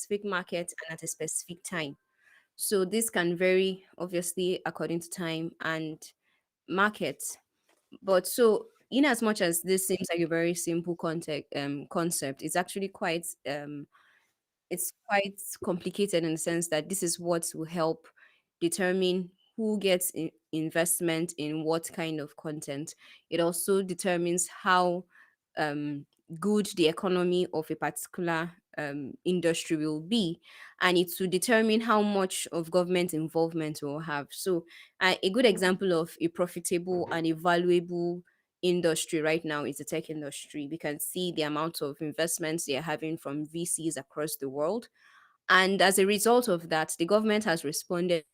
specific market and at a specific time. So this can vary obviously according to time and market. But so in as much as this seems like a very simple concept, it's actually quite complicated in the sense that this is what will help determine who gets investment in what kind of content. It also determines how um, good the economy of a particular industry will be, and it will determine how much of government involvement we'll have. So, a good example of a profitable and a valuable industry right now is the tech industry. We can see the amount of investments they are having from VCs across the world, and as a result of that, the government has responded.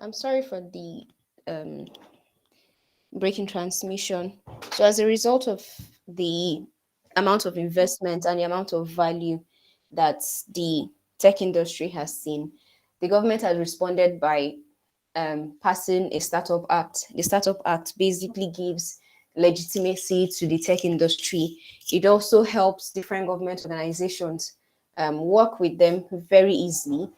I'm sorry for the um, breaking transmission. So, as a result of the amount of investment and the amount of value that the tech industry has seen, the government has responded by passing a startup act. The startup act basically gives legitimacy to the tech industry. It also helps different government organizations work with them very easily.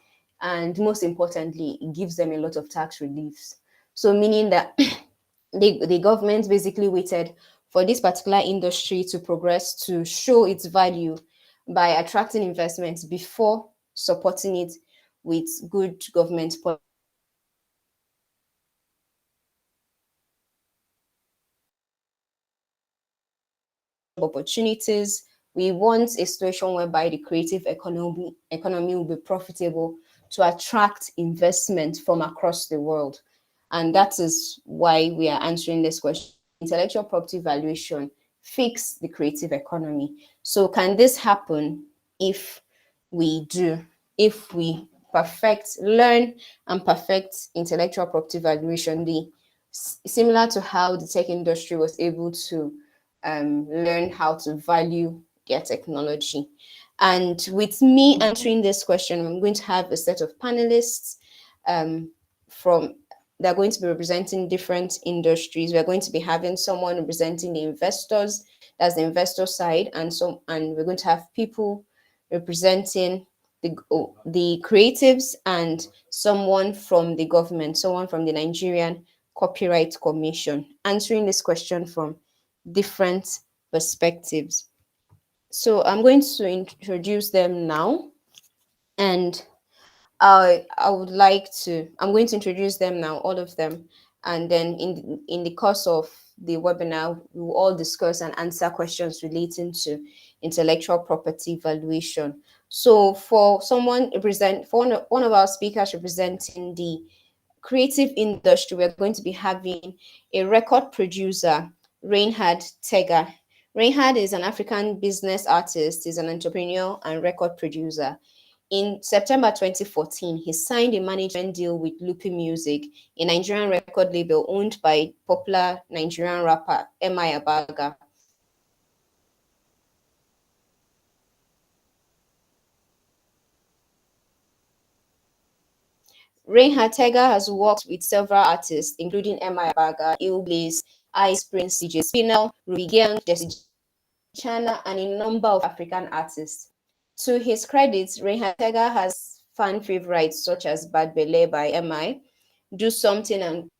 And most importantly, it gives them a lot of tax reliefs. So, meaning that the government basically waited for this particular industry to progress to show its value by attracting investments before supporting it with good government opportunities. We want a situation whereby the creative economy will be profitable to attract investment from across the world. And that is why we are answering this question. Intellectual property valuation fix the creative economy. So can this happen if we do, if we learn and perfect intellectual property valuation, similar to how the tech industry was able to learn how to value their technology. And with me answering this question, I'm going to have a set of panelists um, from they're going to be representing different industries. We're going to be having someone representing the investors, that's the investor side, and we're going to have people representing the creatives and someone from the government, someone from the Nigerian Copyright Commission, answering this question from different perspectives. So I'm going to introduce them now, and I'm going to introduce them now, all of them, and then in the course of the webinar, we will all discuss and answer questions relating to intellectual property valuation. So for one of our speakers representing the creative industry, we're going to be having a record producer, Reinhard Teger. Reinhard is an African business artist, is an entrepreneur and record producer. In September 2014, he signed a management deal with Lupi Music, a Nigerian record label owned by popular Nigerian rapper M.I. Abaga. Reinhard Teger has worked with several artists, including M.I. Abaga, Il Blaze, Ice Prince, DJ Spinel, Ruby Gang, Jesse Chana, and a number of African artists. To his credit, Reinhard Teger has fan favorites such as Bad Belle by M.I., Do Something and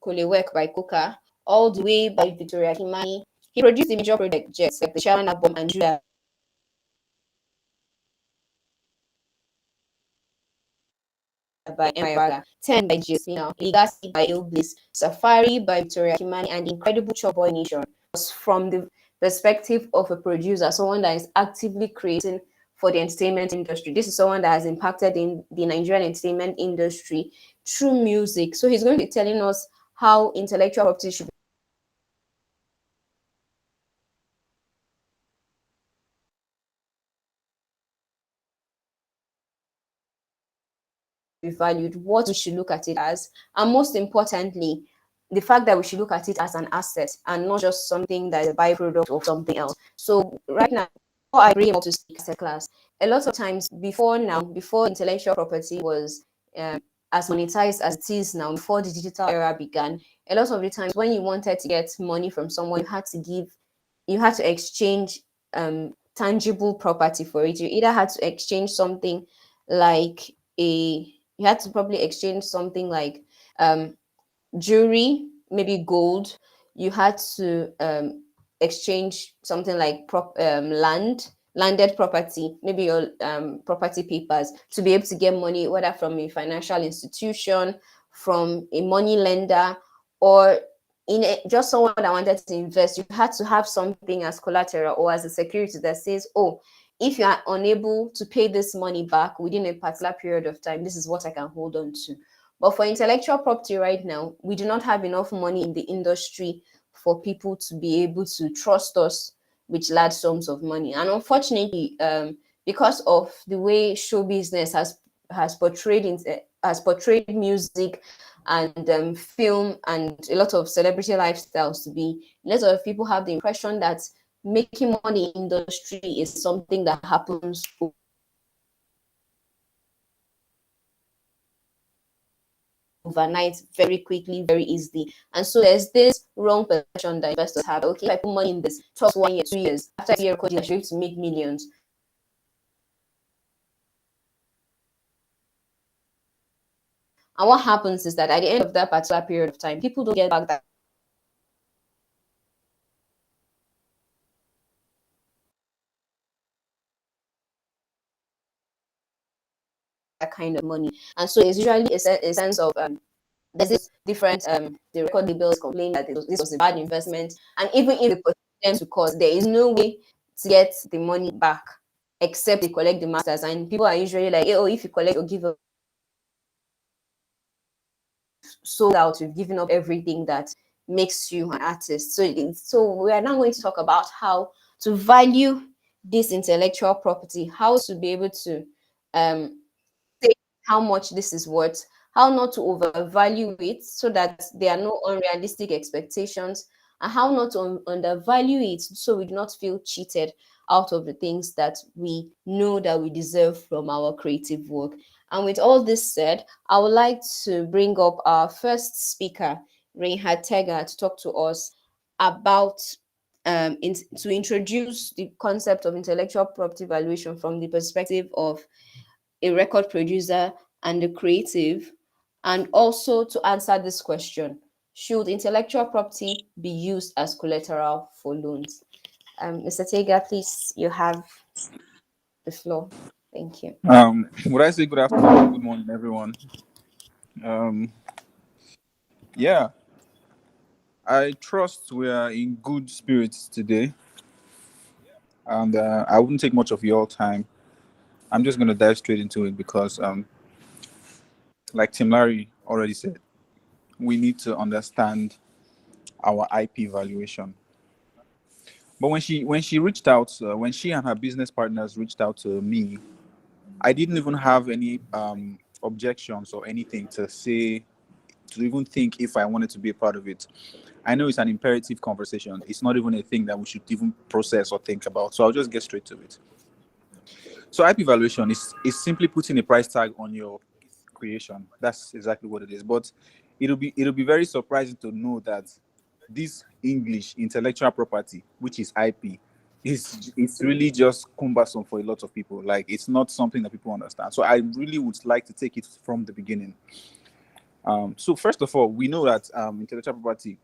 Kolewek by Coca, All the Way by Victoria Kimani. He produced the major projects like the Shaman album and Julia by M.I. 10 by Jasmina, Legacy by Ilblis, Safari by Victoria Kimani, and Incredible Choboy Nation. From the perspective of a producer, someone that is actively creating for the entertainment industry. This is someone that has impacted in the Nigerian entertainment industry through music. So he's going to be telling us how intellectual property should be valued, what we should look at it as, and most importantly, the fact that we should look at it as an asset and not just something that is a byproduct of something else. So right now, before I bring up to speak as a class, a lot of times before now, before intellectual property was as monetized as it is now, before the digital era began, a lot of the times when you wanted to get money from someone, you had to exchange tangible property for it. You either had to exchange something like you had to probably exchange something like um, jewelry, maybe gold. You had to exchange something like landed property, maybe your property papers, to be able to get money, whether from a financial institution, from a money lender, or just someone that wanted to invest. You had to have something as collateral or as a security that says, oh, if you are unable to pay this money back within a particular period of time, this is what I can hold on to. But for intellectual property right now, we do not have enough money in the industry for people to be able to trust us with large sums of money. And unfortunately, because of the way show business has portrayed music and film and a lot of celebrity lifestyles to be, a lot of people have the impression that making money in the industry is something that happens overnight, very quickly, very easily. And so there's this wrong perception that investors have. Okay, if I put money in this, trust 1 year, 2 years, after a year, I should be able to make millions. And what happens is that at the end of that particular period of time, people don't get back that kind of money. And so there's usually a sense of there's this different the record labels complain that this was a bad investment, and even if they put them to court, there is no way to get the money back except they collect the masters. And people are usually like, oh, if you collect or give up, sold out, you've given up everything that makes you an artist. So we are now going to talk about how to value this intellectual property, how to be able to um say how much this is worth, how not to overvalue it so that there are no unrealistic expectations, and how not to undervalue it so we do not feel cheated out of the things that we know that we deserve from our creative work. And with all this said, I would like to bring up our first speaker, Reinhard Tega, to talk to us about to introduce the concept of intellectual property valuation from the perspective of a record producer and a creative, and also to answer this question: should intellectual property be used as collateral for loans? Mr. Tega, please, you have the floor. Thank you. Would I say good afternoon or good morning, everyone? Um, yeah, I trust we are in good spirits today, and I wouldn't take much of your time. I'm just going to dive straight into it because, like Tim Larry already said, we need to understand our IP valuation. But when she reached out, when she and her business partners reached out to me, I didn't even have any objections or anything to say, to even think if I wanted to be a part of it. I know it's an imperative conversation. It's not even a thing that we should even process or think about. So I'll just get straight to it. So IP valuation is simply putting a price tag on your creation. That's exactly what it is. But it'll be very surprising to know that this English intellectual property, which is IP, it's really just cumbersome for a lot of people. Like, it's not something that people understand. So I really would like to take it from the beginning. So first of all, we know that intellectual property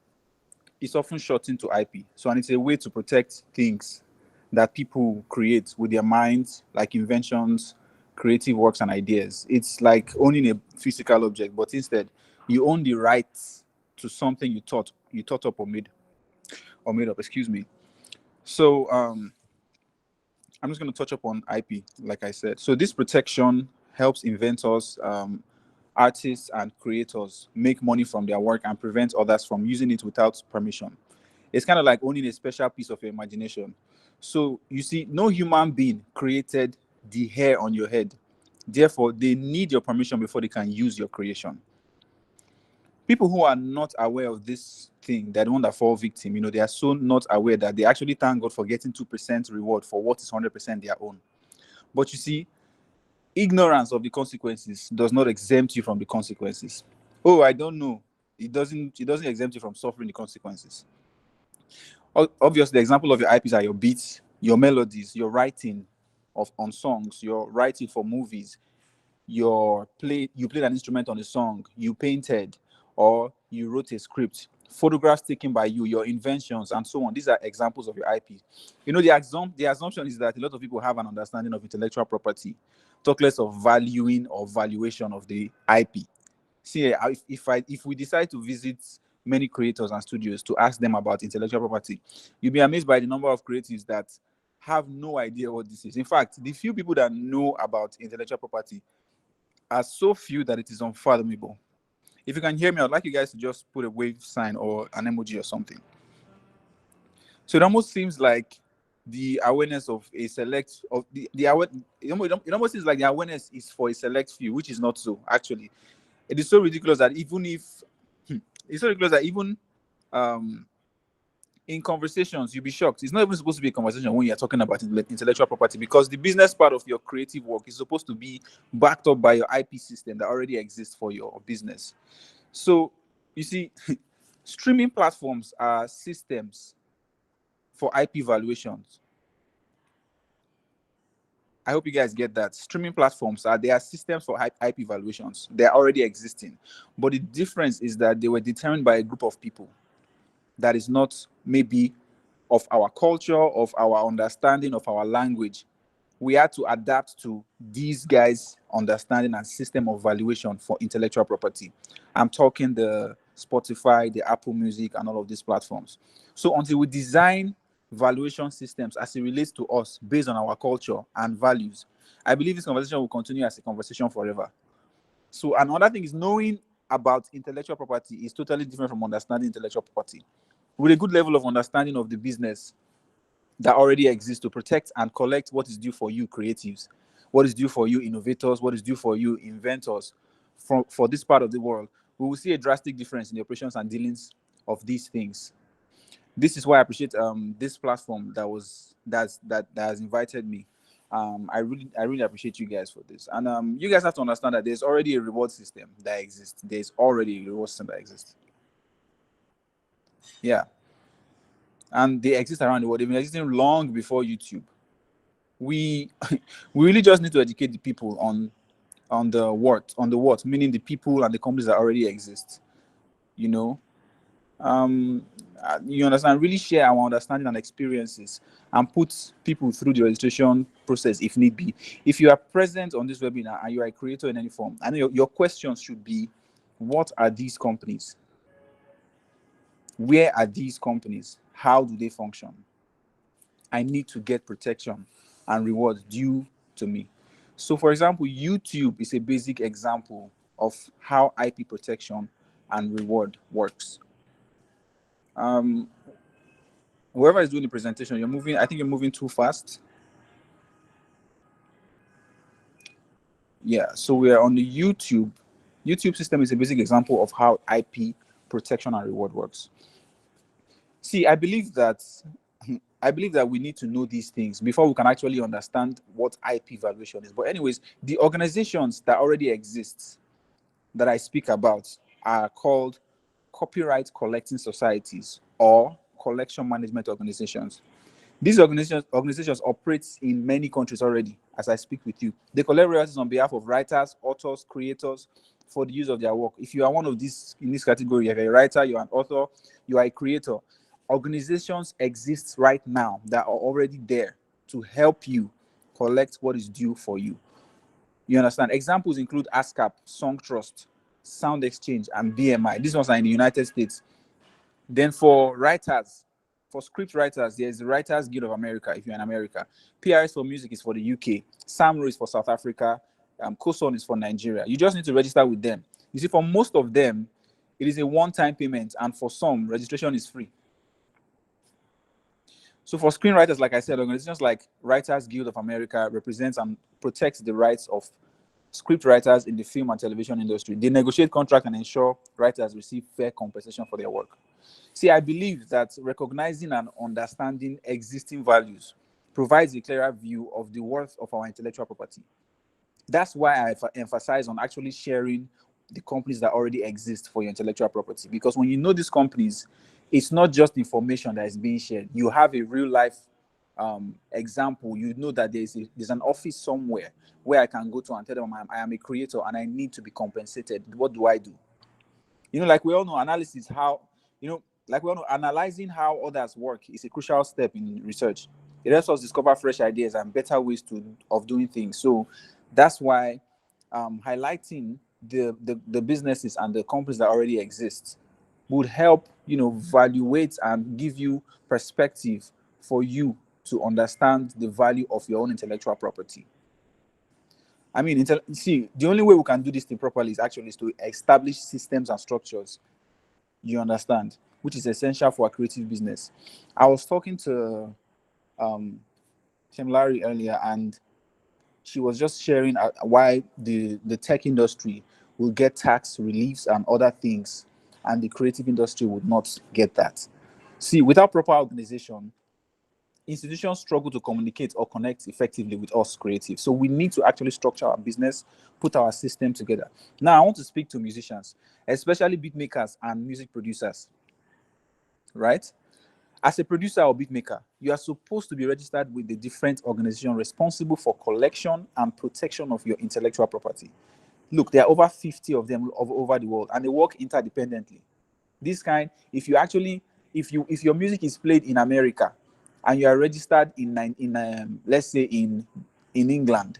is often shortened to IP. So, and it's a way to protect things that people create with their minds, like inventions, creative works, and ideas. It's like owning a physical object, but instead, you own the rights to something you thought up or made up. Excuse me. So, I'm just going to touch upon IP, like I said. So, this protection helps inventors, artists, and creators make money from their work and prevents others from using it without permission. It's kind of like owning a special piece of your imagination. So you see, no human being created the hair on your head. Therefore, they need your permission before they can use your creation. People who are not aware of this thing, they're the one that fall victim. They are so not aware that they actually thank God for getting 2% reward for what is 100% their own. But you see, ignorance of the consequences does not exempt you from the consequences. Oh, I don't know. It doesn't exempt you from suffering the consequences. Obviously, the example of your IPs are your beats, your melodies, your writing on songs, your writing for movies, you played an instrument on a song, you painted, or you wrote a script, photographs taken by you, your inventions, and so on. These are examples of your IP. The assumption is that a lot of people have an understanding of intellectual property, talk less of valuing or valuation of the IP. See, if we decide to visit many creators and studios to ask them about intellectual property, you'll be amazed by the number of creatives that have no idea what this is. In fact, the few people that know about intellectual property are so few that it is unfathomable. If you can hear me, I'd like you guys to just put a wave sign or an emoji or something. So it almost seems like the awareness of a select of it almost seems like the awareness is for a select few, which is not so. Actually, it is so ridiculous that it's so ridiculous that even um in conversations, you'll be shocked. It's not even supposed to be a conversation when you're talking about intellectual property, because the business part of your creative work is supposed to be backed up by your IP system that already exists for your business. So, you see, streaming platforms are systems for IP valuations. I hope you guys get that. Streaming platforms they are systems for IP valuations. They're already existing. But the difference is that they were determined by a group of people that is not maybe of our culture, of our understanding, of our language. We had to adapt to these guys' understanding and system of valuation for intellectual property. I'm talking the Spotify, the Apple Music, and all of these platforms. So until we design valuation systems as it relates to us based on our culture and values, I believe this conversation will continue as a conversation forever. So another thing is, knowing about intellectual property is totally different from understanding intellectual property. With a good level of understanding of the business that already exists to protect and collect what is due for you creatives, what is due for you innovators, what is due for you inventors for this part of the world, we will see a drastic difference in the operations and dealings of these things. This is why I appreciate this platform that has invited me. I really appreciate you guys for this. And you guys have to understand that there's already a reward system that exists. There's already a reward system that exists. Yeah. And they exist around the world. They've been existing long before YouTube. We we really just need to educate the people on the what, meaning the people and the companies that already exist. You know, you understand? Really share our understanding and experiences, and put people through the registration process if need be. If you are present on this webinar and you are a creator in any form, I know your questions should be: what are these companies? Where are these companies? How do they function? I need to get protection and rewards due to me. So, for example, YouTube is a basic example of how IP protection and reward works. Um, Whoever is doing the presentation, you're moving. I think you're moving too fast. Yeah. So we are on the YouTube. YouTube system is a basic example of how IP protection and reward works. See, I believe that we need to know these things before we can actually understand what IP valuation is. But anyways, the organizations that already exist that I speak about are called copyright collecting societies or collection management organizations. These organizations operate in many countries already. As I speak with you, they collect royalties on behalf of writers, authors, creators for the use of their work. If you are one of these in this category, you're a writer, you're an author, you are a creator. Organizations exist right now that are already there to help you collect what is due for you. You understand? Examples include ASCAP, Song Trust, Sound Exchange, and BMI. These ones are in the United States. Then for writers, for script writers, there's the Writers Guild of America if you're in America. PRS for music is for the UK. SAMRO is for South Africa. COSON is for Nigeria. You just need to register with them. You see, for most of them, it is a one-time payment, and for some, registration is free. So for screenwriters, like I said, organizations like Writers Guild of America represents and protects the rights of script writers in the film and television industry. They negotiate contract and ensure writers receive fair compensation for their work. See, I believe that recognizing and understanding existing values provides a clearer view of the worth of our intellectual property. That's why I emphasize on actually sharing the companies that already exist for your intellectual property. Because when you know these companies, it's not just information that is being shared. You have a real life example. You know that there's an office somewhere where I can go to and tell them I am a creator and I need to be compensated. What do I do? Like we all know, analysis how like we all know, analyzing how others work is a crucial step in research. It helps us discover fresh ideas and better ways of doing things. So that's why highlighting the businesses and the companies that already exist would help evaluate and give you perspective for you to understand the value of your own intellectual property. I mean, see, the only way we can do this thing properly is to establish systems and structures, you understand, which is essential for a creative business. I was talking to Tim Larry earlier, and she was just sharing why the tech industry will get tax reliefs and other things, and the creative industry would not get that. See, without proper organization, institutions struggle to communicate or connect effectively with us creatives. So we need to actually structure our business, put our system together. Now, I want to speak to musicians, especially beat makers and music producers, right? As a producer or beat maker, you are supposed to be registered with the different organization responsible for collection and protection of your intellectual property. Look, there are over 50 of them over the world, and they work interdependently. This kind, if your music is played in America and you are registered in let's say in England,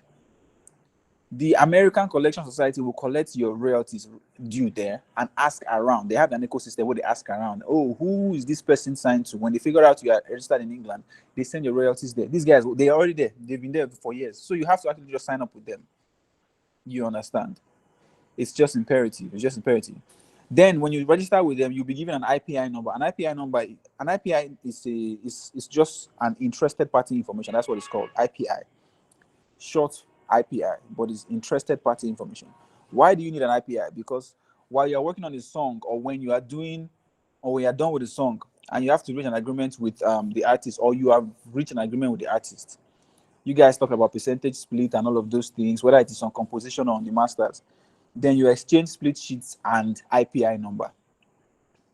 the American Collection Society will collect your royalties due there and ask around. They have an ecosystem where they ask around, oh, who is this person signed to? When they figure out you are registered in England, they send your royalties there. These guys, they're already there. They've been there for years. So you have to actually just sign up with them. You understand? It's just imperative. It's just imperative. Then when you register with them, you'll be given an IPI number. An IPI is just an interested party information. That's what it's called, IPI. Short IPI, but it's interested party information. Why do you need an IPI? Because while you're working on a song, or when you are doing, or when you're done with the song, and you have to reach an agreement with the artist, or you have reached an agreement with the artist, you guys talk about percentage split and all of those things, whether it is on composition or on the masters. Then you exchange split sheets and IPI number.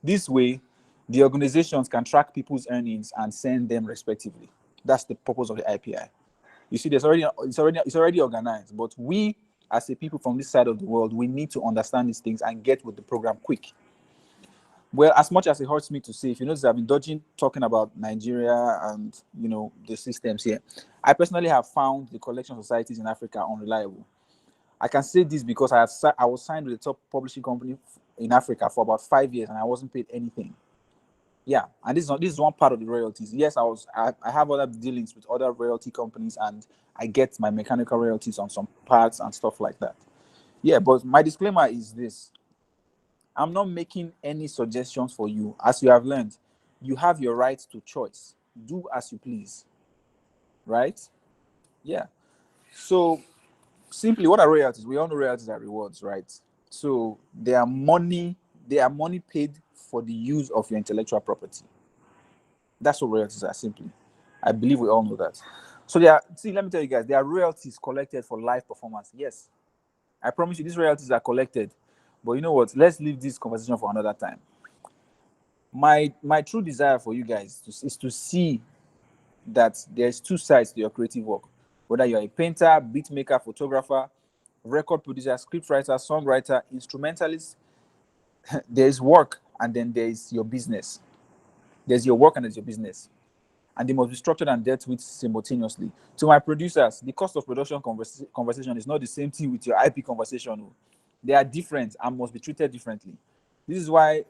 This way, the organizations can track people's earnings and send them respectively. That's the purpose of the IPI. You see, it's already organized, but we, as a people from this side of the world, we need to understand these things and get with the program quick. Well, as much as it hurts me to say, if you notice, I've been dodging talking about Nigeria and the systems here. I personally have found the collection societies in Africa unreliable. I can say this because I was signed with a top publishing company in Africa for about 5 years and I wasn't paid anything. Yeah, and this is one part of the royalties. Yes, I have other dealings with other royalty companies, and I get my mechanical royalties on some parts and stuff like that. Yeah, but my disclaimer is this: I'm not making any suggestions for you. As you have learned, you have your right to choice. Do as you please, right? Yeah. So simply, what are royalties? We all know royalties are rewards, right? So they are money paid for the use of your intellectual property. That's what royalties are, simply. I believe we all know that. So let me tell you guys, there are royalties collected for live performance. Yes, I promise you these royalties are collected. But you know what? Let's leave this conversation for another time. My true desire for you guys is to see that there's two sides to your creative work. Whether you're a painter, beat maker, photographer, record producer, script writer, songwriter, instrumentalist, there's work and then there's your business. There's your work and there's your business. And they must be structured and dealt with simultaneously. To my producers, the cost of production conversation is not the same thing with your IP conversation. They are different and must be treated differently. This is why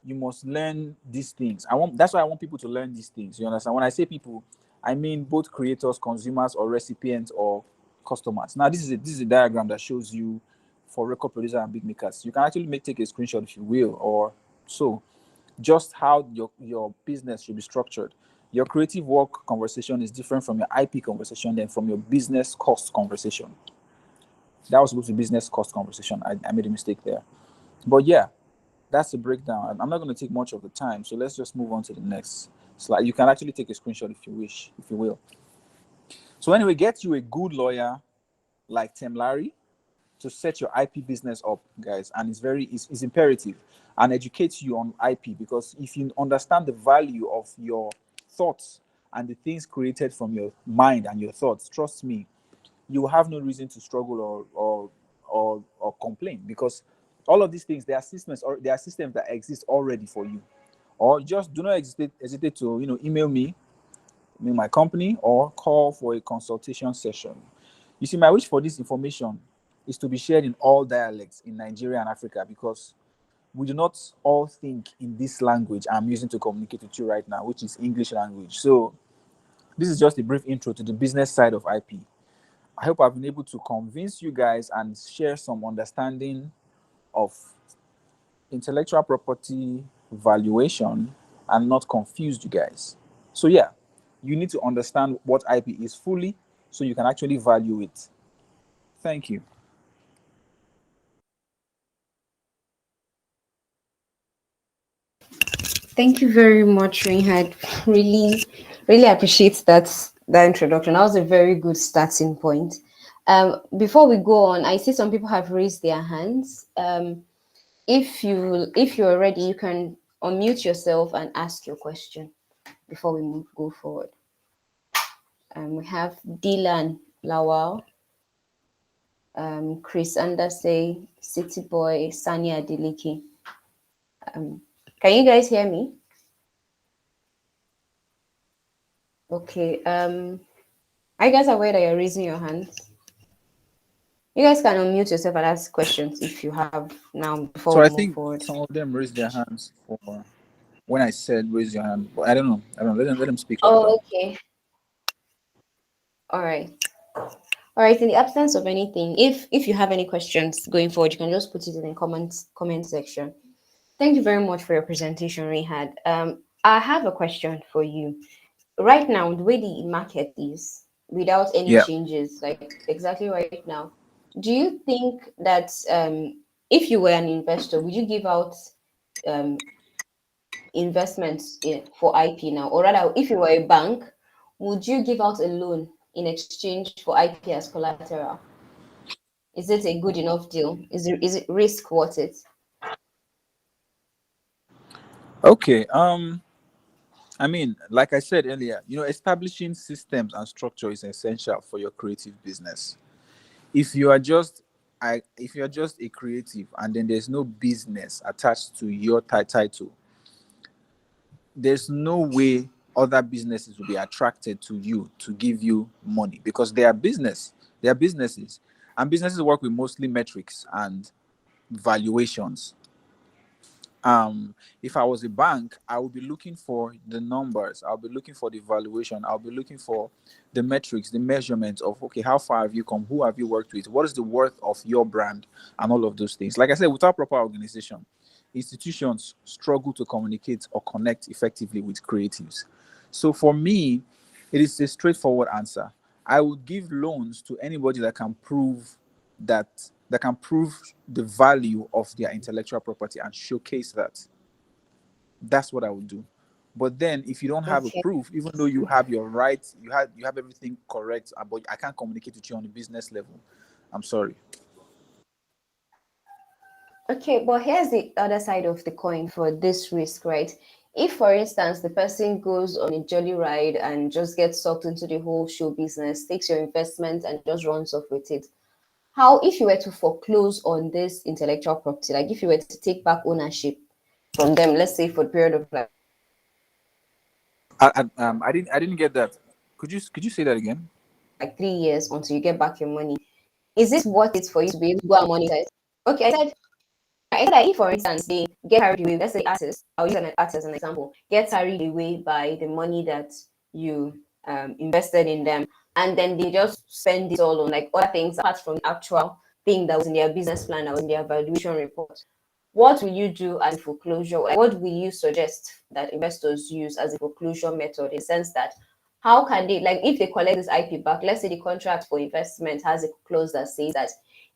you must learn these things. That's why I want people to learn these things. You understand? When I say people, I mean both creators, consumers, or recipients, or customers. Now, this is a diagram that shows you for record producer and beat makers. You can actually take a screenshot if you will, or so. Just how your business should be structured. Your creative work conversation is different from your IP conversation than from your business cost conversation. That was supposed to be business cost conversation. I made a mistake there. But yeah, that's the breakdown. I'm not going to take much of the time, so let's just move on to the next slide. You can actually take a screenshot if you wish, if you will. So anyway, get you a good lawyer like Tim Larry to set your IP business up, guys. And it's imperative, and educate you on IP, because if you understand the value of your thoughts and the things created from your mind and your thoughts, trust me, you will have no reason to struggle or complain, because all of these things, they are systems that exist already for you. Or just do not hesitate to email me, my company, or call for a consultation session. You see, my wish for this information is to be shared in all dialects in Nigeria and Africa, because we do not all think in this language I'm using to communicate with you right now, which is English language. So this is just a brief intro to the business side of IP. I hope I've been able to convince you guys and share some understanding of intellectual property valuation and not confused you guys. So yeah, you need to understand what IP is fully so you can actually value it. Thank you. Thank you very much, Reinhard. Really, really appreciate that introduction. That was a very good starting point. Before we go on, I see some people have raised their hands. If you're ready, you can unmute yourself and ask your question before we go forward. We have Dylan Lawal, Chris Andersay, City Boy, Sanya Adeleke. Can you guys hear me? Okay. Are you guys aware that you're raising your hands? You guys can unmute yourself and ask questions if you have now before So we I move think forward. some of them raised their hands for when I said raise your hand, but I don't know. I don't know. Let them speak up though. Oh, okay. All right. All right. In the absence of anything, if you have any questions going forward, you can just put it in the comment section. Thank you very much for your presentation, Rehad. I have a question for you. Right now, the way the market is, without any Yeah. changes, like exactly right now, do you think that if you were an investor, would you give out um, investments for IP now, or rather, if you were a bank, would you give out a loan in exchange for IP as collateral? Is it a good enough deal? Is it risk worth it? Okay. I mean, like I said earlier, establishing systems and structure is essential for your creative business. If you are just if you are just a creative and then there's no business attached to your title, there's no way other businesses will be attracted to you to give you money, because they are businesses, and businesses work with mostly metrics and valuations. If I was a bank, I would be looking for the numbers, I'll be looking for the valuation, I'll be looking for the metrics, the measurements of, okay, how far have you come, who have you worked with, what is the worth of your brand, and all of those things. Like I said, without proper organization, institutions struggle to communicate or connect effectively with creatives. So for me, it is a straightforward answer. I would give loans to anybody that that can prove the value of their intellectual property and showcase that. That's what I would do. But then if you don't have a Okay. proof, even though you have your rights, you have everything correct, but I can't communicate with you on the business level, I'm sorry. Okay, but here's the other side of the coin for this risk, right? If, for instance, the person goes on a jolly ride and just gets sucked into the whole show business, takes your investment and just runs off with it, how, if you were to foreclose on this intellectual property, like if you were to take back ownership from them, let's say for a period of like I didn't get that. Could you say that again? 3 years until you get back your money, is this worth it for you to be able to go and monetize? Okay, I said that if, for instance, they get carried away, let's say artists, I'll use an artist as an example, get carried away by the money that you invested in them, and then they just spend it all on like other things apart from the actual thing that was in their business plan, that was in their valuation report. What will you do as a foreclosure? Like, what will you suggest that investors use as a foreclosure method, in the sense that how can they, like, if they collect this IP back, let's say the contract for investment has a clause that says that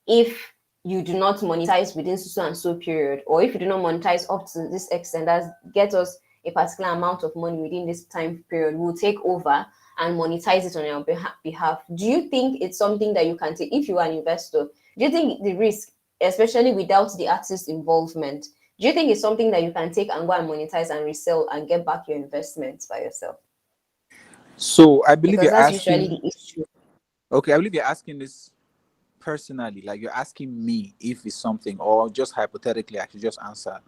if you do not monetize within so and so period, or if you do not monetize up to this extent, that get us a particular amount of money within this time period, we'll take over and monetize it on your behalf. Do you think it's something that you can take if you are an investor? Do you think the risk, especially without the artist involvement, do you think it's something that you can take and go and monetize and resell and get back your investments by yourself? So I believe Because you're that's usually asking. the issue. Okay, I believe you're asking this personally, like you're asking me if it's something, or just hypothetically, I should just answer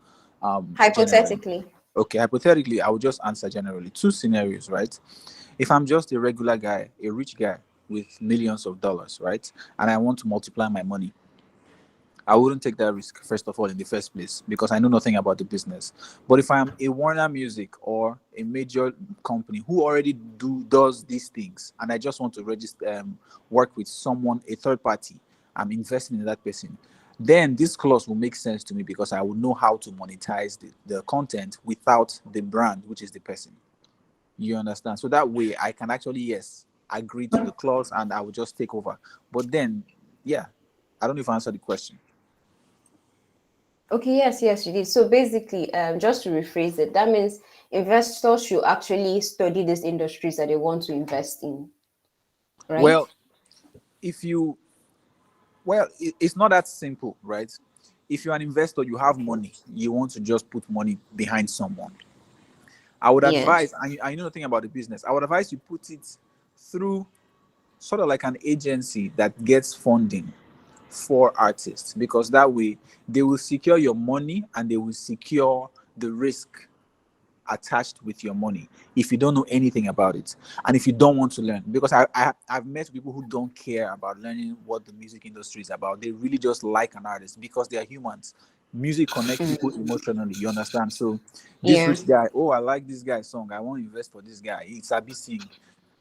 generally. Hypothetically. Okay, hypothetically, I would just answer generally. Two scenarios, right? If I'm just a regular guy, a rich guy with millions of dollars, right? And I want to multiply my money, I wouldn't take that risk, first of all, in the first place, because I know nothing about the business. But if I'm a Warner Music or a major company who already does these things, and I just want to register, work with someone, a third party, I'm investing in that person, then this clause will make sense to me because I will know how to monetize the content without the brand, which is the person. You understand? So that way I can actually, yes, agree to the clause and I will just take over. But then, yeah, I don't know if I answered the question. Okay, yes, you did. So basically, just to rephrase it, that means investors should actually study these industries that they want to invest in, right? Well, if you, well, it's not that simple, right? If you're an investor, you have money, you want to just put money behind someone. I would Yes. advise, and I know nothing about the business, I would advise you put it through sort of like an agency that gets funding for artists, because that way they will secure your money and they will secure the risk attached with your money if you don't know anything about it and if you don't want to learn, because I've met people who don't care about learning what the music industry is about. They really just like an artist because they are humans. Music connects people emotionally, you understand? So this Yeah. rich guy, oh, I like this guy's song, I want to invest for this guy, it's a big thing.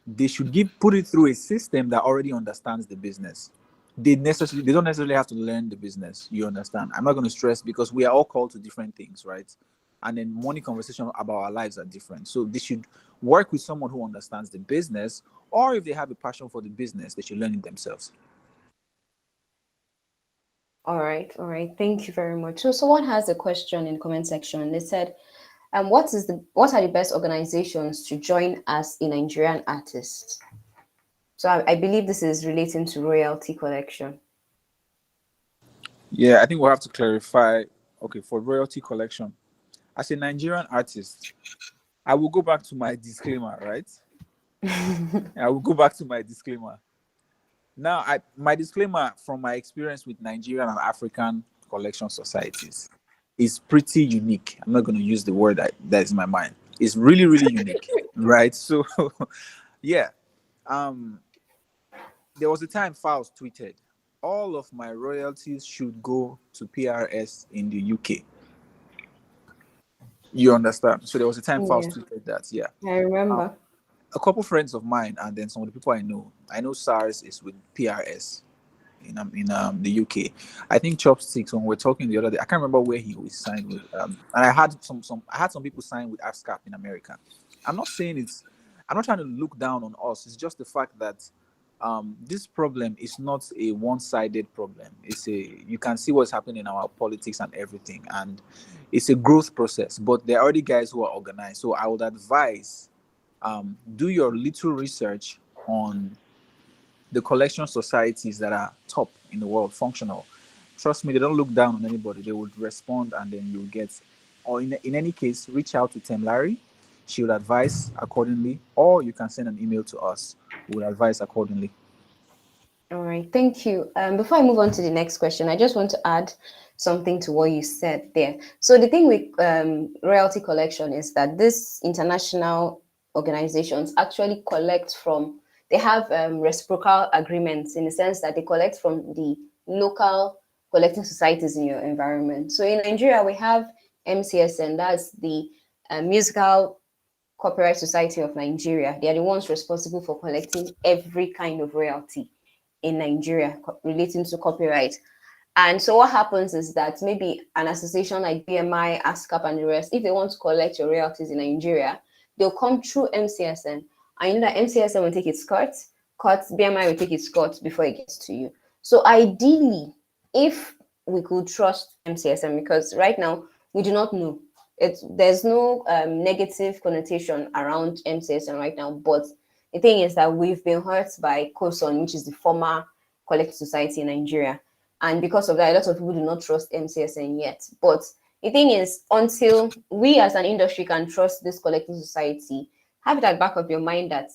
They should put it through a system that already understands the business. They don't necessarily have to learn the business, you understand? I'm not going to stress, because we are all called to different things, right? And then money conversation about our lives are different, so they should work with someone who understands the business, or if they have a passion for the business, they should learn it themselves. All right. Thank you very much. So someone has a question in comment section. They said, what are the best organizations to join as a Nigerian artist? So I believe this is relating to royalty collection. Yeah, I think we'll have to clarify. Okay, for royalty collection, as a Nigerian artist, I will go back to my disclaimer, right? I will go back to my disclaimer. Now, my disclaimer from my experience with Nigerian and African collection societies is pretty unique. I'm not going to use the word that is in my mind. It's really, really unique, right? So, yeah, um, there was a time Faust tweeted, "All of my royalties should go to PRS in the UK." You understand? So there was a time Yeah, Faust tweeted that. Yeah. I Um, remember. a couple friends of mine, and then some of the people I know SARS is with PRS in the UK. I think Chopsticks, when we were talking the other day, I can't remember where he was signed with. And I had some people sign with ASCAP in America. I'm not saying it's I'm not trying to look down on us. It's just the fact that this problem is not a one-sided problem. It's a You can see what's happening in our politics and everything, and it's a growth process. But there are already guys who are organized. So I would advise do your little research on the collection societies that are top in the world, functional. Trust me, they don't look down on anybody. They would respond, and then you'll get, or in any case, reach out to Tem Larry. She will advise accordingly, or you can send an email to us. We will advise accordingly. All right, thank you. Before I move on to the next question, I just want to add something to what you said there. So the thing with royalty collection is that these international organizations actually collect from, they have reciprocal agreements in the sense that they collect from the local collecting societies in your environment. So in Nigeria, we have MCSN, that's the Musical Copyright Society of Nigeria. They are the ones responsible for collecting every kind of royalty in Nigeria relating to copyright. And so what happens is that maybe an association like BMI, ASCAP, and the rest, if they want to collect your royalties in Nigeria, they'll come through MCSN. And you know that MCSN will take its cut, BMI will take its cut before it gets to you. So ideally, if we could trust MCSM, because right now we do not know. There's no negative connotation around MCSM right now, but the thing is that we've been hurt by COSON, which is the former collective society in Nigeria, and because of that, a lot of people do not trust MCSN yet. But the thing is, until we as an industry can trust this collective society, have it at the back of your mind that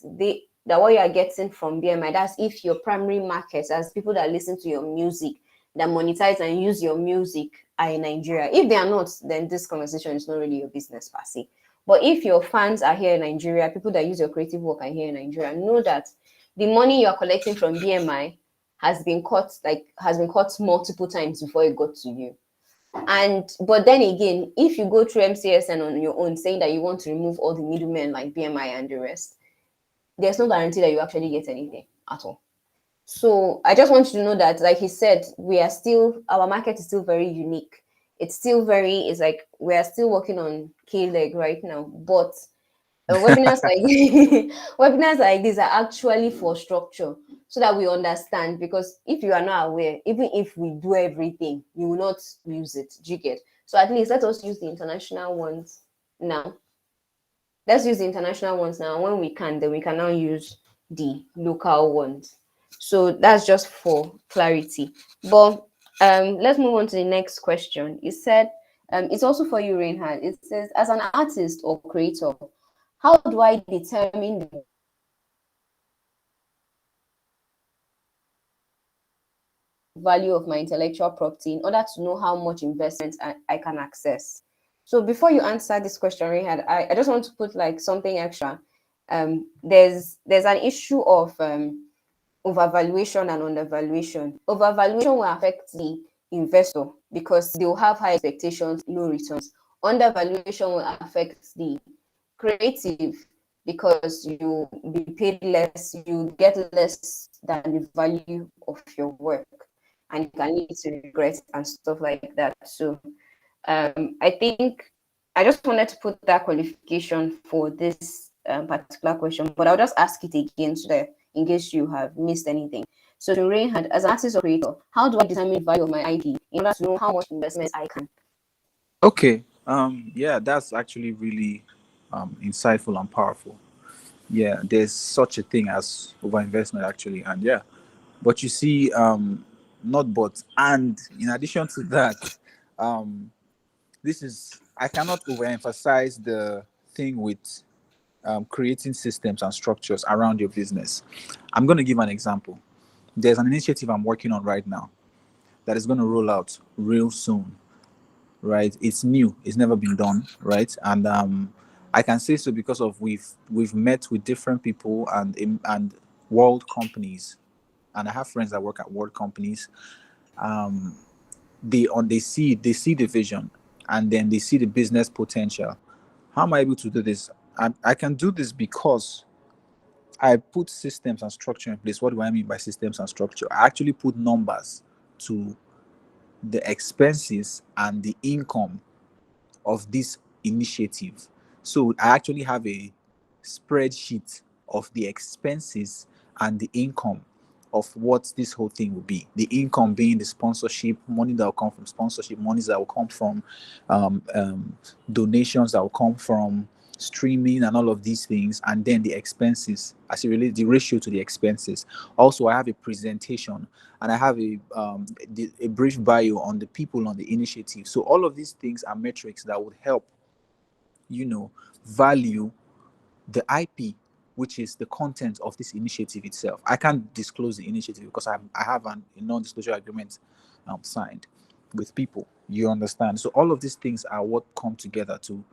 that what you are getting from BMI, that's if your primary market, as people that listen to your music, that monetize and use your music, are in Nigeria. If they are not, then this conversation is not really your business per se. But if your fans are here in Nigeria, people that use your creative work are here in Nigeria, know that the money you are collecting from BMI has been cut multiple times before it got to you. And but then again, if you go through MCSN on your own, saying that you want to remove all the middlemen like BMI and the rest, there's no guarantee that you actually get anything at all. So I just want you to know that, like he said, our market is still very unique. It's like we are still working on K-leg right now. But webinars like webinars like this are actually for structure, so that we understand. Because if you are not aware, even if we do everything, you will not use it. Do you get? So at least let us use the international ones now. Let's use the international ones now. When we can, then we can now use the local ones. So that's just for clarity. But let's move on to the next question. It said, it's also for you, Reinhard. It says, as an artist or creator, how do I determine the value of my intellectual property in order to know how much investment I can access? So before you answer this question, Reinhard, I just want to put like something extra. There's an issue of overvaluation and undervaluation. Overvaluation will affect the investor because they will have high expectations, low returns. Undervaluation will affect the creative because you be paid less, you get less than the value of your work, and you can lead to regret and stuff like that. So I think I just wanted to put that qualification for this particular question, but I'll just ask it again so that in case you have missed anything. So to Reinhard, as an artist or creator, how do I determine the value of my IP in order to know how much investment I can? Okay. Yeah, that's actually really insightful and powerful. Yeah, there's such a thing as overinvestment actually, and yeah, but you see, not but and in addition to that, um, this is I cannot overemphasize the thing with creating systems and structures around your business. I'm going to give an example. There's an initiative I'm working on right now that is going to roll out real soon, right? It's new, it's never been done, right? And I can say so because of we've met with different people and world companies, and I have friends that work at world companies. They see the vision, and then they see the business potential. How am I able to do this? I can do this because I put systems and structure in place. What do I mean by systems and structure? I actually put numbers to the expenses and the income of this initiative. So I actually have a spreadsheet of the expenses and the income of what this whole thing will be. The income being the sponsorship, money that will come from sponsorship, monies that will come from donations that will come from streaming and all of these things, and then the expenses as it relates the ratio to the expenses. Also, I have a presentation and I have a brief bio on the people on the initiative. So all of these things are metrics that would help, value the IP, which is the content of this initiative itself. I can't disclose the initiative because I have a non-disclosure agreement signed with people. You understand? So all of these things are what come together to.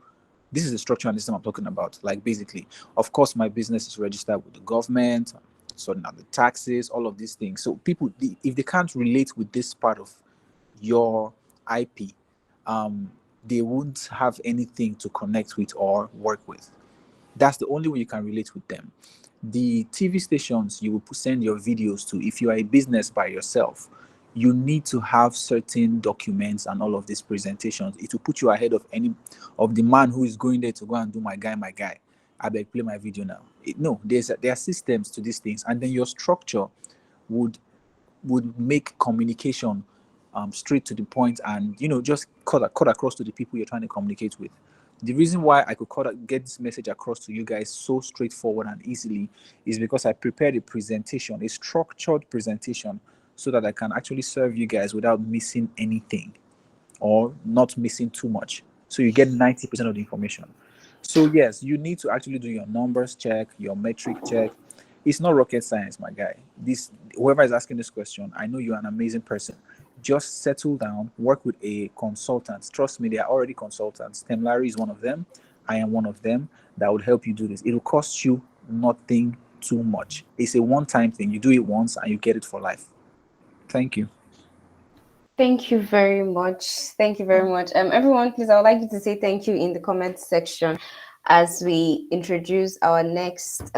This is the structure and system I'm talking about. Like basically, of course, my business is registered with the government, sorting out the taxes, all of these things. So people, if they can't relate with this part of your IP, they won't have anything to connect with or work with. That's the only way you can relate with them. The TV stations you will send your videos to, if you are a business by yourself, you need to have certain documents and all of these presentations. It will put you ahead of any of the man who is going there to go and do my guy. I beg, play my video now. No, there are systems to these things, and then your structure would make communication straight to the point, and just cut across to the people you're trying to communicate with. The reason why I could get this message across to you guys so straightforward and easily is because I prepared a presentation, a structured presentation, so that I can actually serve you guys without missing anything or not missing too much. So you get 90% of the information. So yes, you need to actually do your numbers check, your metric check. It's not rocket science, my guy. This Whoever is asking this question, I know you're an amazing person. Just settle down, work with a consultant. Trust me, they are already consultants. Tim Larry is one of them. I am one of them that would help you do this. It will cost you nothing too much. It's a one-time thing. You do it once and you get it for life. Thank you. Thank you very much. Thank you very much. Everyone, please, I would like you to say thank you in the comment section as we introduce our next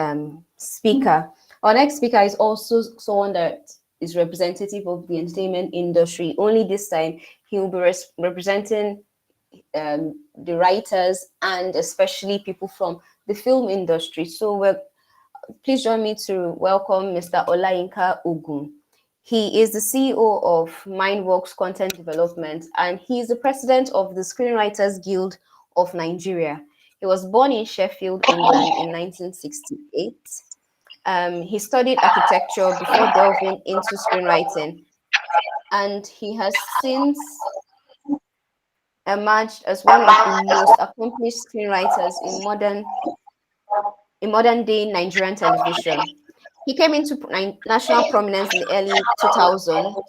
speaker. Our next speaker is also someone that is representative of the entertainment industry. Only this time, he will be representing the writers and especially people from the film industry. So please join me to welcome Mr. Olayinka Ogun. He is the CEO of Mindworks Content Development, and he is the president of the Screenwriters Guild of Nigeria. He was born in Sheffield, England in 1968. He studied architecture before delving into screenwriting, and he has since emerged as one of the most accomplished screenwriters in modern day Nigerian television. He came into national prominence in the early 2000s.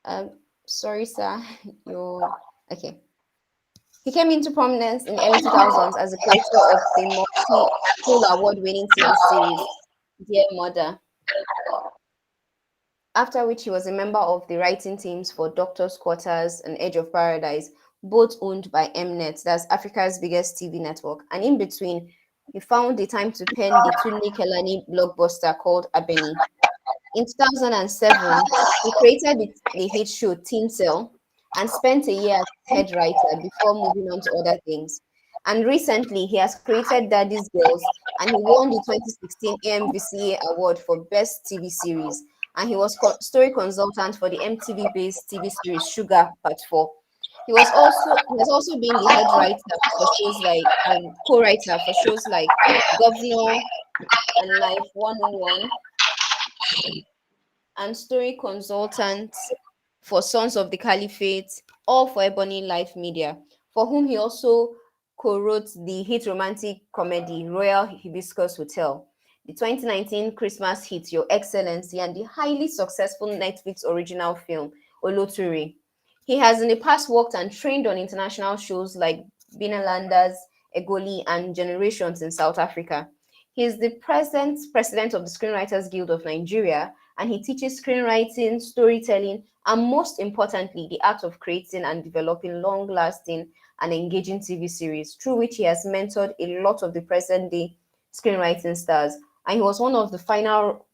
Um, sorry, sir, you're okay. He came into prominence in the early 2000s as the creator of the multiple award-winning TV series Dear Mother, after which he was a member of the writing teams for Doctor's Quarters and Edge of Paradise, both owned by Mnet, that's Africa's biggest TV network. And in between, he found the time to pen the Tunde Kelani blockbuster called Abeni. In 2007, he created the hit show Tinsel and spent a year as head writer before moving on to other things. And recently, he has created Daddy's Girls and he won the 2016 AMVCA Award for Best TV Series. And he was story consultant for the MTV-based TV series Sugar Part 4. He has also been the head writer for shows like co-writer for shows like Governor and Life 101 and story consultant for Sons of the Caliphate, all for Ebony Life Media, for whom he also co-wrote the hit romantic comedy Royal Hibiscus Hotel, the 2019 Christmas hit Your Excellency, and the highly successful Netflix original film Oloturi. He has in the past worked and trained on international shows like Binalandas, Egoli, and Generations in South Africa. He is the present president of the Screenwriters Guild of Nigeria, and he teaches screenwriting, storytelling, and most importantly, the art of creating and developing long-lasting and engaging TV series, through which he has mentored a lot of the present-day screenwriting stars. And he was one of the final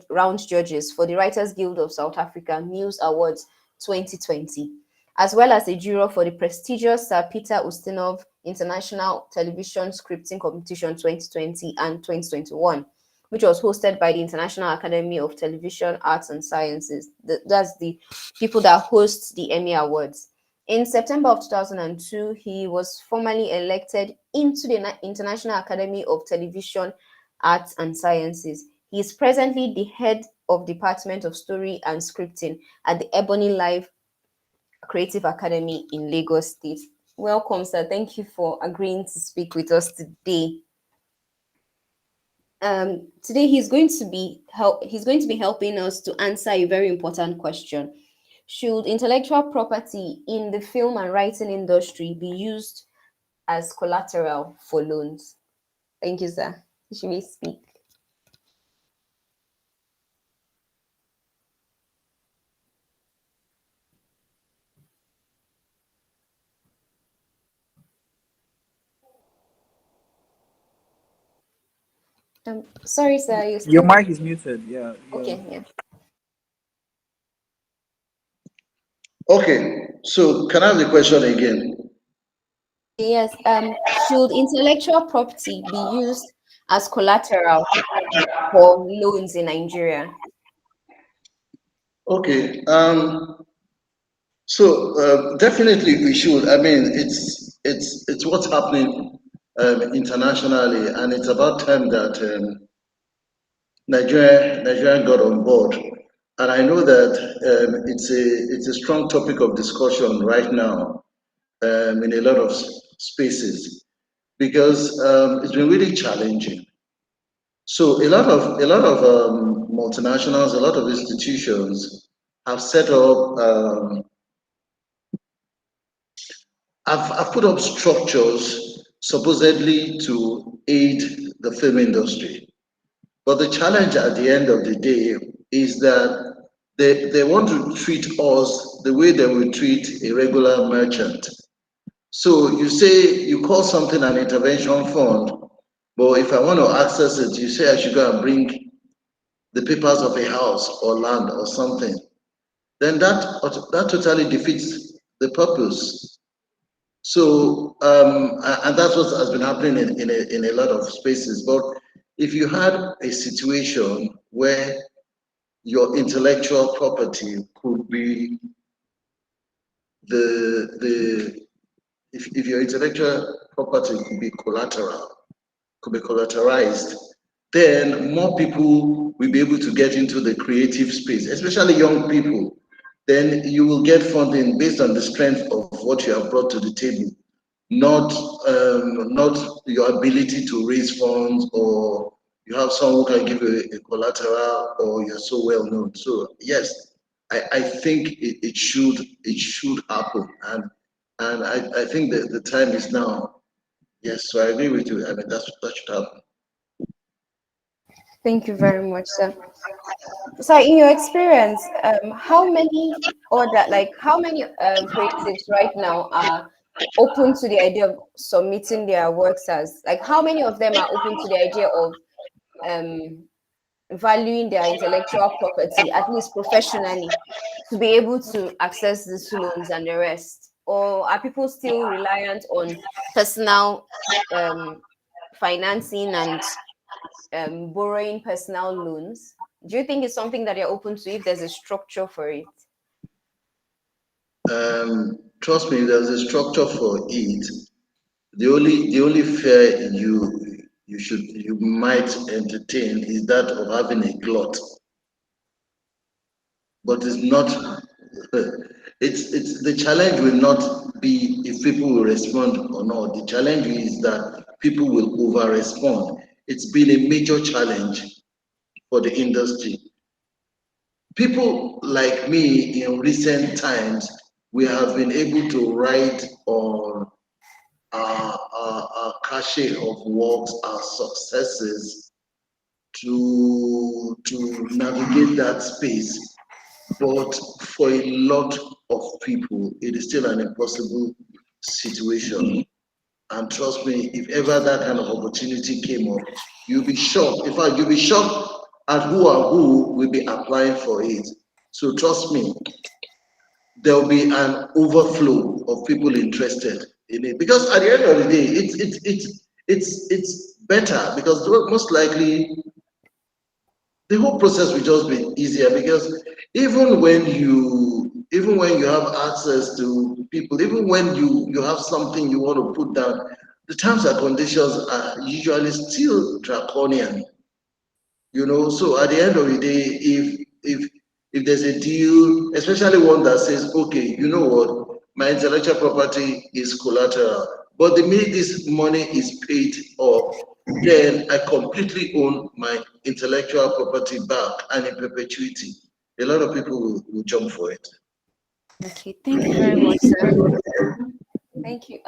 round judges for the Writers Guild of South Africa Muse Awards 2020, as well as a juror for the prestigious Sir Peter Ustinov International Television Scripting Competition 2020 and 2021, which was hosted by the International Academy of Television Arts and Sciences. That's the people that host the Emmy Awards. In September of 2002, he was formally elected into the International Academy of Television Arts and Sciences. He is presently the head of Department of Story and Scripting at the Ebony Live Creative Academy in Lagos State. Welcome, sir. Thank you for agreeing to speak with us today. Today he's going to be helping us to answer a very important question. Should intellectual property in the film and writing industry be used as collateral for loans? Thank you, sir. You may speak. Sorry, sir, you're Your still mic is muted. Yeah, yeah. okay. Yeah. Okay, so can I have the question again? Yes. Should intellectual property be used as collateral for loans in Nigeria? Okay. So definitely we should. I mean, it's what's happening internationally, and it's about time that Nigeria got on board. And I know that it's a strong topic of discussion right now in a lot of spaces because it's been really challenging. So a lot of multinationals, a lot of institutions have set up, have put up structures supposedly to aid the film industry. But the challenge at the end of the day is that they want to treat us the way they will treat a regular merchant. So you say you call something an intervention fund, but if I want to access it, you say I should go and bring the papers of a house or land or something. Then that totally defeats the purpose. So and that's what has been happening in a lot of spaces. But if you had a situation where your intellectual property could be the if your intellectual property could be collateralized, then more people will be able to get into the creative space, especially young people. Then you will get funding based on the strength of what you have brought to the table, not your ability to raise funds, or you have someone who can give you a collateral, or you're so well known. So yes, I think it should happen, and I think that the time is now. Yes, so I agree with you. I mean that should happen. Thank you very much, sir. So, in your experience, how many how many creatives right now are open to the idea of submitting their works as like how many of them are open to the idea of um, valuing their intellectual property, at least professionally, to be able to access these loans and the rest? Or are people still reliant on personal um, financing and borrowing personal loans? Do you think it's something that you're open to if there's a structure for it? Trust me, there's a structure for it. The only fear you might entertain is that of having a glut, but it's not. It's the challenge will not be if people will respond or not. The challenge is that people will over respond. It's been a major challenge for the industry. People like me in recent times, we have been able to ride on our cachet of works, our successes to navigate that space. But for a lot of people, it is still an impossible situation. And trust me, if ever that kind of opportunity came up, you'll be shocked. In fact, you'll be shocked at who will be applying for it. So trust me, there'll be an overflow of people interested in it. Because at the end of the day, it's better because most likely the whole process will just be easier because even when you have access to people, even when you have something you want to put down, the terms and conditions are usually still draconian. So at the end of the day, if there's a deal, especially one that says, okay, you know what, my intellectual property is collateral, but the minute this money is paid off, then I completely own my intellectual property back and in perpetuity. A lot of people will jump for it. Okay, thank you very much, sir. Thank you.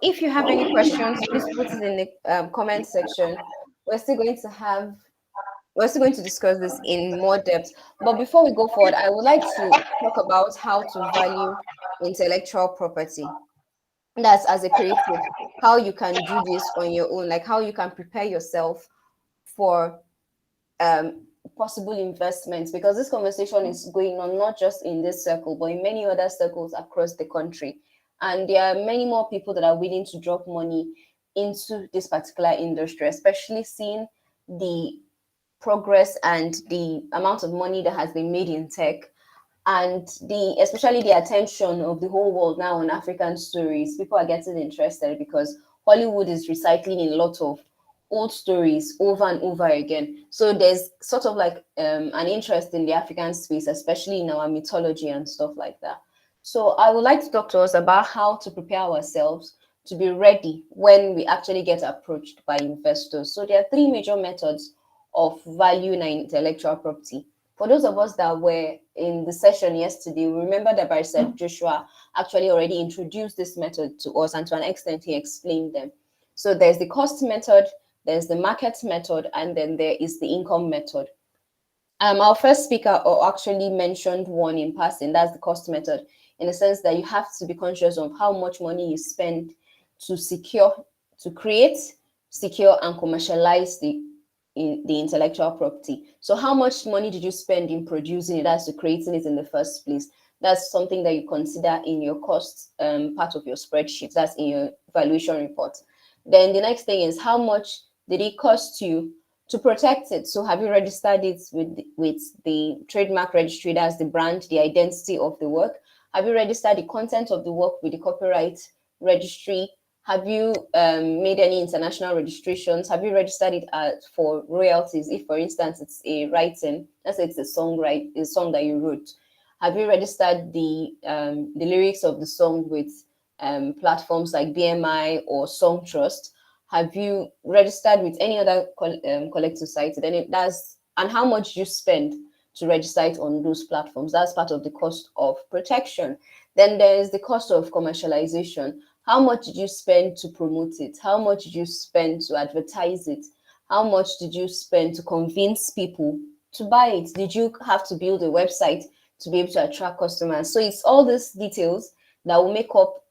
If you have any questions, please put it in the comment section. We're still going to have we're still going to discuss this in more depth. But before we go forward, I would like to talk about how to value intellectual property. That's as a creative, how you can do this on your own, like how you can prepare yourself for possible investments, because this conversation is going on not just in this circle but in many other circles across the country, and there are many more people that are willing to drop money into this particular industry, especially seeing the progress and the amount of money that has been made in tech, and the especially the attention of the whole world now on African stories, people are getting interested because Hollywood is recycling a lot of old stories over and over again. So there's sort of like an interest in the African space, especially in our mythology and stuff like that. So I would like to talk to us about how to prepare ourselves to be ready when we actually get approached by investors. So there are three major methods of valuing our intellectual property. For those of us that were in the session yesterday, we remember that Barrister Joshua actually already introduced this method to us, and to an extent, he explained them. So there's the cost method, there's the market method, and then there is the income method. Our first speaker actually mentioned one in passing, that's the cost method, in the sense that you have to be conscious of how much money you spend to secure, to create, secure, and commercialize the intellectual property. So how much money did you spend in producing it, as to creating it in the first place? That's something that you consider in your cost part of your spreadsheet. That's in your valuation report. Then the next thing is, how much did it cost you to protect it? So have you registered it with the trademark registry, that's the brand, the identity of the work? Have you registered the content of the work with the copyright registry? Have you made any international registrations? Have you registered it for royalties? If, for instance, it's a writing, let's say it's a song that you wrote. Have you registered the lyrics of the song with platforms like BMI or Song Trust? Have you registered with any other collective site? Then it does, and how much you spend to register it on those platforms? That's part of the cost of protection. Then there is the cost of commercialization. How much did you spend to promote it? How much did you spend to advertise it? How much did you spend to convince people to buy it? Did you have to build a website to be able to attract customers? So it's all these details that will make up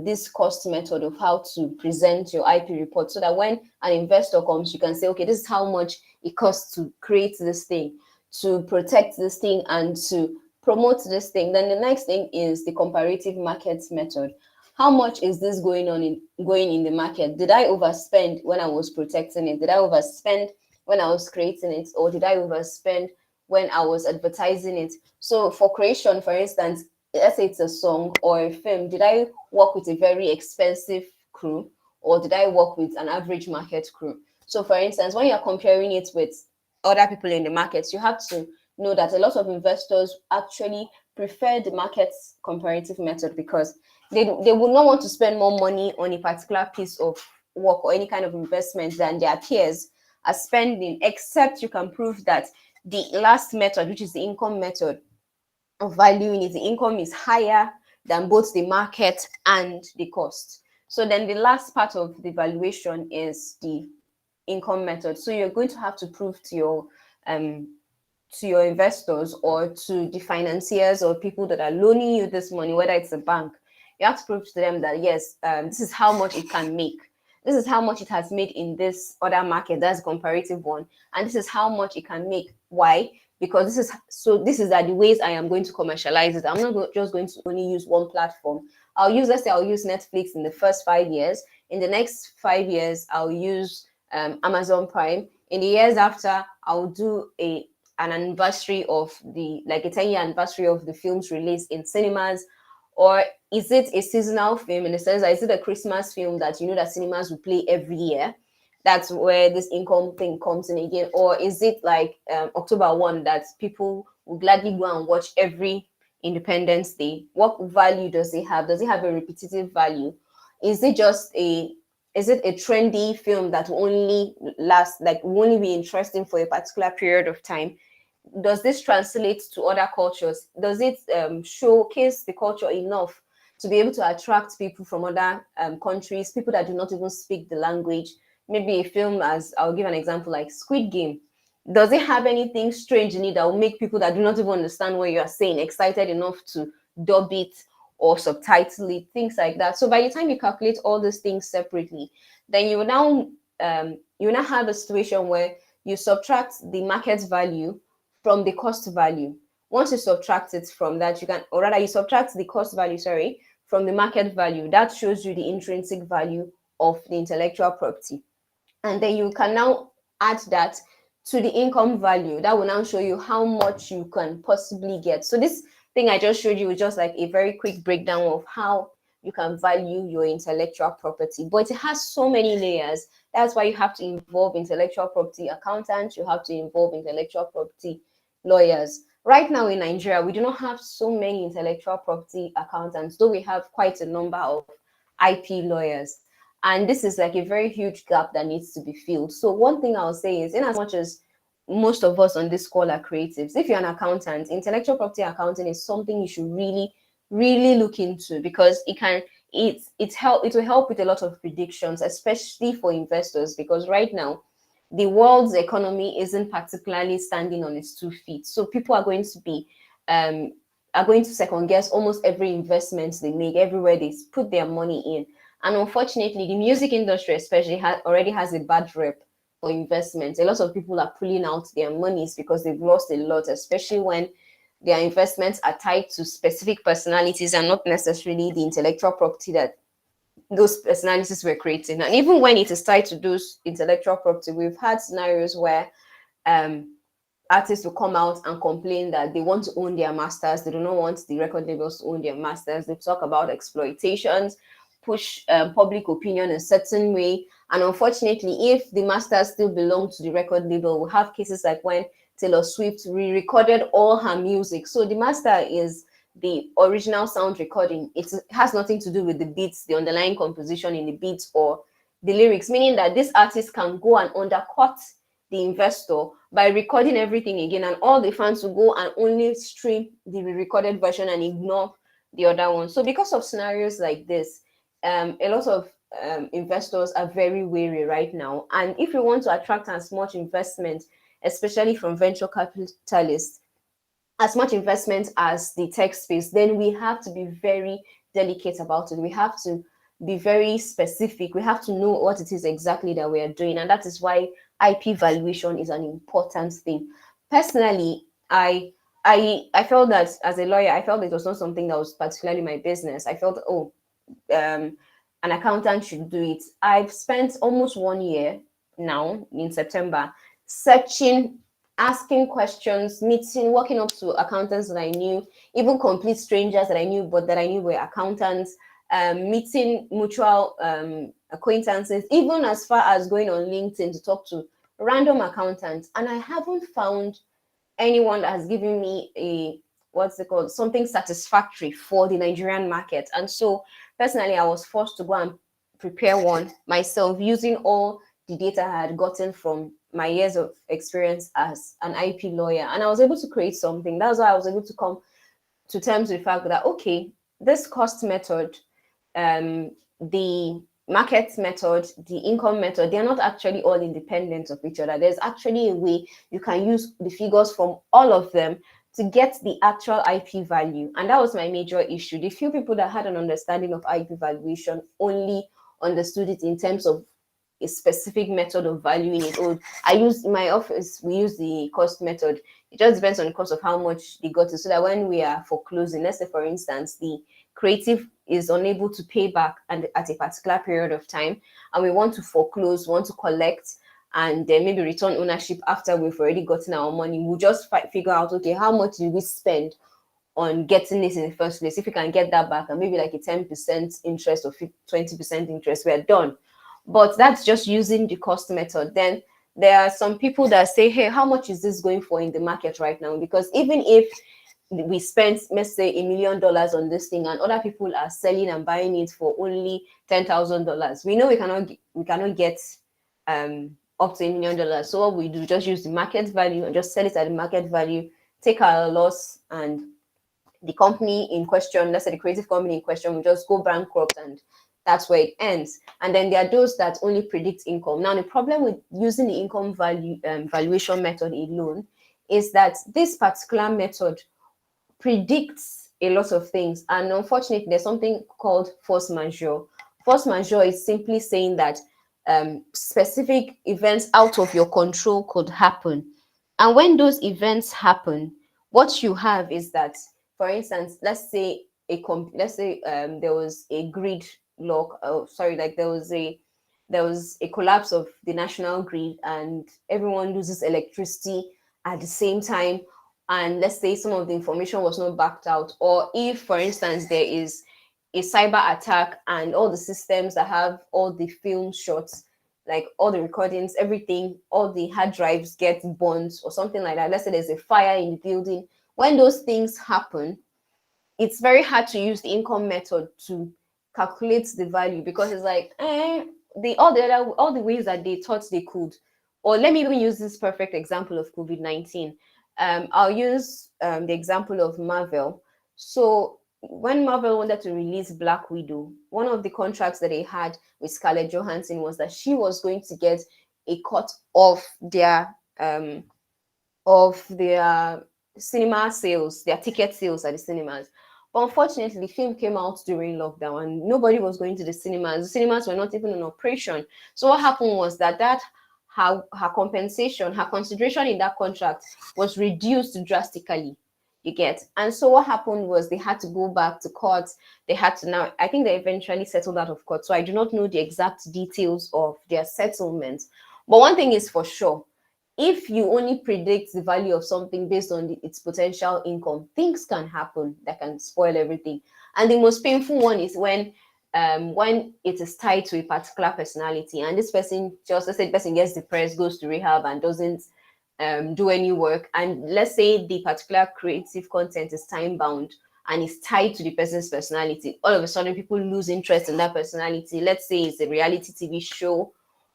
this cost method of how to present your IP report, so that when an investor comes, you can say, okay, this is how much it costs to create this thing, to protect this thing, and to promote this thing. Then the next thing is the comparative market method. How much is this going in the market? Did I overspend when I was protecting it? Did I overspend when I was creating it? Or did I overspend when I was advertising it? So for creation, for instance, let's say it's a song or a film, did I work with a very expensive crew, or did I work with an average market crew? So for instance, when you're comparing it with other people in the markets, you have to know that a lot of investors actually prefer the market's comparative method, because they would not want to spend more money on a particular piece of work or any kind of investment than their peers are spending, except you can prove that the last method, which is the income method of valuing it, the income is higher than both the market and the cost. So then the last part of the valuation is the income method. So you're going to have to prove to your investors or to the financiers or people that are loaning you this money, whether it's a bank, you have to prove to them that yes, this is how much it can make. This is how much it has made in this other market, that's a comparative one, and this is how much it can make. Why? Because this is the ways I am going to commercialize it. I'm not just going to only use one platform. Let's say I'll use Netflix in the first 5 years. In the next 5 years, I'll use Amazon Prime. In the years after, I'll do an anniversary of like a 10-year anniversary of the film's release in cinemas. Or is it a seasonal film, in the sense that is it a Christmas film that you know that cinemas will play every year? That's where this income thing comes in again. Or is it like October 1 that people will gladly go and watch every Independence Day? What value does it have? Does it have a repetitive value? Is it a trendy film that will only last, like will only be interesting for a particular period of time? Does this translate to other cultures? Does it showcase the culture enough to be able to attract people from other countries, people that do not even speak the language? Maybe a film, as I'll give an example, like Squid Game. Does it have anything strange in it that will make people that do not even understand what you are saying excited enough to dub it or subtitle it, things like that? So by the time you calculate all these things separately, then you will now have a situation where you subtract the market value from the cost value. Once you subtract it from that, you subtract the cost value, sorry, from the market value. That shows you the intrinsic value of the intellectual property. And then you can now add that to the income value. That will now show you how much you can possibly get. So this thing I just showed you is just like a very quick breakdown of how you can value your intellectual property, but it has so many layers. That's why you have to involve intellectual property accountants, you have to involve intellectual property lawyers. Right now in Nigeria, we do not have so many intellectual property accountants, though we have quite a number of IP lawyers. And this is like a very huge gap that needs to be filled. So one thing I'll say is, in as much as most of us on this call are creatives, if you're an accountant, intellectual property accounting is something you should really look into, because it will help with a lot of predictions, especially for investors, because right now the world's economy isn't particularly standing on its 2 feet. So people um are going to second guess almost every investment they make, everywhere they put their money in. And unfortunately, the music industry especially already has a bad rep for investments. A lot of people are pulling out their monies because they've lost a lot, especially when their investments are tied to specific personalities and not necessarily the intellectual property that those personalities were creating. And even when it is tied to those intellectual property, we've had scenarios where um artists will come out and complain that they want to own their masters. They do not want the record labels to own their masters. They talk about exploitations, push public opinion in a certain way. And unfortunately, if the masters still belong to the record label, we'll have cases like when Taylor Swift re-recorded all her music. So the master is the original sound recording. It has nothing to do with the beats, the underlying composition in the beats or the lyrics, meaning that this artist can go and undercut the investor by recording everything again, and all the fans will go and only stream the recorded version and ignore the other one. So because of scenarios like this, a lot of investors are very wary right now. And if you want to attract as much investment, especially from venture capitalists, as much investment as the tech space, then we have to be very delicate about it. We have to be very specific. We have to know what it is exactly that we are doing. And that is why IP valuation is an important thing. Personally, I felt that as a lawyer, I felt it was not something that was particularly my business. I felt, oh, um, an accountant should do it. I've spent almost 1 year now in September searching, asking questions, meeting, walking up to accountants that I knew, even complete strangers that I knew, but that I knew were accountants, meeting mutual acquaintances, even as far as going on LinkedIn to talk to random accountants. And I haven't found anyone that has given me a what's it called, something satisfactory for the Nigerian market. And so personally, I was forced to go and prepare one myself using all the data I had gotten from my years of experience as an IP lawyer. And I was able to create something. That's why I was able to come to terms with the fact that, okay, this cost method, the market method, the income method, they're not actually all independent of each other. There's actually a way you can use the figures from all of them to get the actual IP value. And that was my major issue. The few people that had an understanding of IP valuation only understood it in terms of a specific method of valuing it. Or I use in my office, we use the cost method. It just depends on the cost of how much they got to, so that when we are foreclosing, let's say for instance, the creative is unable to pay back and at a particular period of time, and we want to foreclose, want to collect, and then maybe return ownership after we've already gotten our money, we'll just figure out, okay, how much did we spend on getting this in the first place? If we can get that back and maybe like a 10% interest or 20% interest, we're done. But that's just using the cost method. Then there are some people that say, hey, how much is this going for in the market right now? Because even if we spent, let's say, $1 million on this thing, and other people are selling and buying it for only $10,000, we know we cannot get up to $1 million. So what we do, just use the market value and just sell it at the market value, take our loss, and the company in question, let's say the creative company in question, will just go bankrupt, and that's where it ends. And then there are those that only predict income. Now, the problem with using the income value valuation method alone is that this particular method predicts a lot of things. And unfortunately, there's something called force majeure. Force majeure is simply saying that specific events out of your control could happen. And when those events happen, what you have is that, for instance, let's say there was a grid lock. Oh, sorry, like there was there was a collapse of the national grid and everyone loses electricity at the same time, and let's say some of the information was not backed out, or if for instance there is a cyber attack and all the systems that have all the film shots, like all the recordings, everything, all the hard drives get burnt or something like that. Let's say there's a fire in the building. When those things happen, it's very hard to use the income method to calculate the value, because it's like all the ways that they thought they could. Or let me even use this perfect example of COVID-19. I'll use the example of Marvel. So when Marvel wanted to release Black Widow, one of the contracts that they had with Scarlett Johansson was that she was going to get a cut of their cinema sales, their ticket sales at the cinemas. But unfortunately, the film came out during lockdown and nobody was going to the cinemas. The cinemas were not even in operation. So what happened was that her compensation, her consideration in that contract was reduced drastically. You get. And so what happened was they had to go back to court. They had to now, I think they eventually settled out of court. So I do not know the exact details of their settlement. But one thing is for sure, if you only predict the value of something based on its potential income, things can happen that can spoil everything. And the most painful one is when it is tied to a particular personality, and this person, just let's say the person gets depressed, goes to rehab, and doesn't do any work. And let's say the particular creative content is time bound and is tied to the person's personality. All of a sudden, people lose interest in that personality. Let's say it's a reality TV show,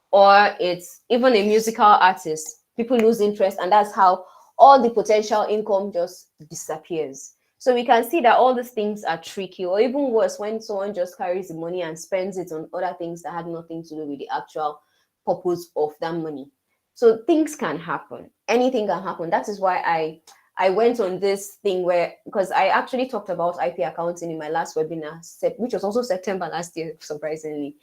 or it's even a musical artist, people lose interest, and that's how all the potential income just disappears. So we can see that all these things are tricky, or even worse, when someone just carries the money and spends it on other things that had nothing to do with the actual purpose of that money. So things can happen, anything can happen. That is why I went on this thing where, because I actually talked about IP accounting in my last webinar, which was also September last year, surprisingly.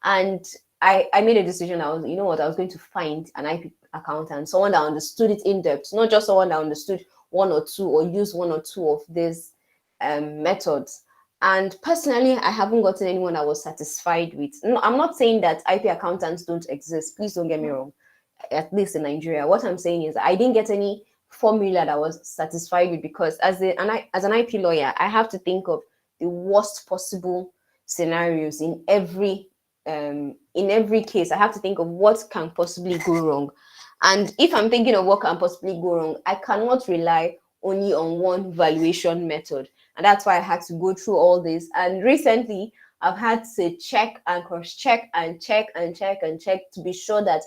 And I made a decision. I was, you know what, I was going to find an IP accountant, someone that understood it in depth, not just someone that understood one or two or used one or two of these methods. And personally, I haven't gotten anyone I was satisfied with. No, I'm not saying that IP accountants don't exist. Please don't get me wrong. At least in Nigeria, what I'm saying is I didn't get any formula that I was satisfied with, because as an IP lawyer, I have to think of the worst possible scenarios in every case. I have to think of what can possibly go wrong. And if I'm thinking of what can possibly go wrong, I cannot rely only on one valuation method. And that's why I had to go through all this. And recently, I've had to check and cross-check and check and check and check to be sure that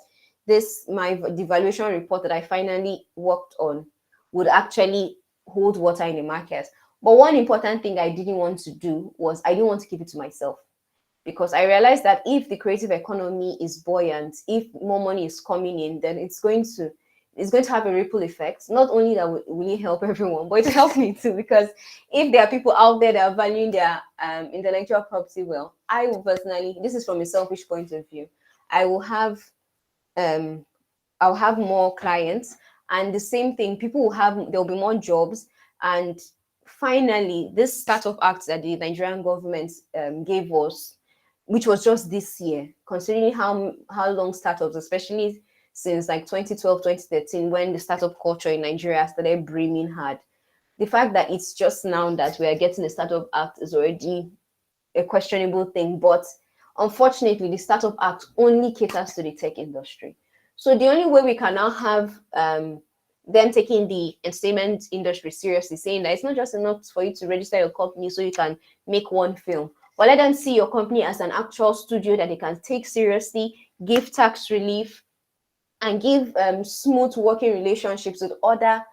the valuation report that I finally worked on would actually hold water in the market. But one important thing I didn't want to do was I didn't want to keep it to myself, because I realized that if the creative economy is buoyant, if more money is coming in, then it's going to have a ripple effect. Not only that will it help everyone, but it will help me too, because if there are people out there that are valuing their intellectual property well, I will personally, this is from a selfish point of view, I will have um I'll have more clients, and the same thing, people will have, there'll be more jobs. And finally, this startup act that the Nigerian government gave us, which was just this year, considering how long startups, especially since like 2012, 2013, when the startup culture in Nigeria started brimming hard, the fact that it's just now that we are getting a startup act is already a questionable thing. But unfortunately, the Startup Act only caters to the tech industry. So the only way we can now have them taking the entertainment industry seriously, saying that it's not just enough for you to register your company so you can make one film, but let them see your company as an actual studio that they can take seriously, give tax relief, and give smooth working relationships with other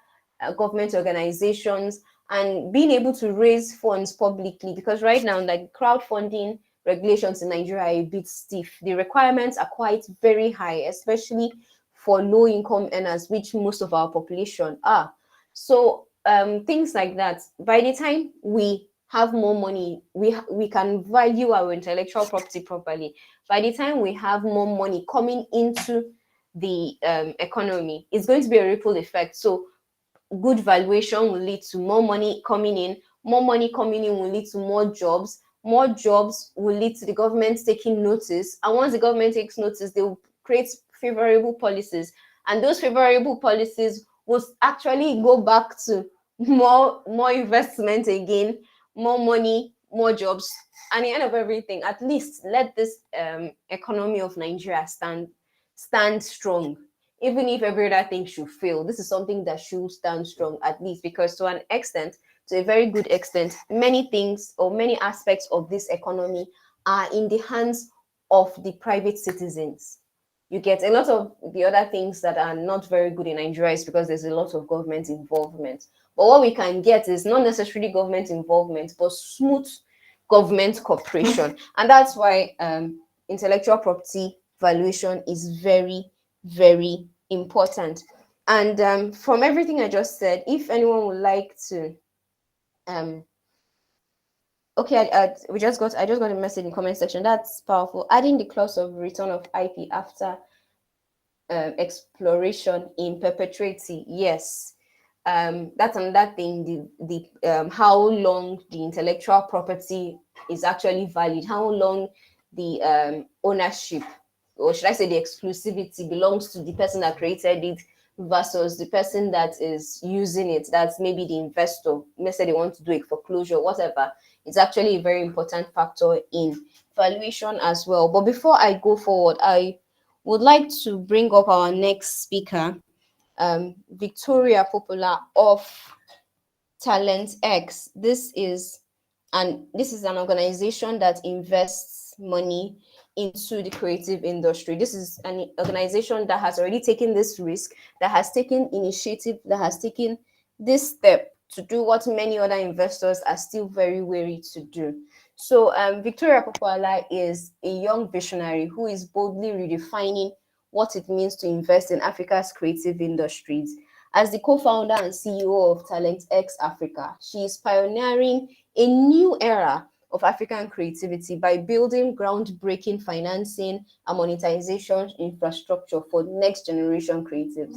government organizations, and being able to raise funds publicly. Because right now, like, crowdfunding regulations in Nigeria are a bit stiff. The requirements are quite very high, especially for low income earners, which most of our population are. So things like that, by the time we have more money, we can value our intellectual property properly. By the time we have more money coming into the economy, it's going to be a ripple effect. So good valuation will lead to more money coming in. More money coming in will lead to more jobs, more jobs will lead to the government taking notice. And once the government takes notice, they will create favorable policies. And those favorable policies will actually go back to more investment again, more money, more jobs. And the end of everything, at least let this economy of Nigeria stand strong. Even if every other thing should fail, this is something that should stand strong at least, because to an extent, to a very good extent, many things or many aspects of this economy are in the hands of the private citizens. You get a lot of the other things that are not very good in Nigeria is because there's a lot of government involvement. But what we can get is not necessarily government involvement, but smooth government cooperation. And that's why intellectual property valuation is very, very important. And from everything I just said, if anyone would like to um okay, I just got a message in comment section. That's powerful. Adding the clause of return of IP after exploration in perpetuity. Yes, that's another thing. The how long the intellectual property is actually valid, how long the ownership, or should I say the exclusivity, belongs to the person that created it versus the person that is using it. That's maybe the investor. Let's say they want to do a foreclosure, whatever. It's actually a very important factor in valuation as well. But before I go forward, I would like to bring up our next speaker, Victoria Popular of Talent X. This is an organization that invests money into the creative industry. This is an organization that has already taken this risk, that has taken initiative, that has taken this step to do what many other investors are still very wary to do. So Victoria Popala is a young visionary who is boldly redefining what it means to invest in Africa's creative industries. As the co-founder and CEO of Talent X Africa, she is pioneering a new era of African creativity by building groundbreaking financing and monetization infrastructure for next generation creatives.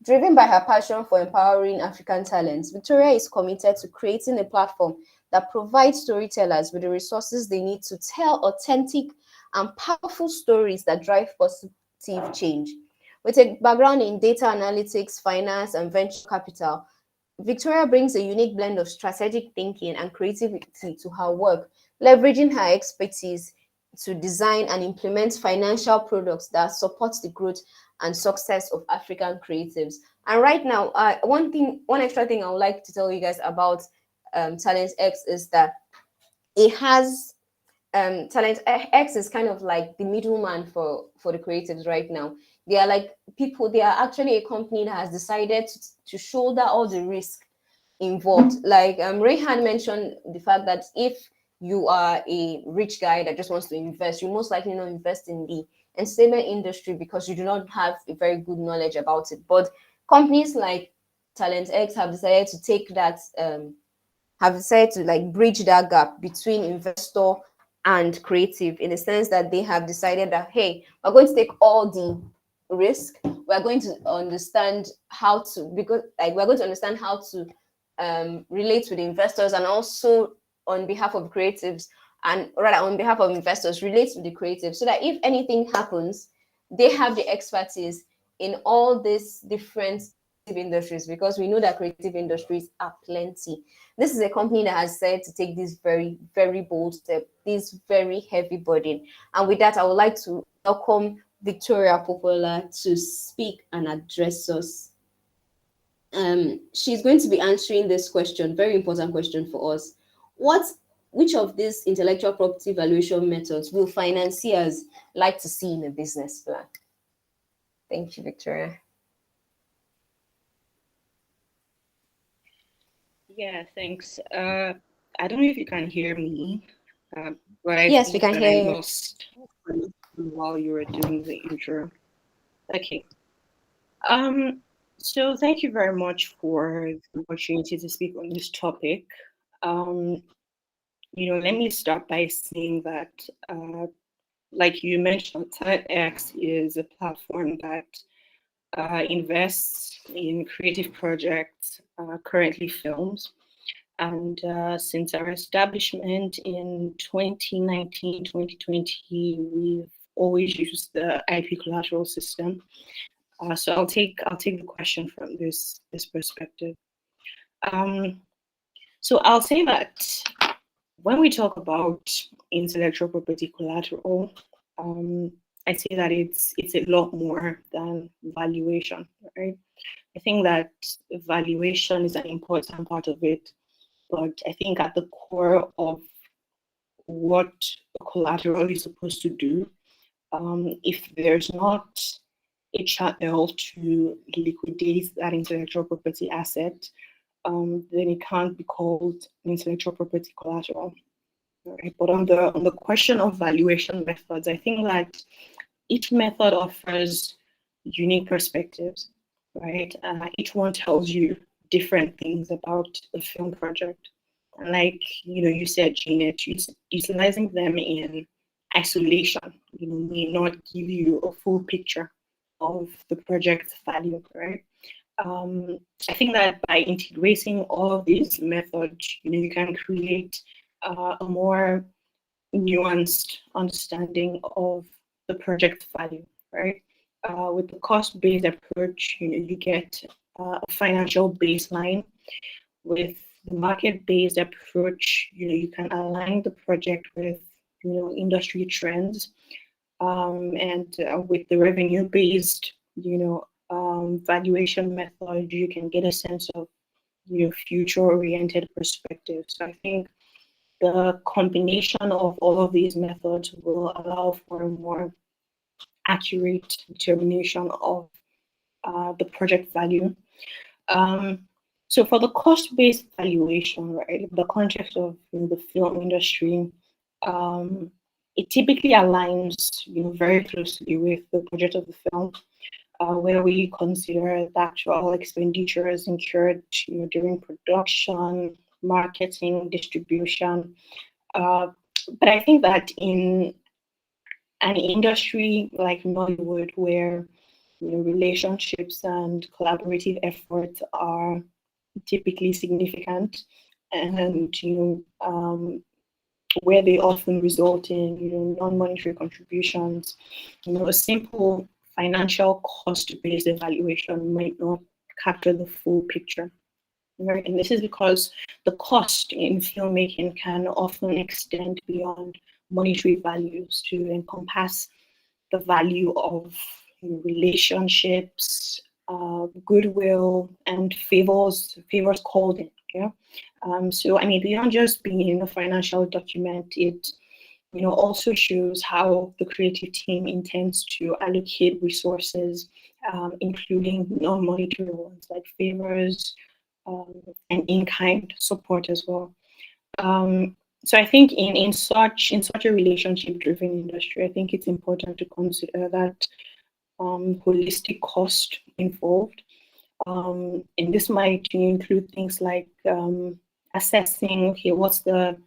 Driven by her passion for empowering African talents, Victoria is committed to creating a platform that provides storytellers with the resources they need to tell authentic and powerful stories that drive positive change. With a background in data analytics, finance, and venture capital, Victoria brings a unique blend of strategic thinking and creativity to her work, leveraging her expertise to design and implement financial products that support the growth and success of African creatives. And right now, one extra thing I would like to tell you guys about Talent X is that it has Talent X is kind of like the middleman for the creatives right now. They are like people. They are actually a company that has decided to shoulder all the risk involved. Like Rayhan mentioned the fact that if you are a rich guy that just wants to invest, you most likely not invest in the entertainment industry because you do not have a very good knowledge about it. But companies like Talent X have decided to take that have decided to like bridge that gap between investor and creative, in the sense that they have decided that, hey, we're going to take all the risk. We're going to understand how to, because like we're going to understand how to relate with investors, and also on behalf of creatives, and rather on behalf of investors, relate with the creatives, so that if anything happens, they have the expertise in all these different industries, because we know that creative industries are plenty. This is a company that has said to take this very, very bold step, this very heavy burden. And with that, I would like to welcome Victoria Popola to speak and address us. She's going to be answering this question, very important question for us. Which of these intellectual property valuation methods will financiers like to see in a business plan? Thank you, Victoria. Yeah, thanks. I don't know if you can hear me, but I Yes, we think can that I hear you. lost while you were doing the intro. Okay. So thank you very much for the opportunity to speak on this topic. Let me start by saying that, like you mentioned, TalentX is a platform that invests in creative projects, currently films. And since our establishment in 2019, 2020, we've always used the IP collateral system. So I'll take the question from this perspective. So I'll say that when we talk about intellectual property collateral, I say that it's a lot more than valuation, right? I think that valuation is an important part of it, but I think at the core of what a collateral is supposed to do, if there's not a channel to liquidate that intellectual property asset, then it can't be called intellectual property collateral. Right? But on the question of valuation methods, I think that each method offers unique perspectives, right? Each one tells you different things about the film project. And like you said, Jeanette, utilizing them in isolation, may not give you a full picture of the project's value, right? I think that by integrating all of these methods, you can create a more nuanced understanding of the project value, right? With the cost-based approach, you get a financial baseline. With the market-based approach, you can align the project with industry trends, and with the revenue-based valuation method, you can get a sense of future-oriented perspective. So I think the combination of all of these methods will allow for a more accurate determination of the project value. So for the cost-based valuation, right, the context of the film industry, it typically aligns very closely with the budget of the film, where we consider the actual expenditures incurred during production, marketing, distribution. But I think that in an industry like Nollywood, where relationships and collaborative efforts are typically significant, and where they often result in non-monetary contributions, a simple financial cost-based evaluation might not capture the full picture. Right? And this is because the cost in filmmaking can often extend beyond monetary values to encompass the value of relationships, goodwill, and favors called in. Yeah. So I mean, beyond just being a financial document, it also shows how the creative team intends to allocate resources, including non-monetary ones like favors, and in-kind support as well. So I think in such a relationship-driven industry, I think it's important to consider that holistic cost involved. And this might include things like assessing, okay, what's the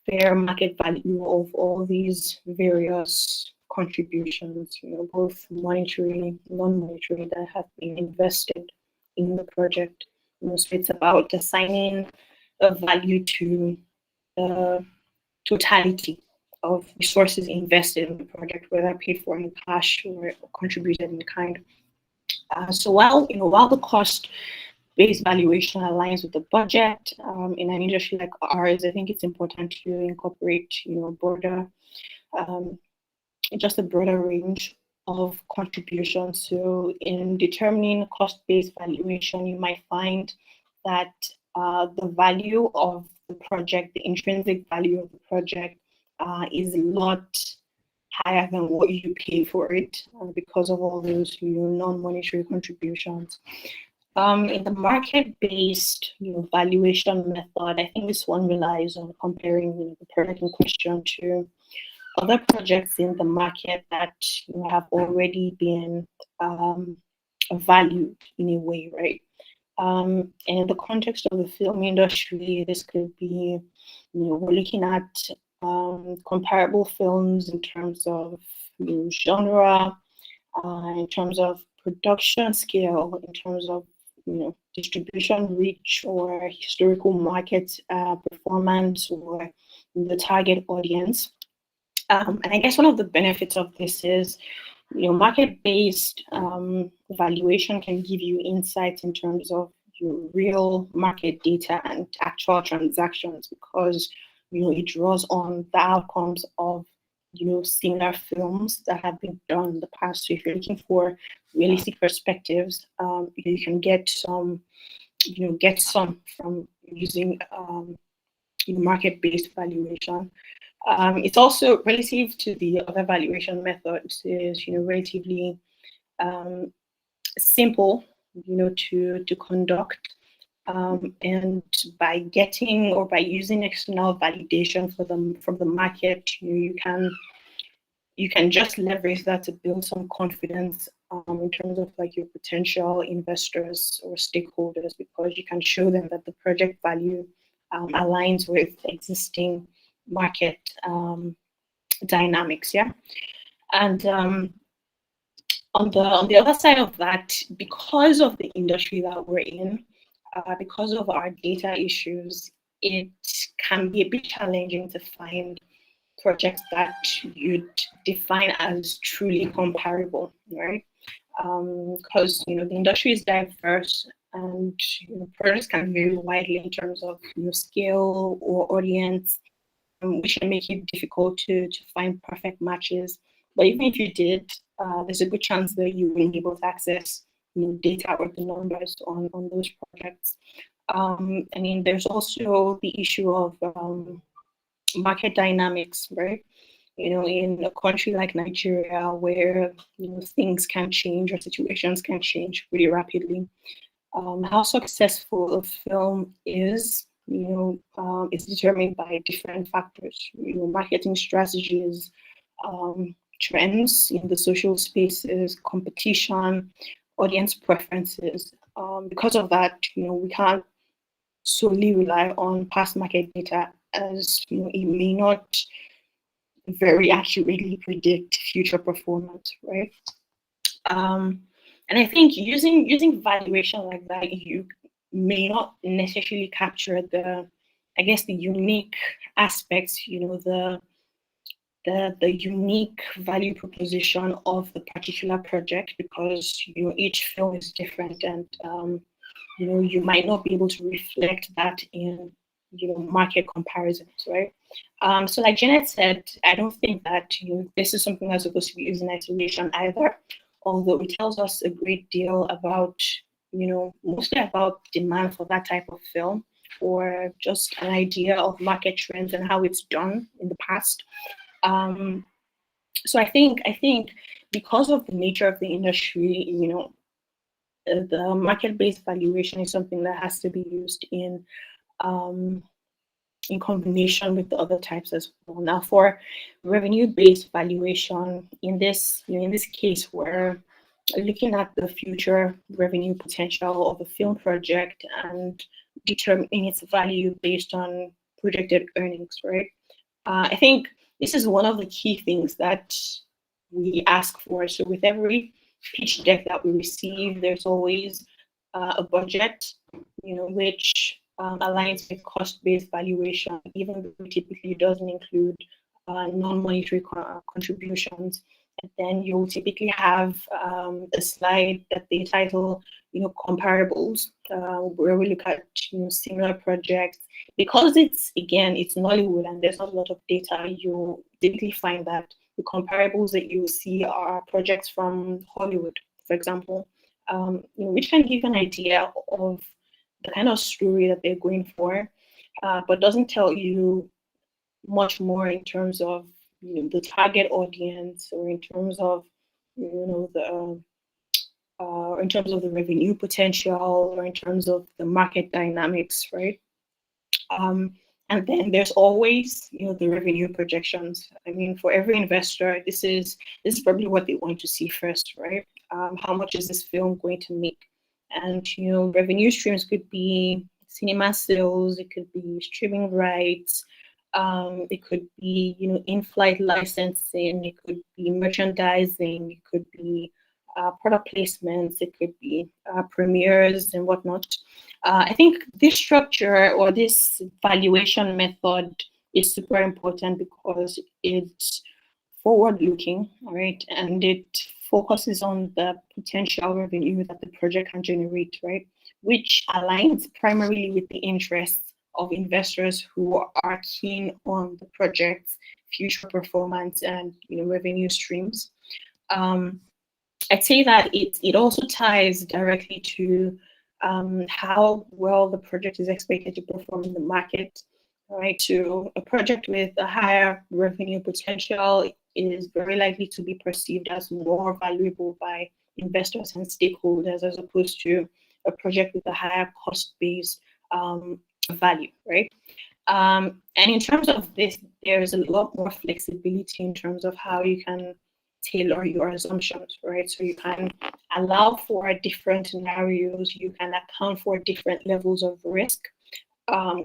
fair market value of all these various contributions, both monetary, non-monetary, that have been invested in the project. So it's about assigning a value to the totality of resources invested in the project, whether paid for in cash or contributed in kind. So while the cost-based valuation aligns with the budget, in an industry like ours, I think it's important to incorporate just a broader range of contributions. So in determining cost-based valuation, you might find that the value of the project, the intrinsic value of the project, is a lot higher than what you pay for it because of all those non-monetary contributions. In the market-based valuation method, I think this one relies on comparing the project in question to other projects in the market that have already been valued in a way, right? And in the context of the film industry, this could be, we're looking at comparable films in terms of genre, in terms of production scale, in terms of distribution reach or historical market performance or the target audience. And I guess one of the benefits of this is, market-based valuation can give you insights in terms of your real market data and actual transactions, because it draws on the outcomes of similar films that have been done in the past. So if you're looking for realistic perspectives, you can get some from using market-based valuation. It's also, relative to the other valuation methods, is relatively simple to conduct, and by getting or by using external validation from the market, you can just leverage that to build some confidence in terms of like your potential investors or stakeholders, because you can show them that the project value aligns with existing market dynamics. Yeah. And on the other side of that, because of the industry that we're in, because of our data issues, it can be a bit challenging to find projects that you'd define as truly comparable, right? Because the industry is diverse, and projects can vary widely in terms of scale or audience, which can make it difficult to find perfect matches. But even if you did, there's a good chance that you wouldn't be able to access data or the numbers on those projects. I mean, there's also the issue of market dynamics, right? In a country like Nigeria, where things can change or situations can change pretty rapidly. How successful a film is determined by different factors. Marketing strategies, trends in the social spaces, competition, audience preferences. Because of that, we can't solely rely on past market data, as it may not very accurately predict future performance, right? And I think using valuation like that, you may not necessarily capture the unique aspects, the unique value proposition of the particular project, because each film is different, and you might not be able to reflect that in market comparisons, right? So like Janet said, I don't think that this is something that's supposed to be used in isolation either, although it tells us a great deal about mostly about demand for that type of film, or just an idea of market trends and how it's done in the past. So I think because of the nature of the industry, the market-based valuation is something that has to be used in combination with the other types as well. Now, for revenue-based valuation, in this case, we're looking at the future revenue potential of a film project and determining its value based on projected earnings, right? I think this is one of the key things that we ask for. So with every pitch deck that we receive, there's always a budget, which aligns with cost-based valuation, even though it typically doesn't include non-monetary contributions. And then you'll typically have a slide that they title, comparables, where we look at similar projects. Because it's Nollywood and there's not a lot of data, you'll typically find that the comparables that you'll see are projects from Hollywood, for example, which can give an idea of the kind of story that they're going for, but doesn't tell you much more in terms of the target audience, or in terms of the in terms of the revenue potential, or in terms of the market dynamics, right? And then there's always the revenue projections. I mean, for every investor, this is probably what they want to see first, right? How much is this film going to make? And revenue streams could be cinema sales, it could be streaming rights, it could be in-flight licensing, it could be merchandising, it could be product placements, it could be premieres and whatnot. I think this structure or this valuation method is super important because it's forward-looking, right? And it focuses on the potential revenue that the project can generate, right? Which aligns primarily with the interests of investors who are keen on the project's future performance and revenue streams. I'd say that it also ties directly to how well the project is expected to perform in the market. Right, so a project with a higher revenue potential is very likely to be perceived as more valuable by investors and stakeholders as opposed to a project with a higher cost-based value, right? And in terms of this, there's a lot more flexibility in terms of how you can tailor your assumptions, right? So you can allow for different scenarios, you can account for different levels of risk,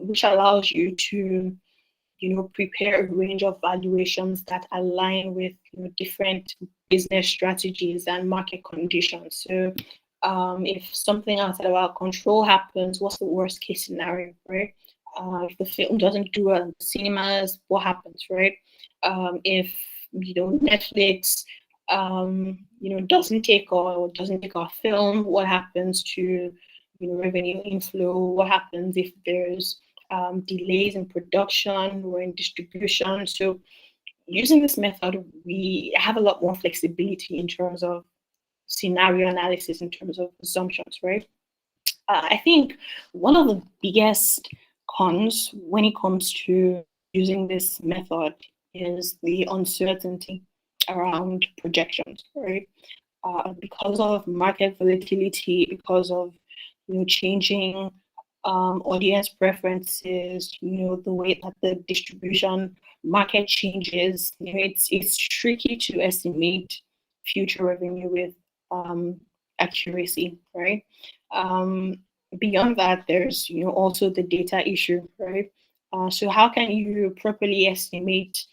which allows you to, prepare a range of valuations that align with different business strategies and market conditions. So if something outside of our control happens, what's the worst case scenario, right? If the film doesn't do well in the cinemas, what happens, right? If Netflix doesn't take our film, what happens to revenue inflow? What happens if there's delays in production or in distribution? So using this method, we have a lot more flexibility in terms of scenario analysis, in terms of assumptions, right? I think one of the biggest cons when it comes to using this method is the uncertainty around projections, right? Because of market volatility, because of changing audience preferences, the way that the distribution market changes, it's tricky to estimate future revenue with accuracy, right? Beyond that, there's also the data issue, right? So how can you properly estimate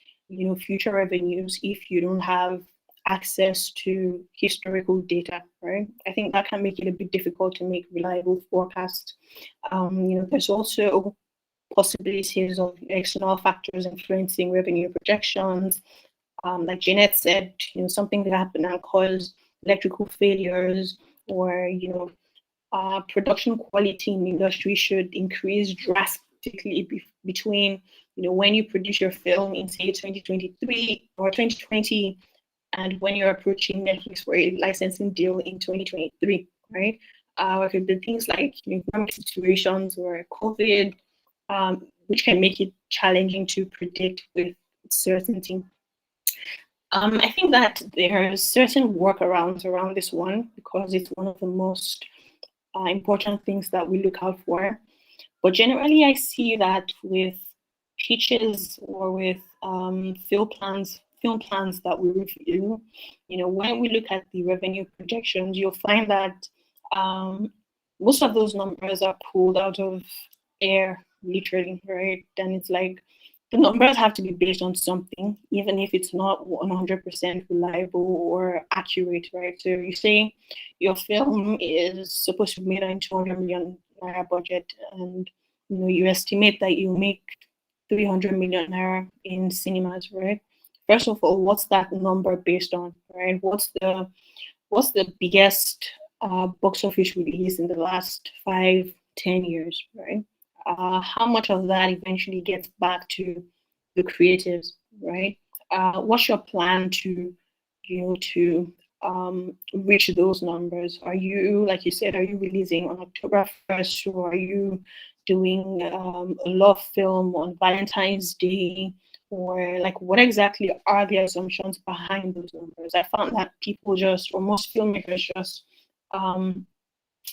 future revenues if you don't have access to historical data, right? I think that can make it a bit difficult to make reliable forecasts. There's also possibilities of external factors influencing revenue projections. Like Jeanette said, something that happened and caused electrical failures, or production quality in the industry should increase drastically between when you produce your film in say 2023 or 2020 and when you're approaching Netflix for a licensing deal in 2023, right? Or could be things like economic situations or COVID, which can make it challenging to predict with certainty. I think that there are certain workarounds around this one because it's one of the most important things that we look out for. But generally, I see that with pitches or with film plans that we review, when we look at the revenue projections, you'll find that most of those numbers are pulled out of air, literally, right? And it's like the numbers have to be based on something, even if it's not 100% reliable or accurate, right? So you say your film is supposed to be made on 200 million naira budget, and you estimate that you make 300 million naira in cinemas, right? First of all, what's that number based on, right? What's the biggest box office release in the last 5-10 years, right? How much of that eventually gets back to the creatives, right? What's your plan to reach those numbers? Are you, like you said, are you releasing on October 1st, or are you doing a love film on Valentine's Day? Or like, what exactly are the assumptions behind those numbers? I found that people or most filmmakers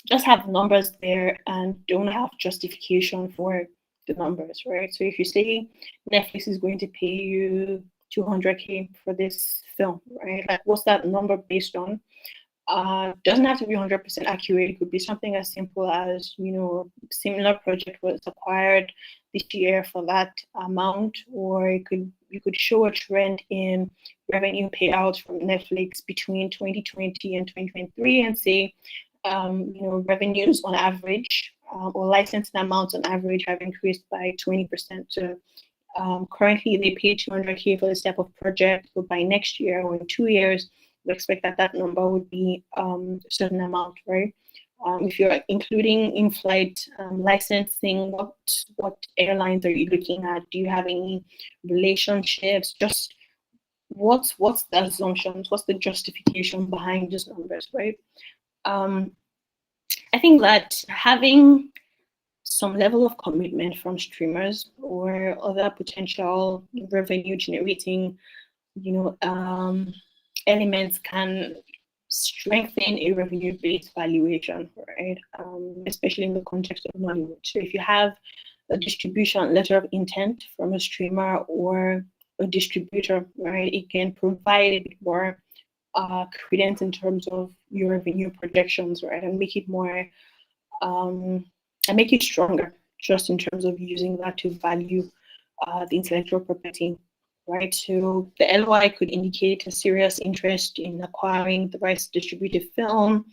just have numbers there and don't have justification for the numbers, right? So if you say Netflix is going to pay you 200K for this film, right? Like, what's that number based on? Doesn't have to be 100% accurate. It could be something as simple as, similar project was acquired this year for that amount, or it could you could show a trend in revenue payouts from Netflix between 2020 and 2023 and say, revenues on average or licensing amounts on average have increased by 20%. So currently they pay 200K for this type of project, but by next year or in 2 years, we expect that number would be a certain amount, right? If you're including in-flight licensing, what airlines are you looking at? Do you have any relationships? Just what's the assumptions? What's the justification behind these numbers, right? I think that having some level of commitment from streamers or other potential revenue generating, elements can strengthen a revenue-based valuation, right? Especially in the context of Nollywood. So if you have a distribution letter of intent from a streamer or a distributor, right, it can provide a bit more credence in terms of your revenue projections, right, and make it more and make it stronger just in terms of using that to value the intellectual property, right? So the LOI could indicate a serious interest in acquiring the rights to distribute a film.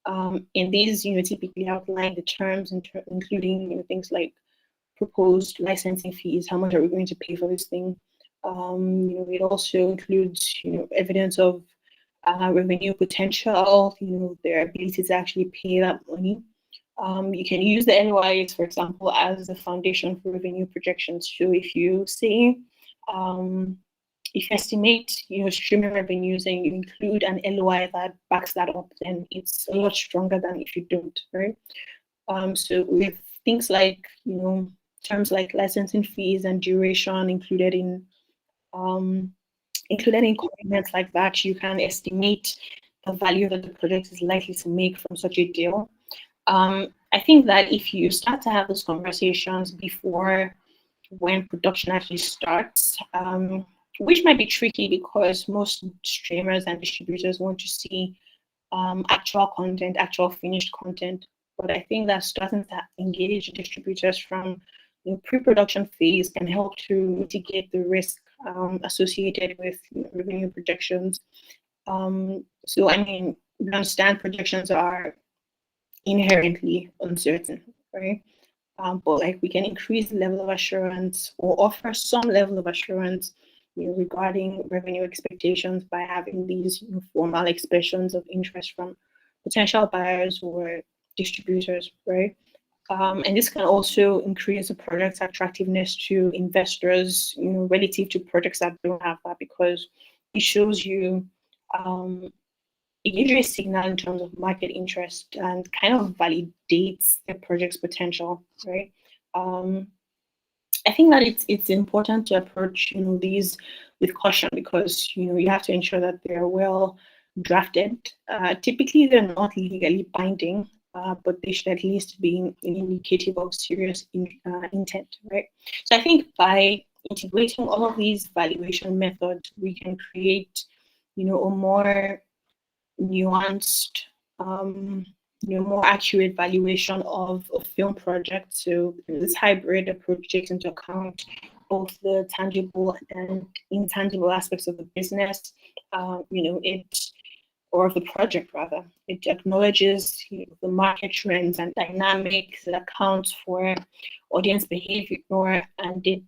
And these, typically outline the terms, including things like proposed licensing fees. How much are we going to pay for this thing? It also includes, evidence of revenue potential. Their ability to actually pay that money. You can use the LOIs, for example, as the foundation for revenue projections. So if you say, if you estimate, streaming revenues and you include an LOI that backs that up, then it's a lot stronger than if you don't, right? So with things like, terms like licensing fees and duration included in commitments like that, you can estimate the value that the project is likely to make from such a deal. I think that if you start to have those conversations before when production actually starts, which might be tricky because most streamers and distributors want to see actual content, actual finished content. But I think that starting to engage distributors from the pre-production phase can help to mitigate the risk associated with revenue projections. So I mean, we understand projections are inherently uncertain, right? But like we can increase the level of assurance or offer some level of assurance, regarding revenue expectations by having these formal expressions of interest from potential buyers or distributors, right? And this can also increase the project's attractiveness to investors, relative to projects that don't have that, because it shows you it gives you a signal in terms of market interest and kind of validates the project's potential, right? I think that it's important to approach these with caution because you have to ensure that they're well drafted. Typically, they're not legally binding, but they should at least be indicative of serious intent, right? So I think by integrating all of these valuation methods, we can create, a more nuanced, more accurate valuation of a film project. So this hybrid approach takes into account both the tangible and intangible aspects of the business, or of the project rather. It acknowledges the market trends and dynamics, it accounts for audience behavior, and it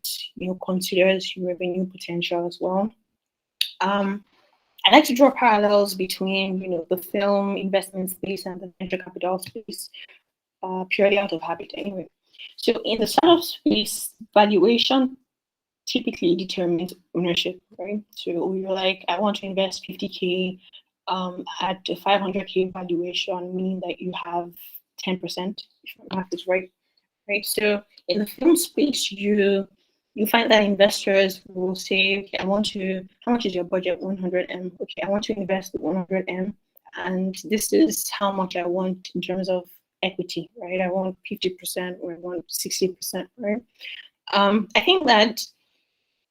considers revenue potential as well. I like to draw parallels between, the film investment space and the venture capital space, purely out of habit anyway. So in the startup space, valuation typically determines ownership, right? So you're like, I want to invest 50K at a 500K valuation, meaning that you have 10%, if my math is right. So in the film space, you find that investors will say, okay, how much is your budget? 100M. Okay, I want to invest 100M, and this is how much I want in terms of equity, right? I want 50% or I want 60%, right? I think that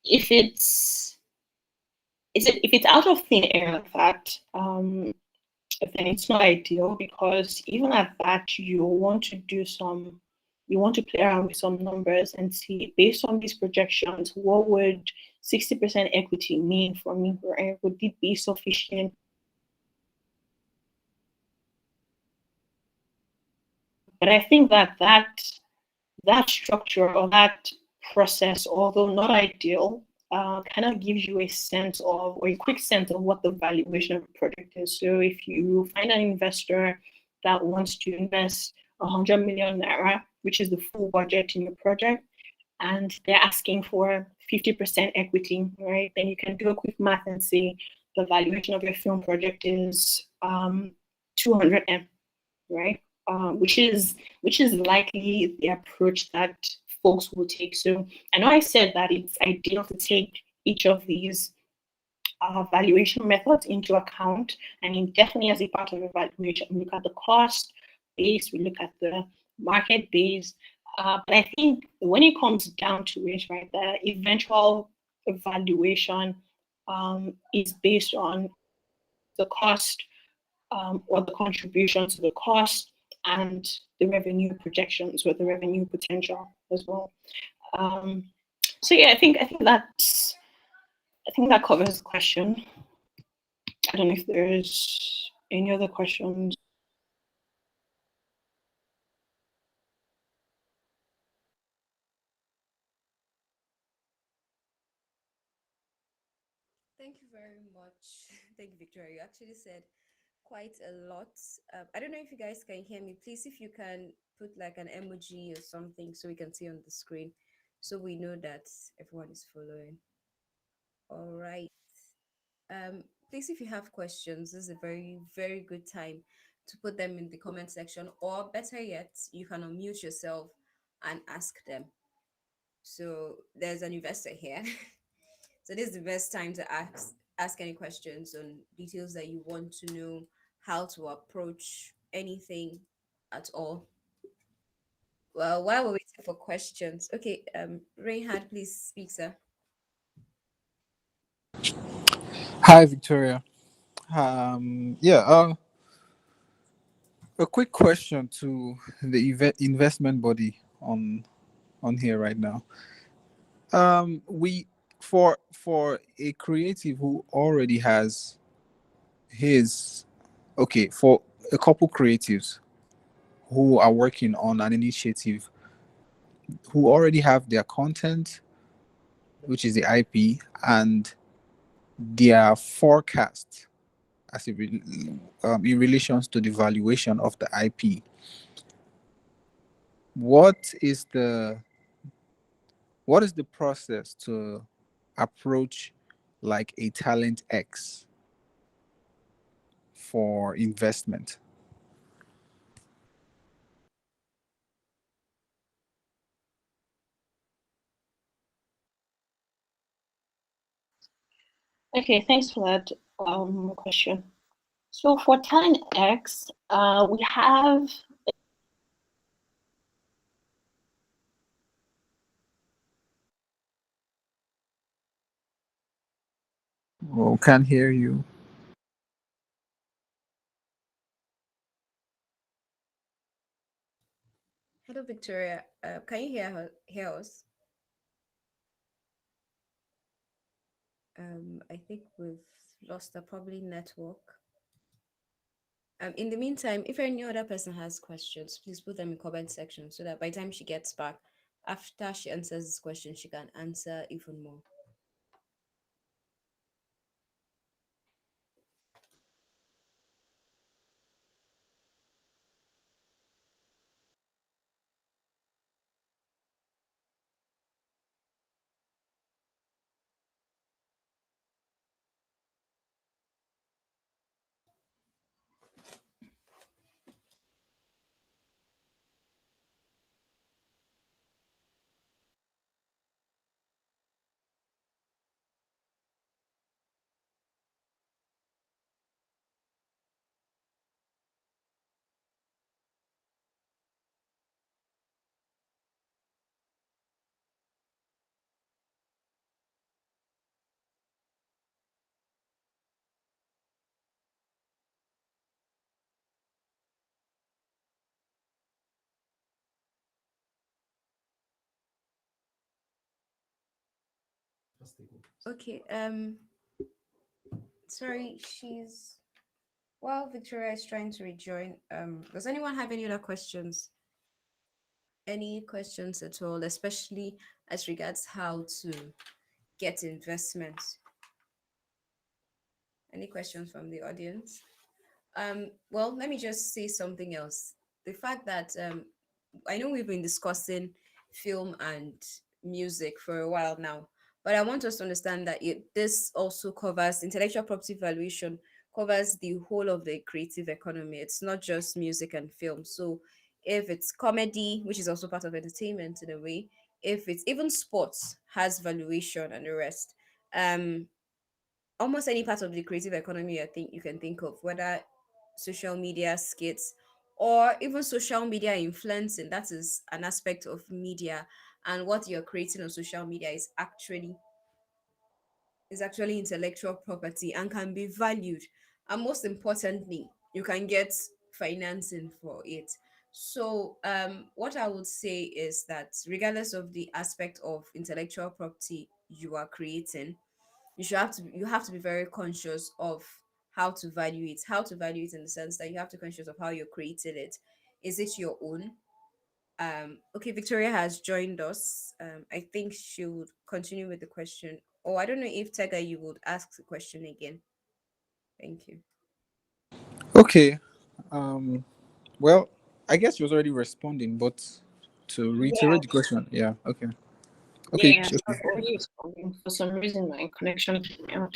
if it's out of thin air like that, then it's not ideal, because even at that, you want to do some you want to play around with some numbers and see, based on these projections, what would 60% equity mean for me, right? Would it be sufficient? But I think that structure or that process, although not ideal, kind of gives you a sense of, or a quick sense of, what the valuation of a project is. So if you find an investor that wants to invest 100 million naira, which is the full budget in your project, and they're asking for 50% equity, right? Then you can do a quick math and say the valuation of your film project is 200M, right? Which is likely the approach that folks will take. So I know I said that it's ideal to take each of these valuation methods into account, and definitely as a part of evaluation, we look at the cost base, we look at the market base. But I think when it comes down to it, right, the eventual evaluation is based on the cost, or the contribution to the cost, and the revenue projections, or the revenue potential as well. So yeah, I think that covers the question. I don't know if there's any other questions. Thank you very much. Thank you, Victoria. You actually said quite a lot. I don't know if you guys can hear me. Please, if you can put like an emoji or something so we can see on the screen, so we know that everyone is following. All right. Please, if you have questions, this is a very, very good time to put them in the comment section, or better yet, you can unmute yourself and ask them. So there's an investor here. So this is the best time to ask any questions on details that you want to know, how to approach anything at all. Well, while we're waiting for questions, okay, Reinhard, please speak, sir. Hi, Victoria. Yeah. A quick question to the investment body on here right now. We for a creative who already has his okay for a couple creatives who are working on an initiative who already have their content, which is the IP, and their forecast as in relations to the valuation of the IP. What is the what is the process to approach like a talent X for investment? Okay, thanks for that question. So for Talent X, we have Oh, can't hear you. Hello, Victoria. Can you hear us? I think we've lost a probably network. In the meantime, if any other person has questions, please put them in comment section so that by the time she gets back, after she answers this question, she can answer even more. Okay. Sorry, she's while Victoria is trying to rejoin. Does anyone have any other questions? Any questions at all, especially as regards how to get investments? Any questions from the audience? Well, let me just say something else. The fact that I know we've been discussing film and music for a while now, but I want us to understand that this also covers intellectual property valuation, covers the whole of the creative economy. It's not just music and film. So if it's comedy, which is also part of entertainment in a way, if it's even sports has valuation and the rest. Um, Almost any part of the creative economy I think you can think of, whether social media skits or even social media influencing, that is an aspect of media, and what you're creating on social media is actually intellectual property and can be valued, and most importantly you can get financing for it. So what I would say is that regardless of the aspect of intellectual property you are creating, you have to be very conscious of how to value it in the sense that you have to be conscious of how you're creating it. Is it your own? Okay, Victoria has joined us. I think she would continue with the question, or I don't know if Tega you would ask the question again. Thank you. Okay. Um. Well, I guess she was already responding, but to Yeah, reiterate the question, yeah. Okay. Okay. yeah. I Okay. was already responding. For some reason, my connection came out.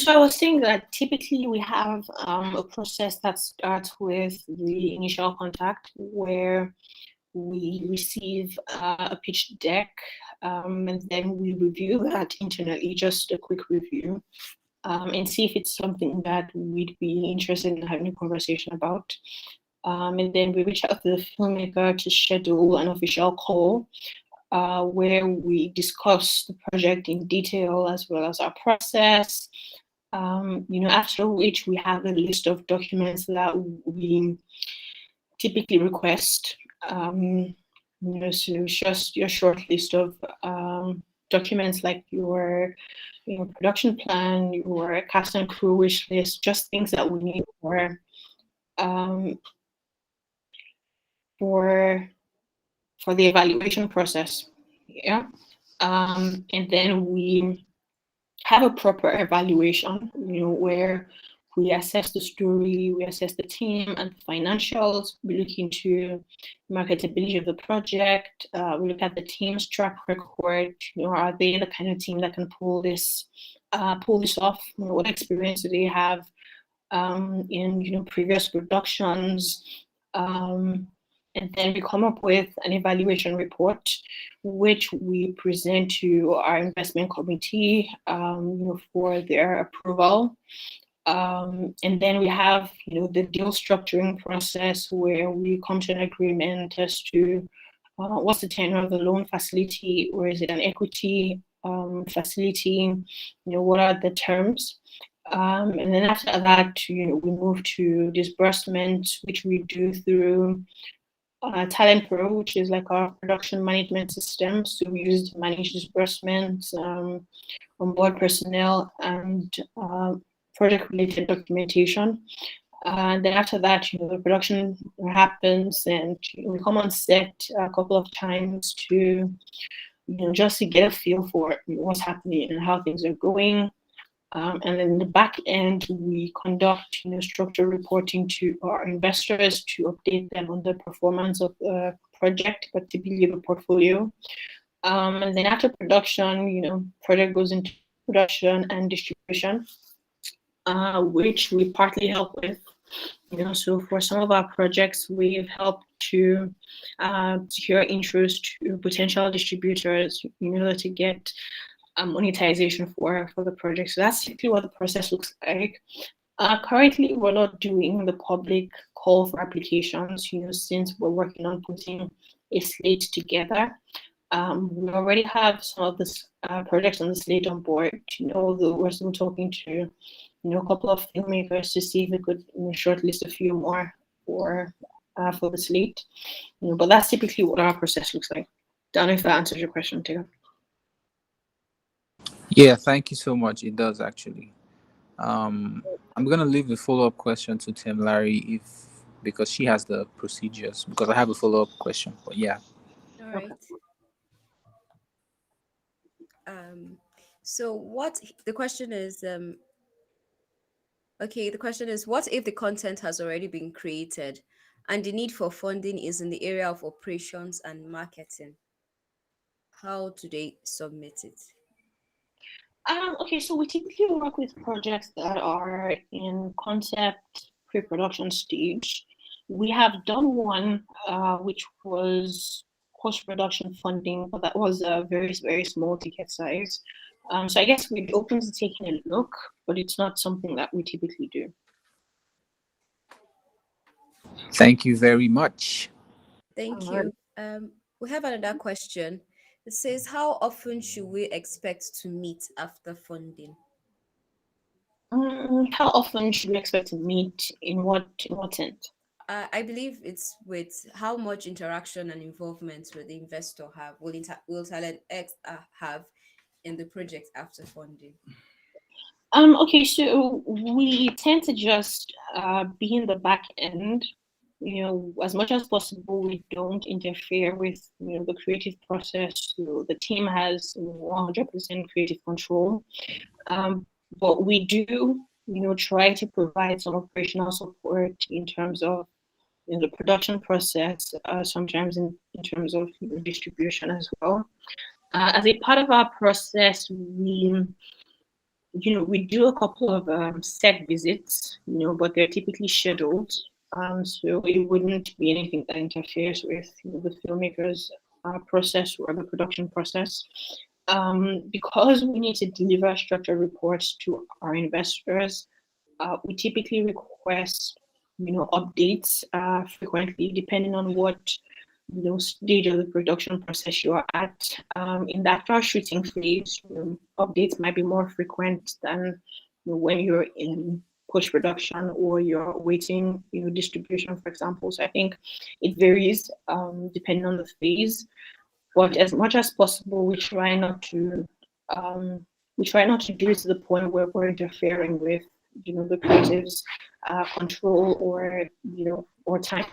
So I was saying that typically we have a process that starts with the initial contact, where we receive a pitch deck, and then we review that internally, just a quick review, and see if it's something that we'd be interested in having a conversation about. And then we reach out to the filmmaker to schedule an official call, where we discuss the project in detail as well as our process. After which we have a list of documents that we typically request. So it's just your short list of documents like your production plan, your cast and crew wish list, just things that we need um, for the evaluation process. Yeah. And then we have a proper evaluation, where we assess the story, we assess the team and the financials, we look into marketability of the project, we look at the team's track record, are they the kind of team that can pull this off? What experience do they have in previous productions? And then we come up with an evaluation report, which we present to our investment committee for their approval. And then we have the deal structuring process, where we come to an agreement as to what's the tenure of the loan facility, or is it an equity facility? What are the terms? And then after that, we move to disbursement, which we do through Talent Pro, which is like our production management system. So we use to manage disbursements, onboard personnel, and project-related documentation. And then after that, the production happens, and we come on set a couple of times to, just to get a feel for what's happening and how things are going. And then in the back end, we conduct structured reporting to our investors to update them on the performance of the project, but typically the portfolio. And then after production, project goes into production and distribution, which we partly help with. So for some of our projects, we've helped to secure interest to potential distributors in order to get monetization for the project. So that's typically what the process looks like. Currently, we're not doing the public call for applications, since we're working on putting a slate together. We already have some of the projects on the slate on board. Although we're still talking to a couple of filmmakers to see if we could shortlist a few more for the slate. But that's typically what our process looks like. Don't know if that answers your question, Tia. Yeah, thank you so much. It does actually. I'm gonna leave the follow up question to Tim Larry if because she has the procedures because I have a follow up question. But yeah, All Okay. right. Um, so what the question is, okay, the question is, what if the content has already been created and the need for funding is in the area of operations and marketing? How do they submit it? Okay, so we typically work with projects that are in concept pre-production stage. We have done one which was post-production funding, but that was a very, very small ticket size. So I guess we'd open to taking a look, but it's not something that we typically do. thank you very much. Thank Uh, you. We have another question. It says, how often should we expect to meet after funding? how often should we expect to meet? In what sense? I believe it's with how much interaction and involvement will the investor have, will Talent X have in the project after funding? Okay, so we tend to just be in the back end. As much as possible, we don't interfere with the creative process. So the team has 100% creative control. Um, but we do, try to provide some operational support in terms of the production process, sometimes in terms of distribution as well. As a part of our process, we do a couple of set visits, but they're typically scheduled. So it wouldn't be anything that interferes with the filmmakers' process or the production process. Because we need to deliver structured reports to our investors, we typically request, updates frequently, depending on what stage of the production process you are at. In the actual shooting phase, updates might be more frequent than when you're in post production or you're waiting, distribution, for example. So I think it varies depending on the phase. But as much as possible, um, we try not to do it to the point where we're interfering with, the creative's control or or time,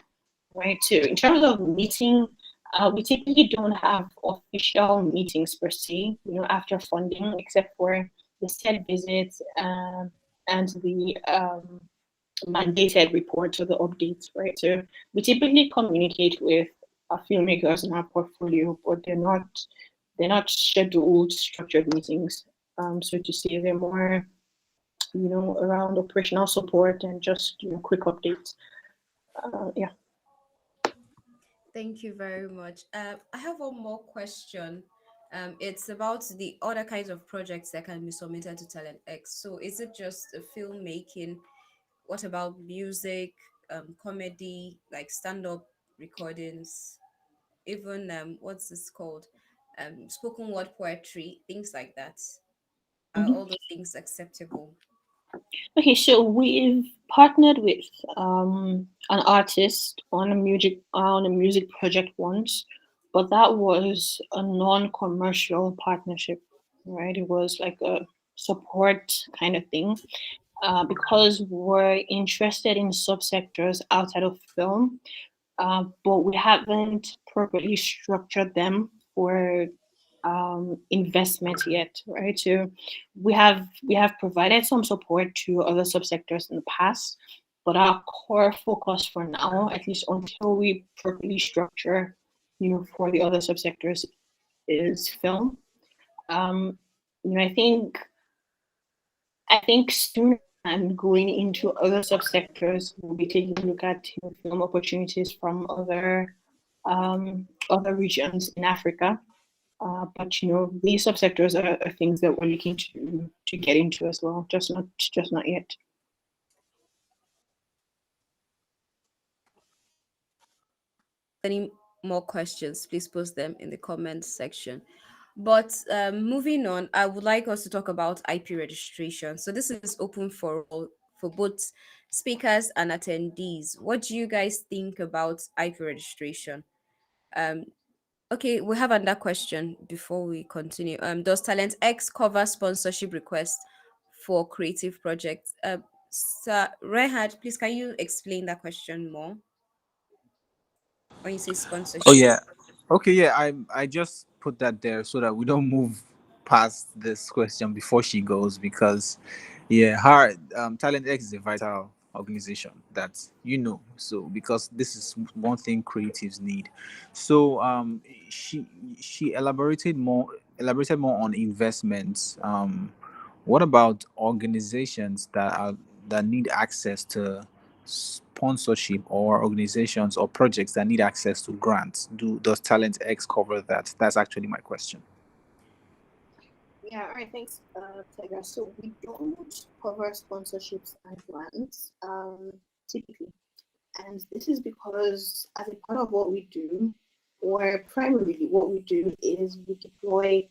right? So in terms of meeting, we typically don't have official meetings per se, after funding, except for the set visits and the mandated reports or the updates, right? So we typically communicate with our filmmakers in our portfolio, but they're not scheduled structured meetings. So to say they're more, around operational support and just quick updates. Yeah. Thank you very much. I have one more question. It's about the other kinds of projects that can be submitted to Talent X. So, is it just filmmaking? What about music, comedy, like stand-up recordings, even what's this called? Spoken word poetry, things like that. Are Mhm. all those things acceptable? Okay, so we've partnered with an artist on a music project once, but that was a non-commercial partnership, right? It was like a support kind of thing. Because we're interested in subsectors outside of film, but we haven't properly structured them for investment yet, right? So we have provided some support to other subsectors in the past, but our core focus for now, at least until we properly structure, for the other subsectors, is film. Um, I think sooner than going into other subsectors, we'll be taking a look at film opportunities from other regions in Africa. But these subsectors are things that we're looking to get into as well. Just not yet. Any more questions, please post them in the comment section. But moving on, I would like us to talk about IP registration. So this is open for all, for both speakers and attendees. What do you guys think about IP registration? Um, Okay, we have another question before we continue. Does Talent X cover sponsorship requests for creative projects? Sir Reinhard, please can you explain that question more when you say Oh sponsorship? yeah. Okay, yeah. I just put that there so that we don't move past this question before she goes, because yeah, her Talent X is a vital organization that so because this is one thing creatives need. So she she elaborated more on investments. What about organizations that need access to sponsorship, or organizations or projects that need access to grants? Does Talent X cover that? That's actually my question. Yeah, all right, thanks, Tegra. So we don't cover sponsorships and grants, typically. And this is because as a part of what we do, or primarily what we do is we deploy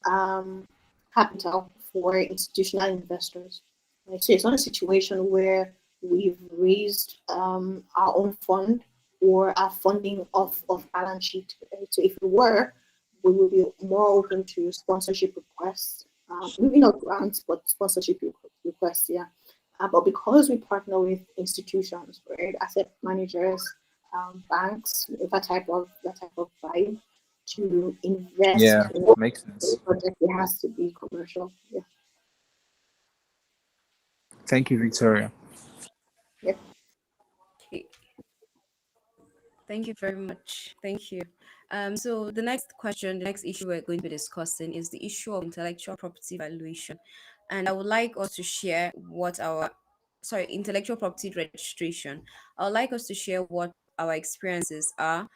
um, capital for institutional investors. Right? So it's not a situation where we've raised our own fund or our funding of balance sheet. Right? So if we were, we would be more open to sponsorship requests. Maybe not grants, but sponsorship requests, yeah. But because we partner with institutions, right, asset managers, banks, that type of vibe, to invest Yeah, in makes the sense. project, it has to be commercial. Yeah. Thank you, Victoria. Yeah. Okay, thank you very much. Thank you. So the next question, the next issue we're going to be discussing is the issue of intellectual property valuation. And I would like us to share what our, sorry, intellectual property registration. I would like us to share what our experiences are.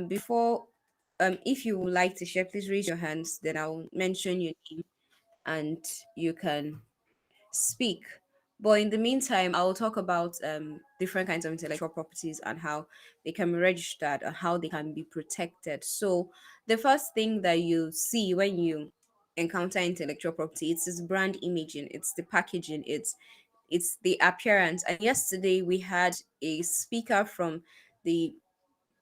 Before, if you would like to share, please raise your hands, then I'll mention your name and you can speak. But in the meantime, I will talk about different kinds of intellectual properties and how they can be registered and how they can be protected. So, the first thing that you see when you encounter intellectual property, it's its brand imaging, it's the packaging, it's the appearance. And yesterday we had a speaker from the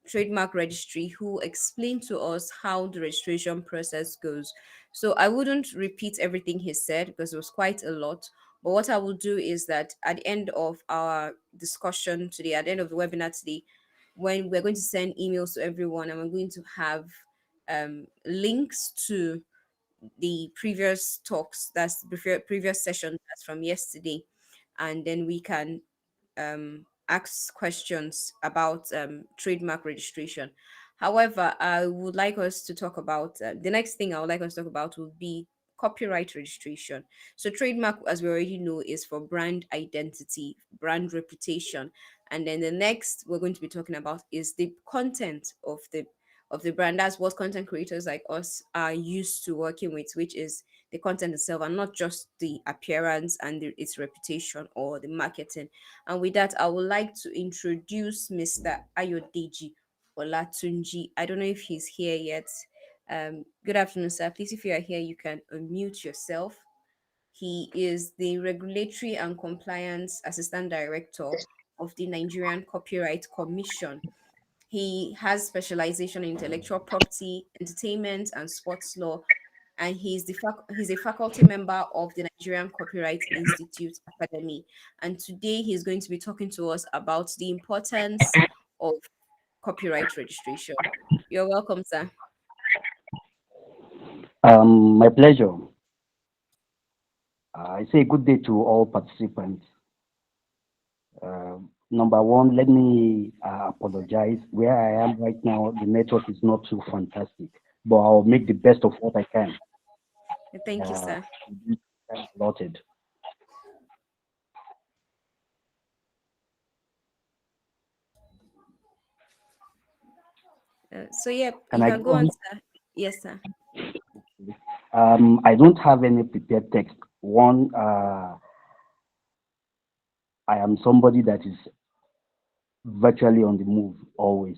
trademark registry who explained to us how the registration process goes. So I wouldn't repeat everything he said because it was quite a lot. But what I will do is that at the end of our discussion today, at the end of the webinar today, when we're going to send emails to everyone and we're going to have links to the previous talks, that's the previous session that's from yesterday, and then we can ask questions about trademark registration. However, I would like us to talk about the next thing I would like us to talk about would be copyright registration. So, trademark, as we already know, is for brand identity, brand reputation. And then the next we're going to be talking about is the content of the brand. That's what content creators like us are used to working with, which is the content itself and not just the appearance and its reputation or the marketing. And with that, I would like to introduce Mr. Ayodeji Olatunji. I don't know if he's here yet. Good afternoon, sir. Please, if you are here, you can unmute yourself. He is the Regulatory and Compliance Assistant Director of the Nigerian Copyright Commission. He has specialization in intellectual property, entertainment, and sports law, and he's a faculty member of the Nigerian Copyright Institute Academy. And today he's going to be talking to us about the importance of copyright registration. You're welcome, sir. My pleasure. I say good day to all participants. Number one, let me apologize. Where I am right now, the network is not too fantastic, but I'll make the best of what I can. Thank you, Uh, sir. allotted. So yeah, Can you I can go go on, on? sir. Yes, sir. I don't have any prepared text. One, I am somebody that is virtually on the move always.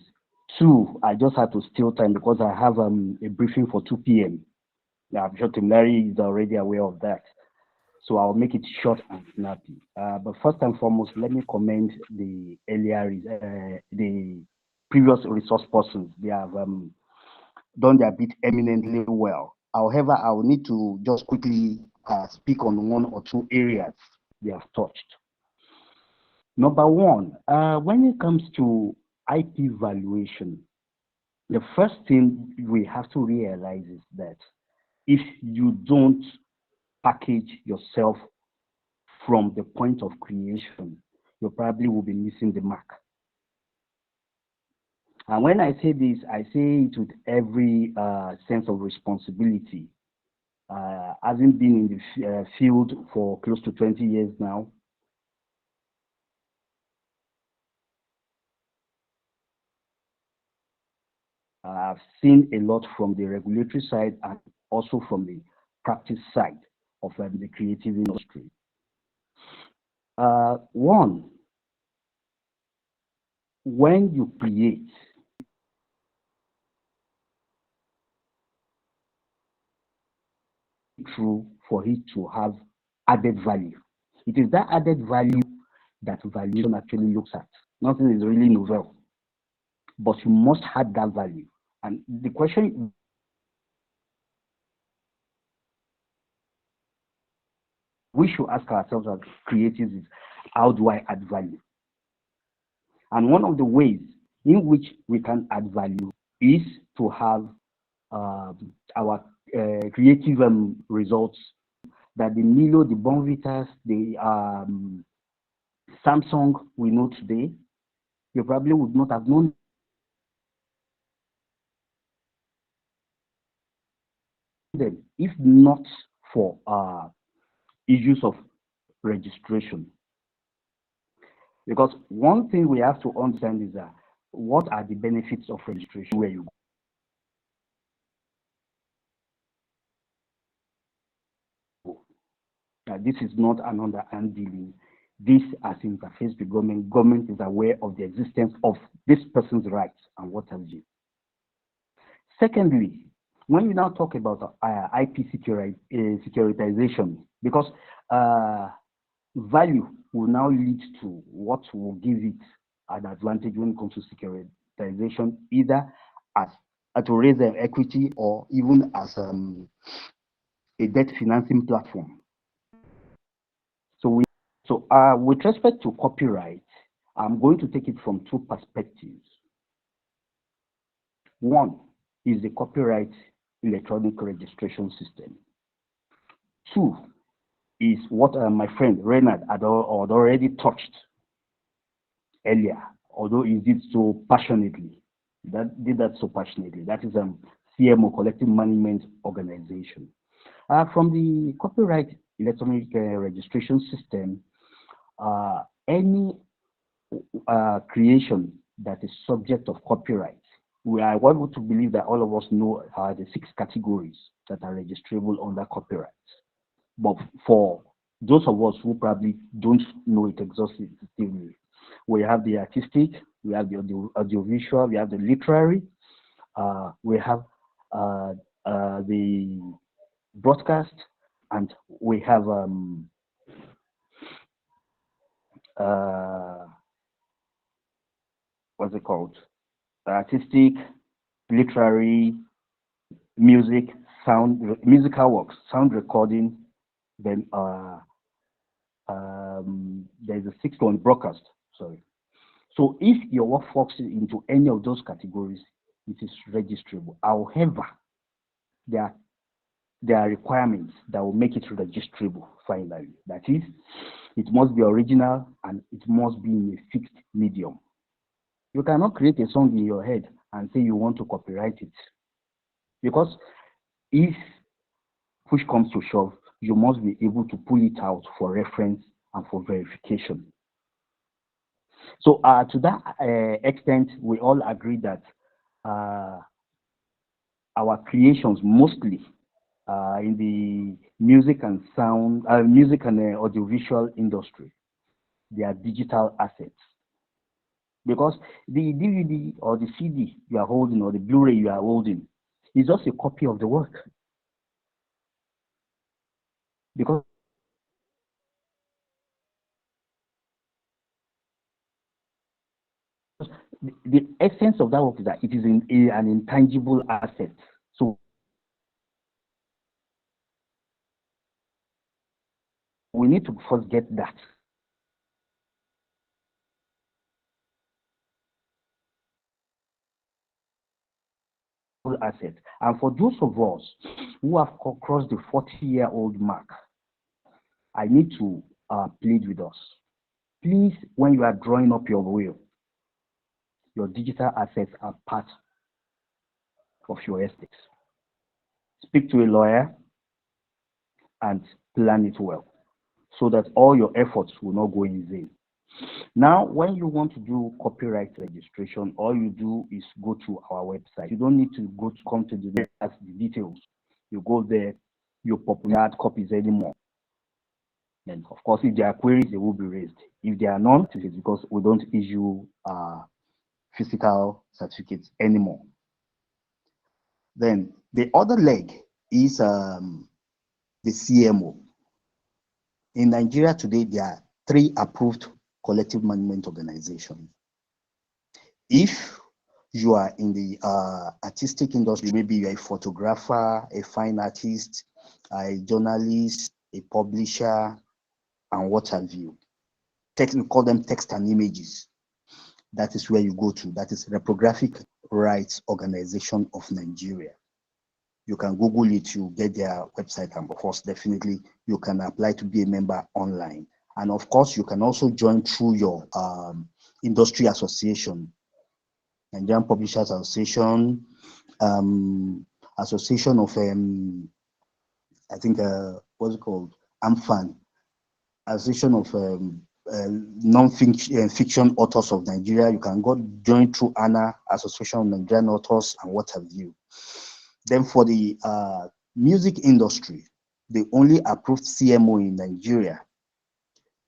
Two, I just had to steal time because I have a briefing for 2 p.m. I'm sure Tim Larry is already aware of that. So I'll make it short and snappy. But first and foremost, let me commend the previous resource persons. They have done their bit eminently well. However, I will need to just quickly speak on one or two areas they have touched. Number one, when it comes to IP valuation, the first thing we have to realize is that if you don't package yourself from the point of creation, you probably will be missing the mark. And when I say this, I say it with every sense of responsibility. Having been in the field for close to 20 years now, I've seen a lot from the regulatory side and also from the practice side of the creative industry. One, when you create, true for it to have added value. It is that added value that valuation actually looks at. Nothing is really novel, but you must have that value. And the question we should ask ourselves as creatives is, how do I add value? And one of the ways in which we can add value is to have our creative results that the Milo, the Bonvitas, the Samsung we know today, you probably would not have known them if not for issues of registration. Because one thing we have to understand is that what are the benefits of registration where you go? This is not an underhand dealing. This has interfaced with government. Government is aware of the existence of this person's rights and what have you. Secondly, when we now talk about IP securitization, because value will now lead to what will give it an advantage when it comes to securitization, either as to raise an equity or even as a debt financing platform. So with respect to copyright, I'm going to take it from two perspectives. One is the copyright electronic registration system. Two is what my friend Renard had already touched earlier, although he did so passionately. Did that so passionately. That is CMO, Collective Management Organization. From the copyright electronic registration system, any creation that is subject of copyright, we are able to believe that all of us know the 6 categories that are registrable under copyright. But for those of us who probably don't know it exhaustively, we have the artistic, we have the audiovisual, we have the literary, we have the broadcast, and we have what's it called? Artistic, literary, music, sound, musical works, sound recording. Then there's a 6th one, broadcast. Sorry. So if your work falls into any of those categories, it is registrable. However, there are requirements that will make it registrable finally. That is, it must be original and it must be in a fixed medium. You cannot create a song in your head and say you want to copyright it. Because if push comes to shove, you must be able to pull it out for reference and for verification. So to that extent, we all agree that our creations mostly in the music and sound, music and audiovisual industry, they are digital assets. Because the DVD or the CD you are holding or the Blu-ray you are holding is just a copy of the work. Because the essence of that work is that it is an intangible asset. So we need to first get that. Asset. And for those of us who have crossed the 40-year-old mark, I need to plead with us. Please, when you are drawing up your will, your digital assets are part of your estate. Speak to a lawyer and plan it well so that all your efforts will not go in vain. Now, when you want to do copyright registration, all you do is go to our website. You don't need to come to the details. You go there, you populate hard copies anymore. And of course, if there are queries, they will be raised. If there are none, it is because we don't issue physical certificates anymore. Then the other leg is the CMO. In Nigeria today, there are 3 approved collective management organizations. If you are in the artistic industry, maybe you're a photographer, a fine artist, a journalist, a publisher, and what have you. We call them text and images. That is where you go to. That is Reprographic Rights Organization of Nigeria. You can Google it, you get their website, and of course, definitely you can apply to be a member online. And of course, you can also join through your industry association, Nigerian Publishers Association, Association of, I think, what's it called? AMFAN, Association of Non-Fiction Authors of Nigeria. You can go join through ANA, Association of Nigerian Authors, and what have you. Then for the music industry, the only approved CMO in Nigeria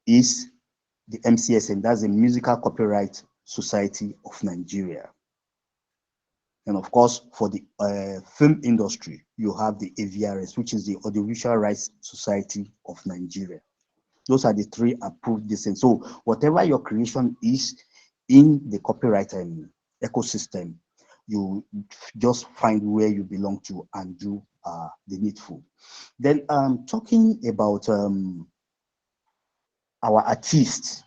is the MCSN, that's the Musical Copyright Society of Nigeria. And of course, for the film industry, you have the AVRS, which is the Audiovisual Rights Society of Nigeria. Those are the 3 approved licenses. So whatever your creation is in the copyright ecosystem, you just find where you belong to and do the needful. Then talking about our artists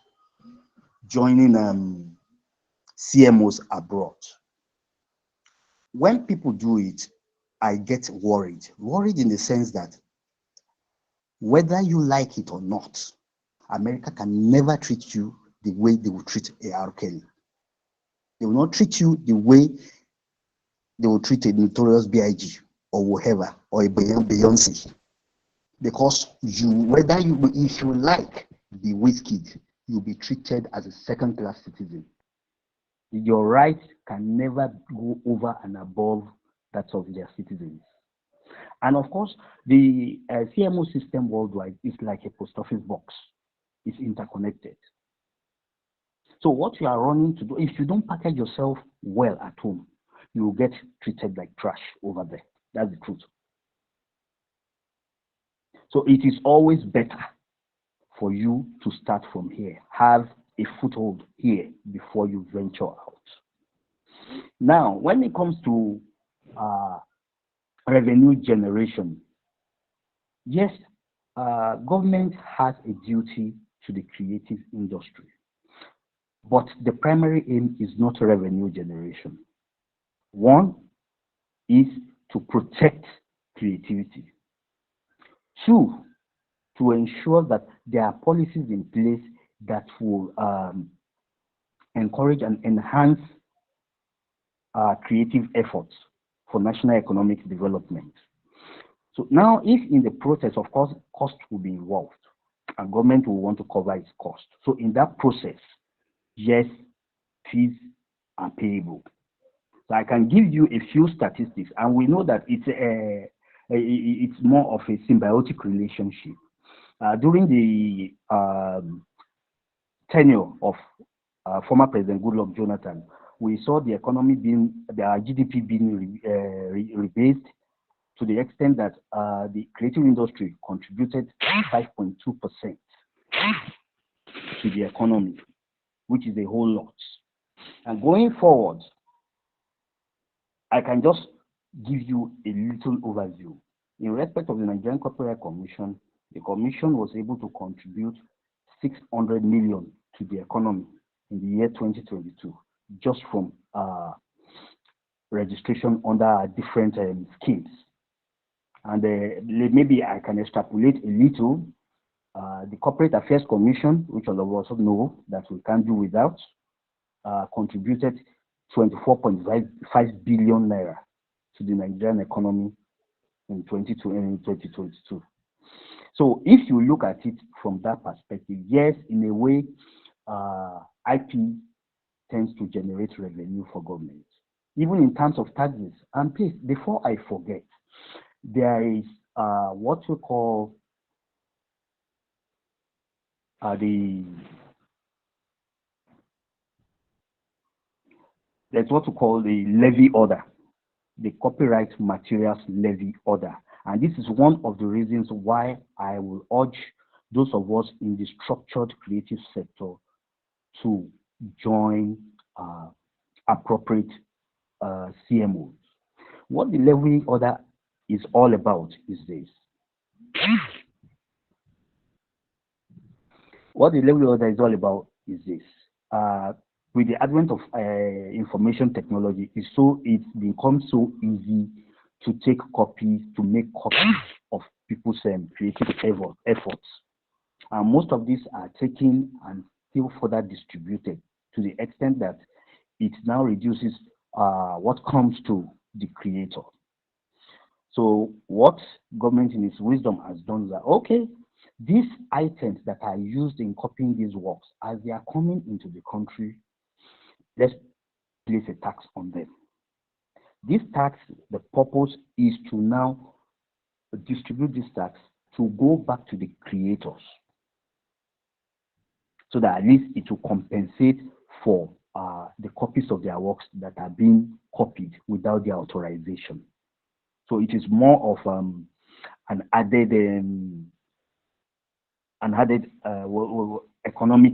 joining CMOs abroad. When people do it, I get worried. Worried in the sense that whether you like it or not, America can never treat you the way they will treat A.R. Kelly. They will not treat you the way they will treat a Notorious B.I.G. or whatever, or a Beyonce. Because if you like the Wizkid, you'll be treated as a second-class citizen. Your rights can never go over and above that of their citizens. And of course, the CMO system worldwide is like a post office box. It's interconnected. So what you are running to do, if you don't package yourself well at home, you will get treated like trash over there. That's the truth. So it is always better for you to start from here. Have a foothold here before you venture out. Now, when it comes to revenue generation, yes, government has a duty to the creative industry, but the primary aim is not revenue generation. One is to protect creativity. 2, to ensure that there are policies in place that will encourage and enhance creative efforts for national economic development. So now, if in the process, of course, cost will be involved, and government will want to cover its cost. So in that process, yes, fees are payable. So I can give you a few statistics, and we know that it's more of a symbiotic relationship. During the tenure of former President Goodluck Jonathan, we saw the economy the GDP being rebased to the extent that the creative industry contributed 5.2% to the economy, which is a whole lot. And going forward, I can just give you a little overview. In respect of the Nigerian Copyright Commission, the commission was able to contribute 600 million to the economy in the year 2022, just from registration under different schemes. And maybe I can extrapolate a little. The Corporate Affairs Commission, which all of us know that we can't do without, contributed 24.5 billion naira to the Nigerian economy in 2022. So if you look at it from that perspective, yes, in a way, IP tends to generate revenue for government, even in terms of taxes. And please, before I forget, there is what we call there's what we call the levy order, the Copyright Materials Levy Order. And this is one of the reasons why I will urge those of us in the structured creative sector to join appropriate CMOs. What the levy order is all about is this. What the levy order is all about is this. With the advent of information technology, it's become so easy to take copies, to make copies of people's creative efforts. And most of these are taken and still further distributed to the extent that it now reduces what comes to the creator. So what government in its wisdom has done is that, okay, these items that are used in copying these works, as they are coming into the country, let's place a tax on them. This tax, the purpose is to now distribute this tax to go back to the creators, so that at least it will compensate for the copies of their works that are being copied without their authorization. So it is more of an added economic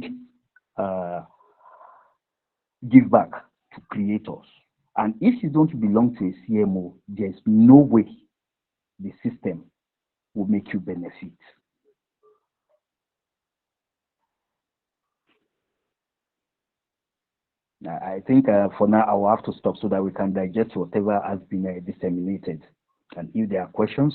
give back to creators. And if you don't belong to a CMO, there's no way the system will make you benefit. I think for now I will have to stop so that we can digest whatever has been disseminated. And if there are questions.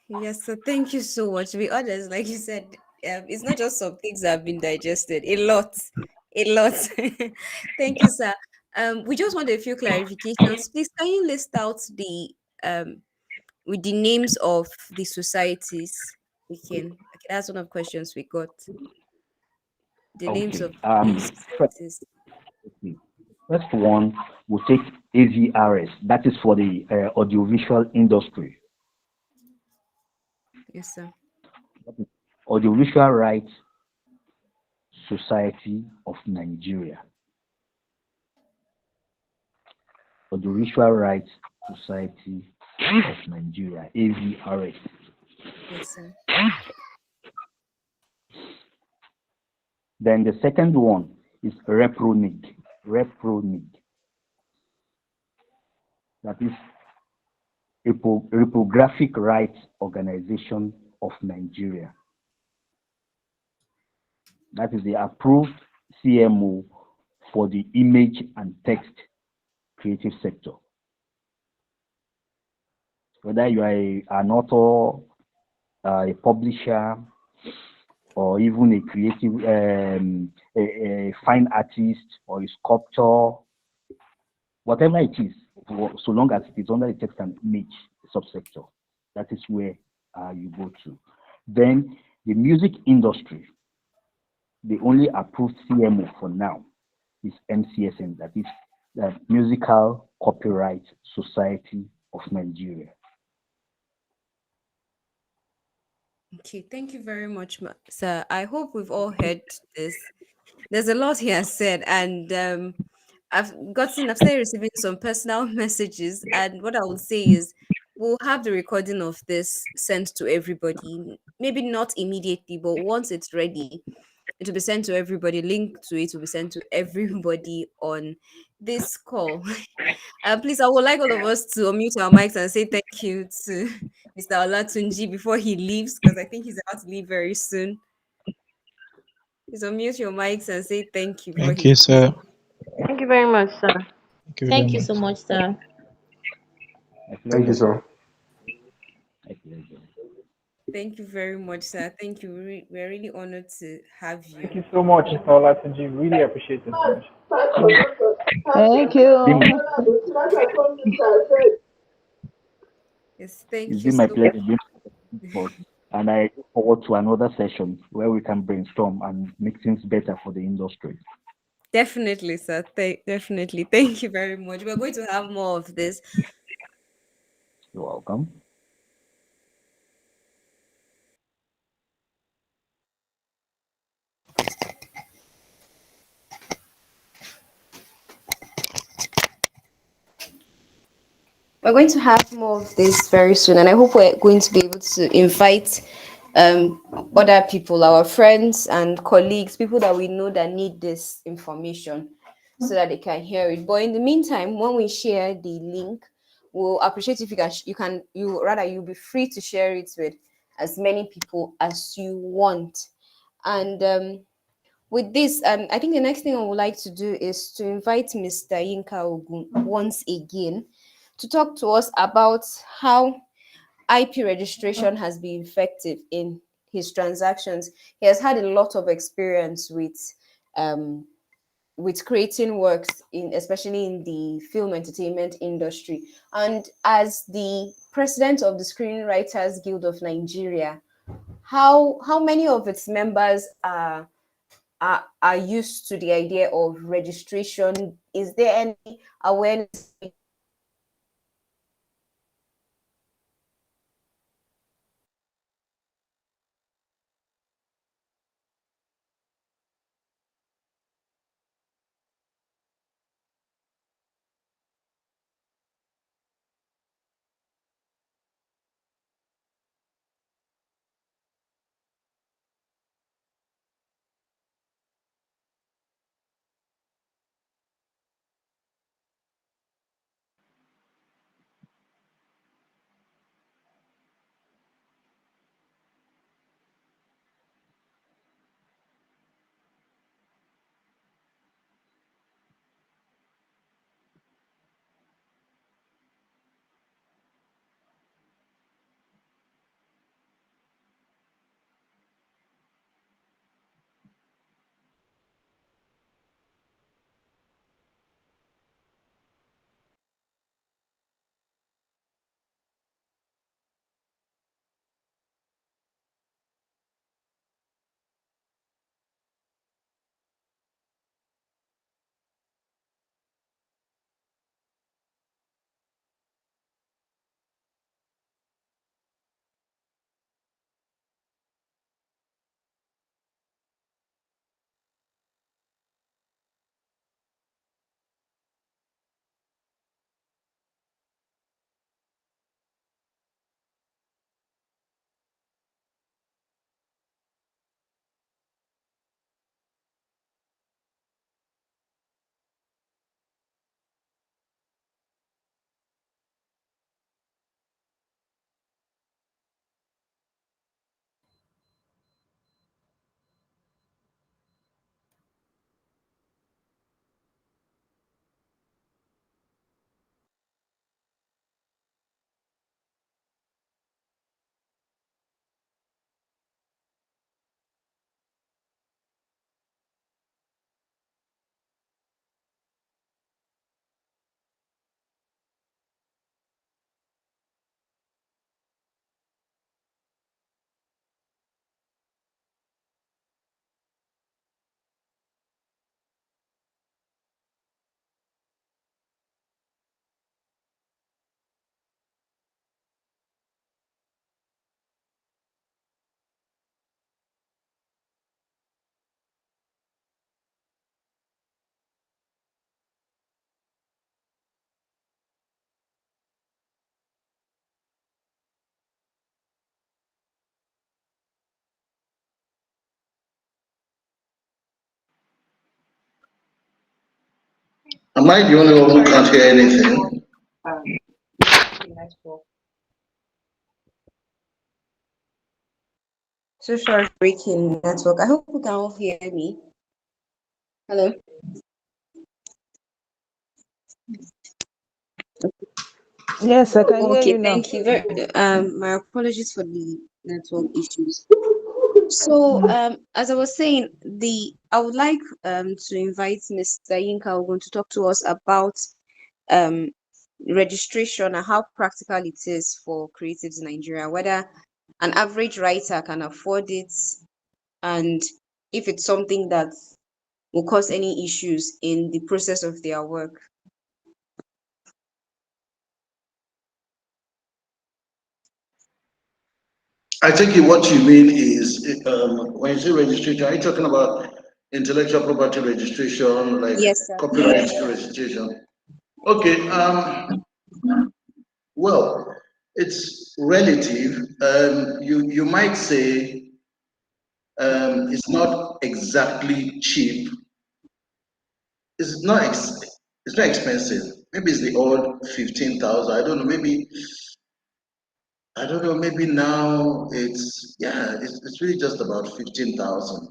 Yes, so thank you so much. To be honest, like you said, it's not just some things that have been digested. A lot, a lot. Thank you, sir. We just want a few clarifications. Please, can you list out the with the names of the societies? Okay, that's one of the questions we got. The names Okay. of the societies. Okay. First one, we'll take AVRS. That is for the audiovisual industry. Yes, sir. Audiovisual Rights Society of Nigeria. Audiovisual Rights Society of Nigeria, AVRS. Yes, sir. Then the second one is ReproNIG. ReproNIG. That is Reprographic Rights Organization of Nigeria. That is the approved CMO for the image and text creative sector. Whether you are an author, a publisher, or even a creative, a fine artist, or a sculptor, whatever it is, so long as it is under the text and image subsector, that is where you go to. Then the music industry, the only approved CMO for now is MCSN, that is the Musical Copyright Society of Nigeria. Okay, thank you very much, sir. I hope we've all heard this. There's a lot he has said, and I've started receiving some personal messages, and what I would say is we'll have the recording of this sent to everybody. Maybe not immediately, but once it's ready, It will be sent to everybody. Link to it will be sent to everybody on this call. Please, I would like all of us to unmute our mics and say thank you to Mr. Olatunji before he leaves, because I think he's about to leave very soon. Please unmute your mics and say thank you before Thank he you, leaves. sir. Thank you very much, sir. Thank you very Thank you much. so much, sir. My Thank you, pleasure. sir. My pleasure. Thank you very much, sir. Thank you. We're really honored to have Thank you. you so much, Mr. Olatunji. Really appreciate it so much. Thank Been you. Yes, It's thank you been my so pleasure being part, and I look forward to another session where we can brainstorm and make things better for the industry. Definitely, sir. Definitely. Thank you very much. We're going to have more of this. You're welcome. We're going to have more of this very soon, and I hope we're going to be able to invite other people, our friends and colleagues, people that we know that need this information so that they can hear it. But in the meantime, when we share the link, we'll appreciate if you'll be free to share it with as many people as you want. And with this, I think the next thing I would like to do is to invite Mr. Yinka Ogun once again to talk to us about how IP registration has been effective in his transactions. He has had a lot of experience um, with creating works in, especially in the film entertainment industry. And as the president of the Screenwriters Guild of Nigeria, how many of its members are used to the idea of registration? Is there any awareness? Am I the only one who can't hear anything? Network. So sorry, breaking network. I hope you can all hear me. Hello. Yes, I can hear Okay, you now. thank you. My apologies for the network issues. So, as I was saying, I would like to invite Mr. Yinka Ogun to talk to us about um registration and how practical it is for creatives in Nigeria, whether an average writer can afford it, and if it's something that will cause any issues in the process of their work. I think what you mean is when you say registration, are you talking about intellectual property registration, like Yes, sir. copyright registration? Okay. Well, it's relative. You might say it's not exactly cheap. It's not it's not expensive. Maybe it's the old 15,000. I don't know. Maybe I don't know. Maybe now it's really just about 15,000,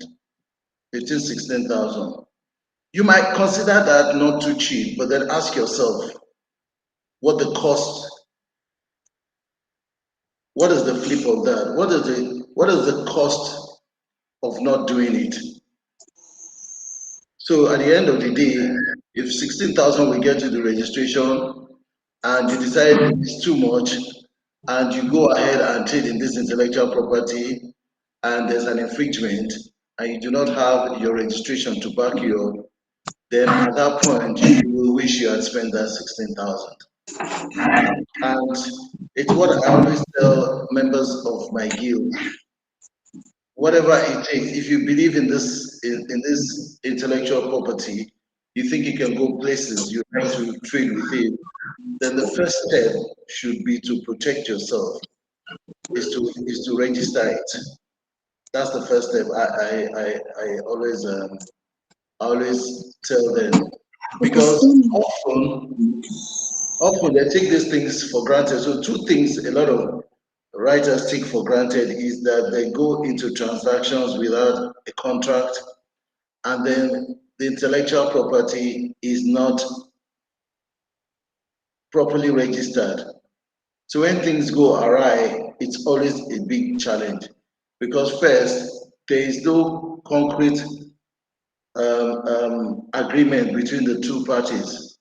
15, 16,000. You might consider that not too cheap, but then ask yourself what the cost, what is the flip of that? What is the cost of not doing it? So at the end of the day, if 16,000 will get you the registration and you decide it's too much and you go ahead and trade in this intellectual property and there's an infringement and you do not have your registration to back you up, then at that point you will wish you had spent that 16,000. And it's what I always tell members of my guild. Whatever it takes, if you believe in this intellectual property, you think it can go places, you want to trade with it, then the first step should be to protect yourself, is to register it. That's the first step. I always tell them, because often they take these things for granted. So two things a lot of writers take for granted is that they go into transactions without a contract, and then the intellectual property is not properly registered. So when things go awry, it's always a big challenge because first, there is no concrete agreement between the two parties.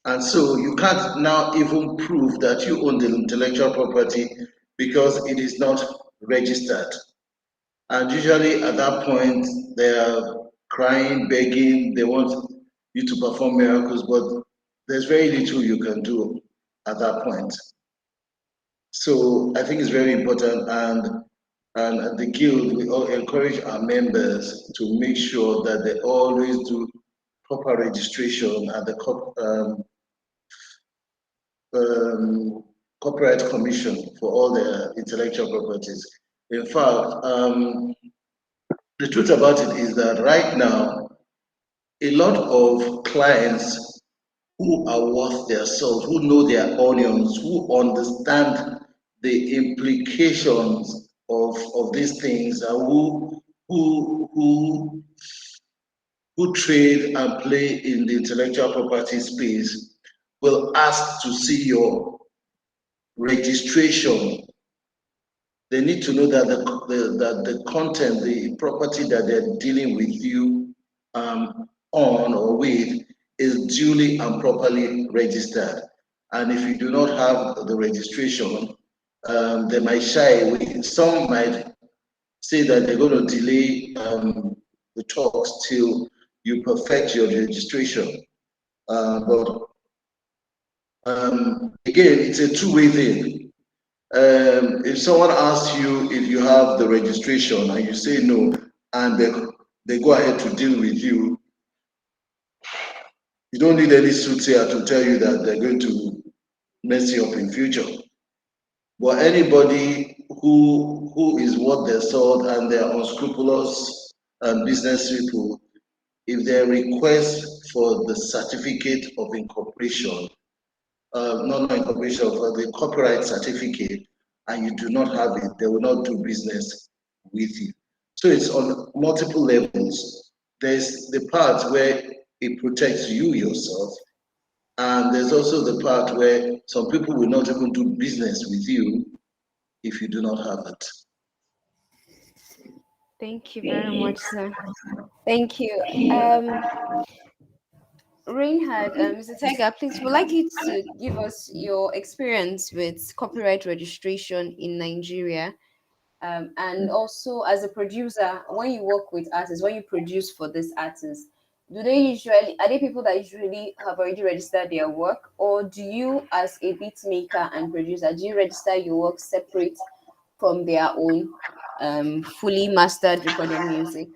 And so you can't now even prove that you own the intellectual property because it is not registered. And usually at that point, they are crying, begging, they want you to perform miracles, but there's very little you can do at that point. So I think it's very important, and at the guild, we all encourage our members to make sure that they always do proper registration at the Copyright Commission for all their intellectual properties. In fact, the truth about it is that right now, a lot of clients who are worth their salt, who know their onions, who understand the implications of these things, and who trade and play in the intellectual property space will ask to see your registration. They need to know that the content, the property that they're dealing with you on or with is duly and properly registered. And if you do not have the registration, they might shy away. Some might say that they're going to delay the talks till you perfect your registration. But again, it's a two-way thing. If someone asks you if you have the registration and you say no, and they go ahead to deal with you, you don't need any soothsayer to tell you that they're going to mess you up in future. But anybody who is worth their salt and they're unscrupulous business people, if they request for the certificate of incorporation, not incorporation, for the copyright certificate, and you do not have it, they will not do business with you. So it's on multiple levels. There's the part where it protects you yourself, and there's also the part where some people will not even do business with you if you do not have it. Thank you very much, sir. Thank you. Reinhard, Mr. Tiger, please, would like you to give us your experience with copyright registration in Nigeria. And also, as a producer, when you work with artists, when you produce for these artists, are they people that usually have already registered their work, or do you, as a beat maker and producer, do you register your work separate from their own fully mastered recorded music?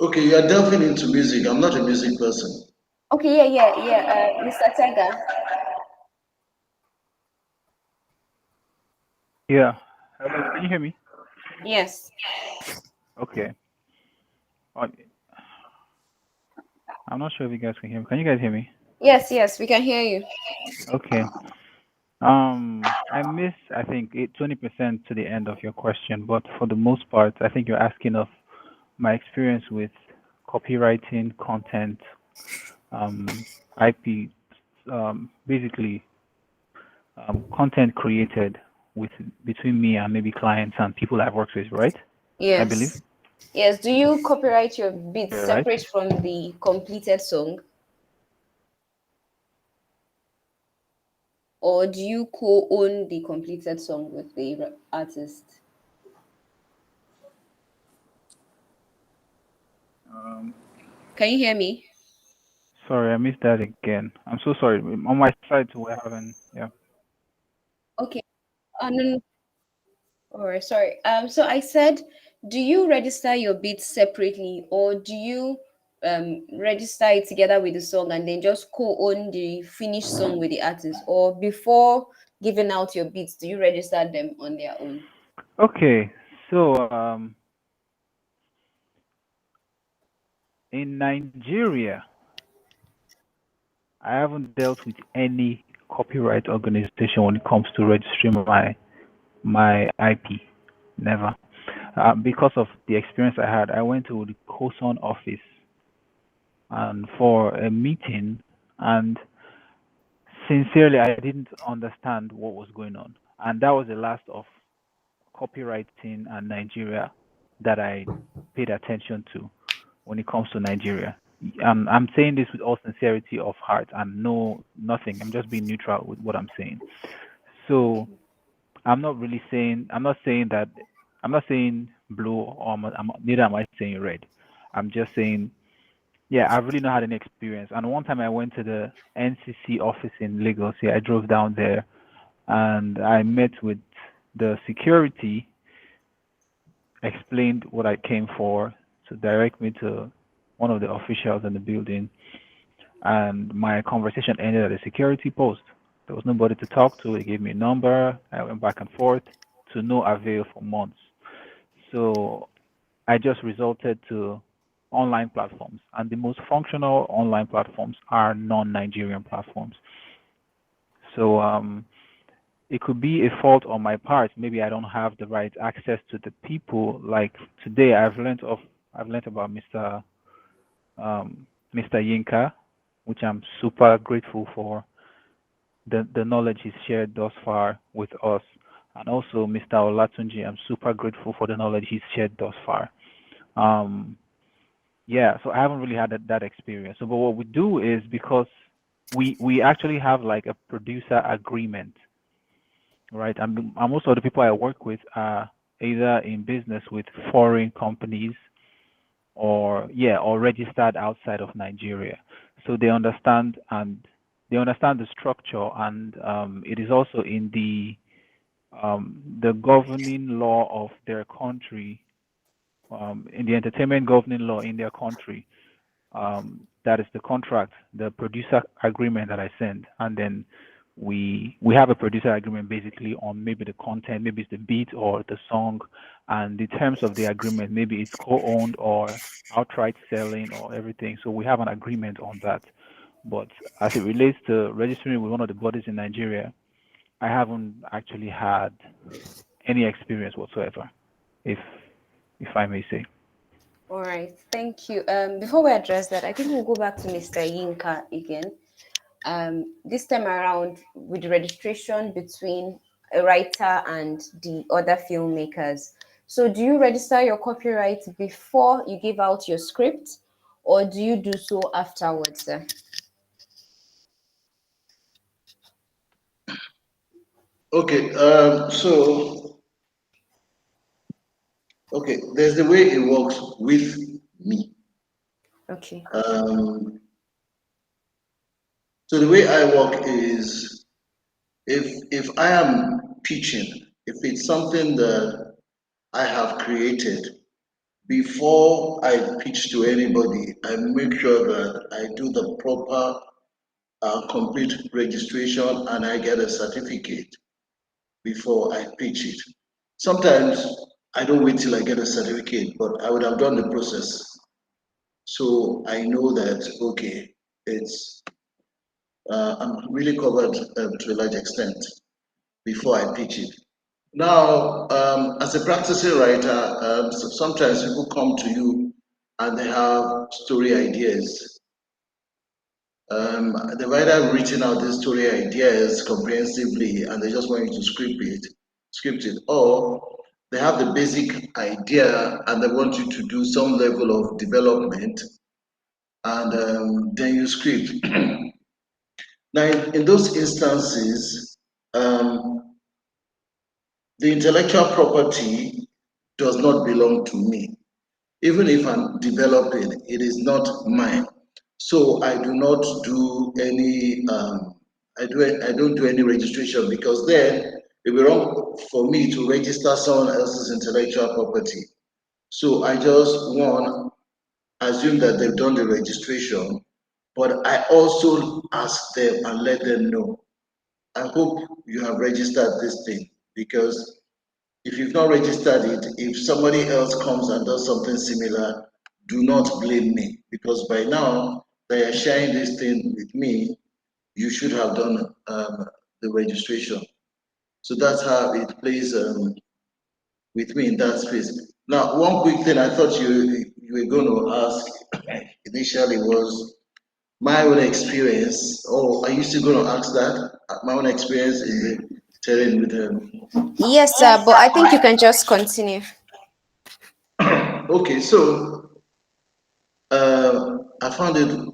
Okay, you are delving into music. I'm not a music person. Okay, yeah. Mr. Tiger. Yeah. Hello, can you hear me? Yes. Okay. Uh, I'm not sure if you guys can hear me. Can you guys hear me? Yes, we can hear you. Okay. I missed, I think, 20% to the end of your question, but for the most part, I think you're asking of my experience with copywriting, content, IP, basically content created with between me and maybe clients and people I've worked with, right? I believe. Yes. Yes. Do you copyright your beats Yeah, right. separate from the completed song? Or do you co-own the completed song with the artist? Can you hear me? Sorry, I missed that again. I'm so sorry. On my side, we're having, yeah. Okay. No, no. All right, sorry. So I said, do you register your beats separately, or do you register it together with the song and then just co-own the finished song with the artist? Or before giving out your beats, do you register them on their own? Okay, so in Nigeria, I haven't dealt with any copyright organization when it comes to registering my IP. Never. Because of the experience I had, I went to the COSON office and for a meeting, and sincerely, I didn't understand what was going on, and that was the last of copywriting and Nigeria that I paid attention to when it comes to Nigeria. I'm saying this with all sincerity of heart and no nothing. I'm just being neutral with what I'm saying. So I'm not saying that I'm not saying blue or neither am I saying red. I'm just saying yeah, I've really not had any experience. And one time I went to the NCC office in Lagos. Yeah, I drove down there and I met with the security, explained what I came for to direct me to one of the officials in the building. And my conversation ended at a security post. There was nobody to talk to. They gave me a number. I went back and forth to no avail for months. So I just resorted to online platforms, and the most functional online platforms are non-Nigerian platforms. So it could be a fault on my part. Maybe I don't have the right access to the people. Like today, I've learned about Mr. Yinka, which I'm super grateful for the knowledge he's shared thus far with us, and also Mr. Olatunji. I'm super grateful for the knowledge he's shared thus far. Um, yeah, so I haven't really had that experience. So, but what we do is because we actually have like a producer agreement, right? And most of the people I work with are either in business with foreign companies or registered outside of Nigeria. So they understand the structure, and it is also in the governing law of their country, in the entertainment governing law in their country. That is the contract, the producer agreement that I send, and then we have a producer agreement basically on maybe the content, maybe it's the beat or the song, and the terms of the agreement, maybe it's co-owned or outright selling or everything. So we have an agreement on that. But as it relates to registering with one of the bodies in Nigeria, I haven't actually had any experience whatsoever, if I may say. All right, thank you. Before we address that, I think we'll go back to Mr. Yinka again. This time around, with the registration between a writer and the other filmmakers. So, do you register your copyright before you give out your script, or do you do so afterwards, sir? Okay, okay, there's the way it works with me. Okay. So the way I work is if I am pitching, if it's something that I have created, before I pitch to anybody, I make sure that I do the proper complete registration and I get a certificate before I pitch it. Sometimes I don't wait till I get a certificate, but I would have done the process. So I know that, okay, it's I'm really covered to a large extent before I pitch it. Now, as a practicing writer, sometimes people come to you and they have story ideas. The writer written out these story ideas comprehensively, and they just want you to script it, or they have the basic idea and they want you to do some level of development, and then you script. Now, in those instances, the intellectual property does not belong to me. Even if I'm developing, it is not mine. So I do not do any, I don't do any registration, because then it will be wrong for me to register someone else's intellectual property. So I just one assume that they've done the registration, but I also ask them and let them know, I hope you have registered this thing, because if you've not registered it, if somebody else comes and does something similar, do not blame me, because by now that you're sharing this thing with me, you should have done the registration. So that's how it plays with me in that space. Now, one quick thing I thought you were going to ask initially was my own experience. Oh, are you still going to ask that? My own experience in the terrain with them. Yes, sir, but I think you can just continue. Okay, so I found it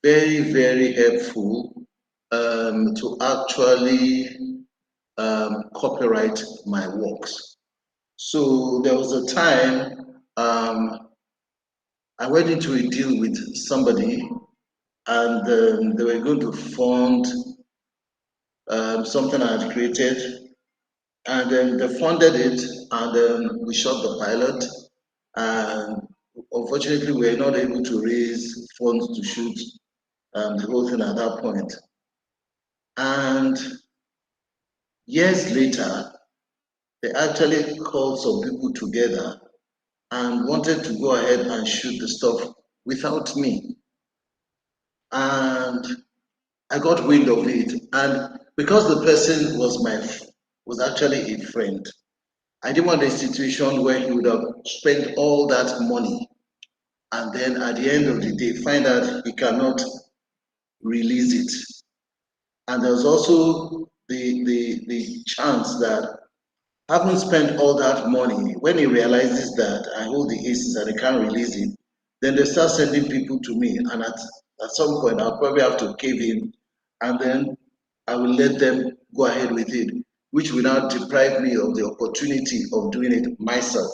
very, very helpful to actually copyright my works. So there was a time I went into a deal with somebody, and they were going to fund something I had created, and then they funded it, and we shot the pilot, and unfortunately we were not able to raise funds to shoot the whole thing at that point. And years later, they actually called some people together and wanted to go ahead and shoot the stuff without me. And I got wind of it. And because the person was actually a friend, I didn't want a situation where he would have spent all that money and then at the end of the day find out he cannot release it. And there's also the chance that having spent all that money, when he realizes that I hold the aces and I can't release it, then they start sending people to me. And at some point, I'll probably have to cave in, and then I will let them go ahead with it, which will now deprive me of the opportunity of doing it myself.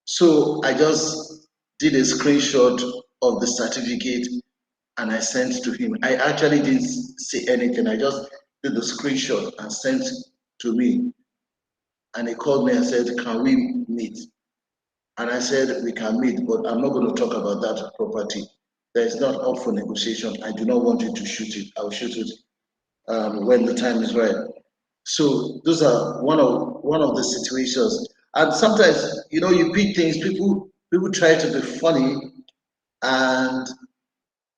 So I just did a screenshot of the certificate and I sent to him. I actually didn't say anything. I just did the screenshot and sent to me. And he called me and said, "Can we meet?" And I said, "We can meet, but I'm not going to talk about that property. That is not up for negotiation. I do not want you to shoot it. I'll shoot it when the time is right. So those are one of the situations. And sometimes, you pick things. People try to be funny, and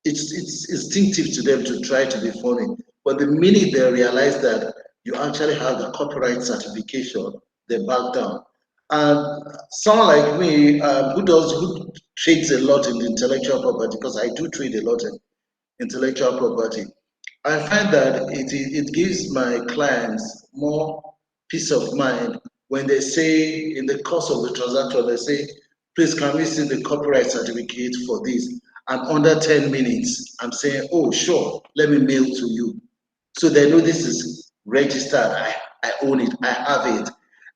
it's instinctive to them to try to be funny. But the minute they realize that you actually have the copyright certification, they back down. And someone like me, who trades a lot in the intellectual property, because I do trade a lot in intellectual property, I find that it gives my clients more peace of mind when they say in the course of the transaction, they say, please can we see the copyright certificate for this? And under 10 minutes, I'm saying, oh, sure, let me mail to you. So they know this is registered. I own it. I have it.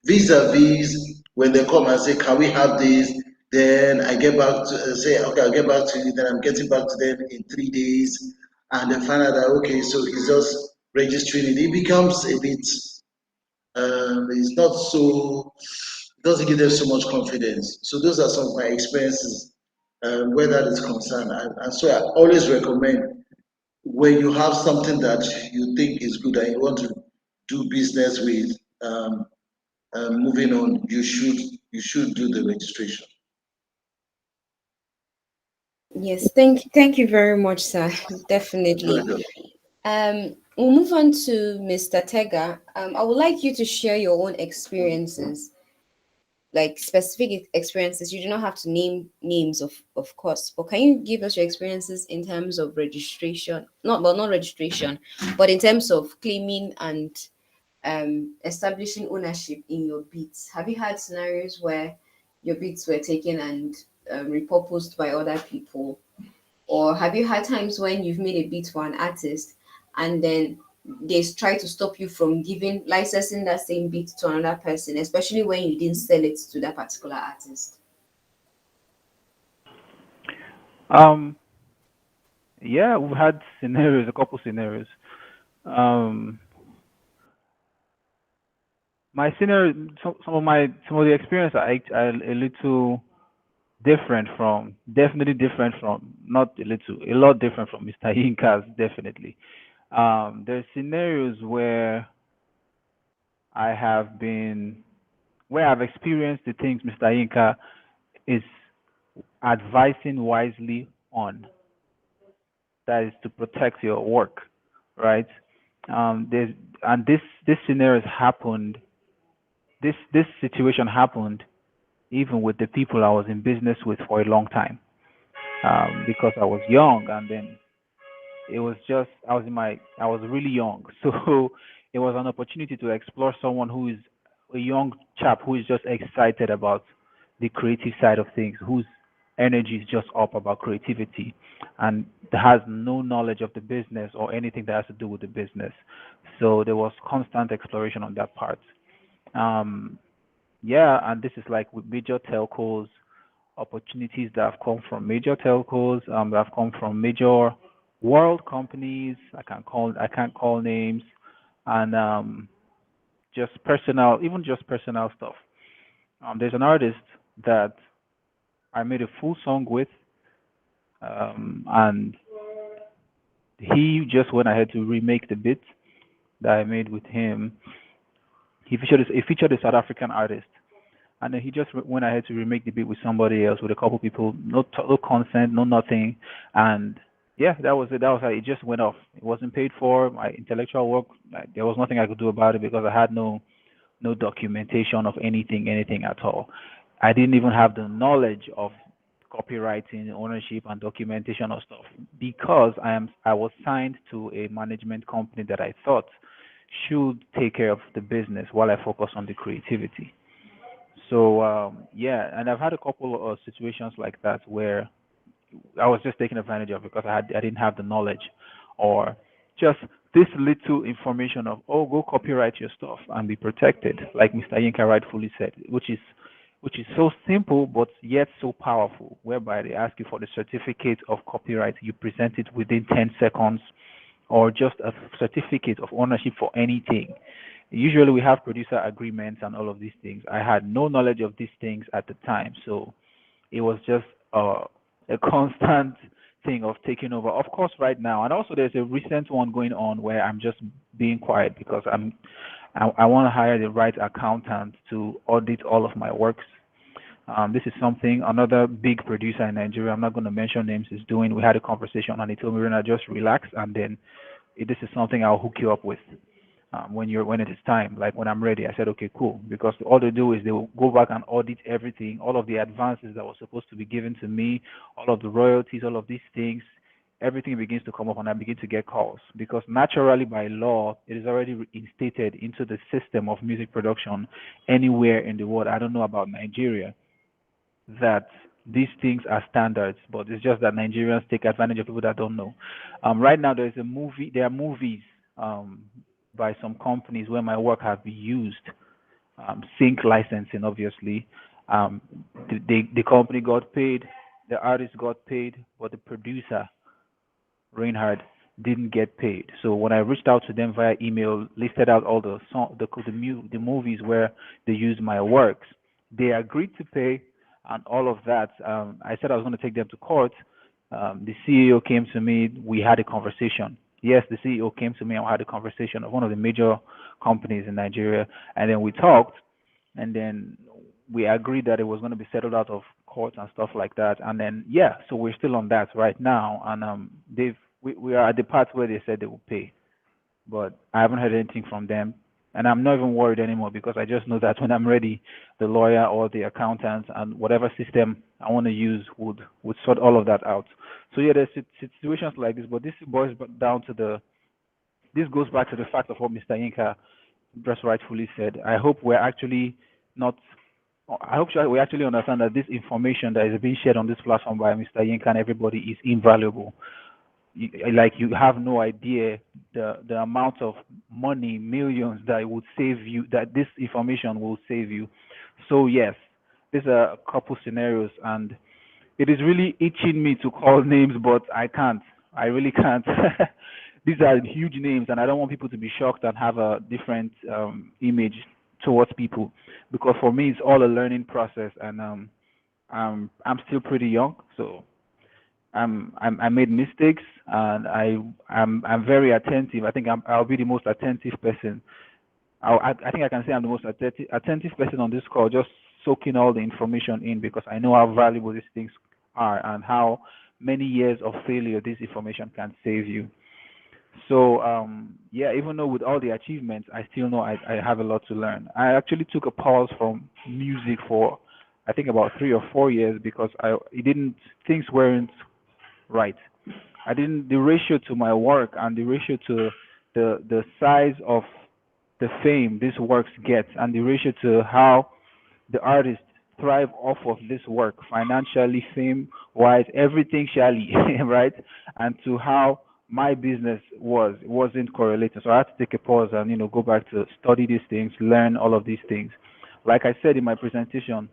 Vis-a-vis, when they come and say, can we have this? Then I get back to say, okay, I'll get back to you. Then I'm getting back to them in 3 days. And they find out that, okay, so he's just registering it. It becomes a bit, it's not so, it doesn't give them so much confidence. So those are some of my experiences where that is concerned. And so I always recommend when you have something that you think is good and you want to do business with, moving on, you should do the registration. Yes, thank you very much, sir. Very Definitely. good. We'll move on to Mr. Tega. I would like you to share your own experiences, like specific experiences. You do not have to name names, of course, but can you give us your experiences in terms of registration? Not registration, but in terms of claiming and establishing ownership in your beats. Have you had scenarios where your beats were taken and repurposed by other people? Or have you had times when you've made a beat for an artist and then they try to stop you from giving licensing that same beat to another person, especially when you didn't sell it to that particular artist? Um, yeah, we've had scenarios, a couple scenarios. Um, my scenario, some of the experience are a little different from, definitely different from, not a little, a lot different from Mr. Yinka's, definitely. There's scenarios where I have been, where I've experienced the things Mr. Yinka is advising wisely on, that is to protect your work, right? There's and this scenario has happened. This situation happened even with the people I was in business with for a long time, because I was young, and then it was just I was really young, so it was an opportunity to explore someone who is a young chap who is just excited about the creative side of things, whose energy is just up about creativity, and has no knowledge of the business or anything that has to do with the business. So there was constant exploration on that part. Um, yeah, and this is like with major telcos, opportunities that have come from major telcos, that have come from major world companies. I can't call names, and just personal, even just personal stuff. There's an artist that I made a full song with, and he just went ahead to remake the beat that I made with him. He featured a South African artist, and then he just went ahead to remake the beat with somebody else, with a couple people, no consent, no nothing, and yeah, that was it. That was how it just went off. It wasn't paid for. My intellectual work, like, there was nothing I could do about it because I had no documentation of anything at all. I didn't even have the knowledge of copywriting, ownership, and documentation of stuff, because I was signed to a management company that I thought should take care of the business while I focus on the creativity. So yeah, and I've had a couple of situations like that where I was just taken advantage of because I didn't have the knowledge, or just this little information of, oh, go copyright your stuff and be protected, like Mr. Yinka rightfully said, which is so simple but yet so powerful, whereby they ask you for the certificate of copyright, you present it within 10 seconds, or just a certificate of ownership for anything. Usually we have producer agreements and all of these things. I had no knowledge of these things at the time, so it was just a constant thing of taking over. Of course, right now, and also there's a recent one going on where I'm just being quiet because I want to hire the right accountant to audit all of my works. This is something another big producer in Nigeria, I'm not going to mention names, is doing. We had a conversation and he told me, Rena, just relax and then this is something I'll hook you up with when it is time, like when I'm ready. I said, okay, cool, because all they do is they will go back and audit everything, all of the advances that were supposed to be given to me, all of the royalties, all of these things. Everything begins to come up, and I begin to get calls because naturally, by law, it is already instated into the system of music production anywhere in the world. I don't know about Nigeria that these things are standards, but it's just that Nigerians take advantage of people that don't know. Right now, there are movies by some companies where my work has been used, sync licensing, obviously. Um, the company got paid, the artist got paid, but the producer Reinhard didn't get paid. So when I reached out to them via email, listed out all the movies where they used my works, they agreed to pay and all of that. I said I was going to take them to court. The CEO came to me. We had a conversation. Yes, the CEO came to me and we had a conversation of one of the major companies in Nigeria, and then we talked and then we agreed that it was going to be settled out of court and stuff like that. And then yeah, so we're still on that right now, and we are at the part where they said they will pay, but I haven't heard anything from them, and I'm not even worried anymore because I just know that when I'm ready, the lawyer or the accountant and whatever system I want to use would sort all of that out. So yeah, there's situations like this, but this boils down to this goes back to the fact of what Mr. Yinka just rightfully said. I hope we're actually not. I hope we actually understand that this information that is being shared on this platform by Mr. Yinka and everybody is invaluable. Like you have no idea the amount of money, millions that it would save you. That this information will save you. So yes, these are a couple scenarios, and it is really itching me to call names, but I can't. I really can't. These are huge names, and I don't want people to be shocked and have a different image towards people, because for me it's all a learning process, and I'm still pretty young, so I made mistakes, and I'm very attentive. I think I'll be the most attentive person. I think I can say I'm the most attentive person on this call, just soaking all the information in because I know how valuable these things are and how many years of failure this information can save you. So yeah, even though with all the achievements, I still know I have a lot to learn. I actually took a pause from music for I think about 3 or 4 years because I it didn't things weren't right. I didn't the ratio to my work and the ratio to the size of the fame these works get and the ratio to how the artists thrive off of this work financially, fame wise, everything shally, right? And to how my business wasn't correlated. So I had to take a pause and go back to study these things, learn all of these things. Like I said in my presentation,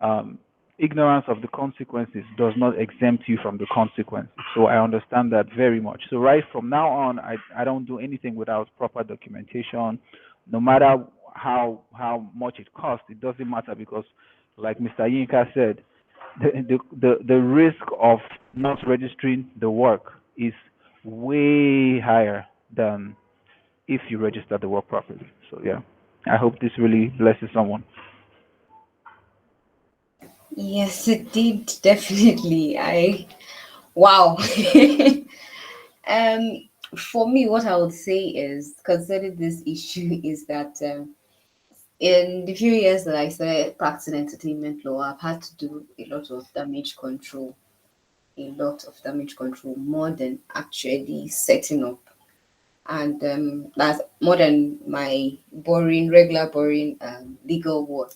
um, ignorance of the consequences does not exempt you from the consequences. So I understand that very much. So right from now on, I don't do anything without proper documentation, no matter how much it costs. It doesn't matter because, like Mr. Yinka said, the risk of not registering the work is way higher than if you register the work properly. So yeah, I hope this really blesses someone. Yes, it did definitely. I wow. um, for me, what I would say is concerning this issue is that in the few years that I started practicing entertainment law, I've had to do a lot of damage control, more than actually setting up, and that's more than my regular boring legal work.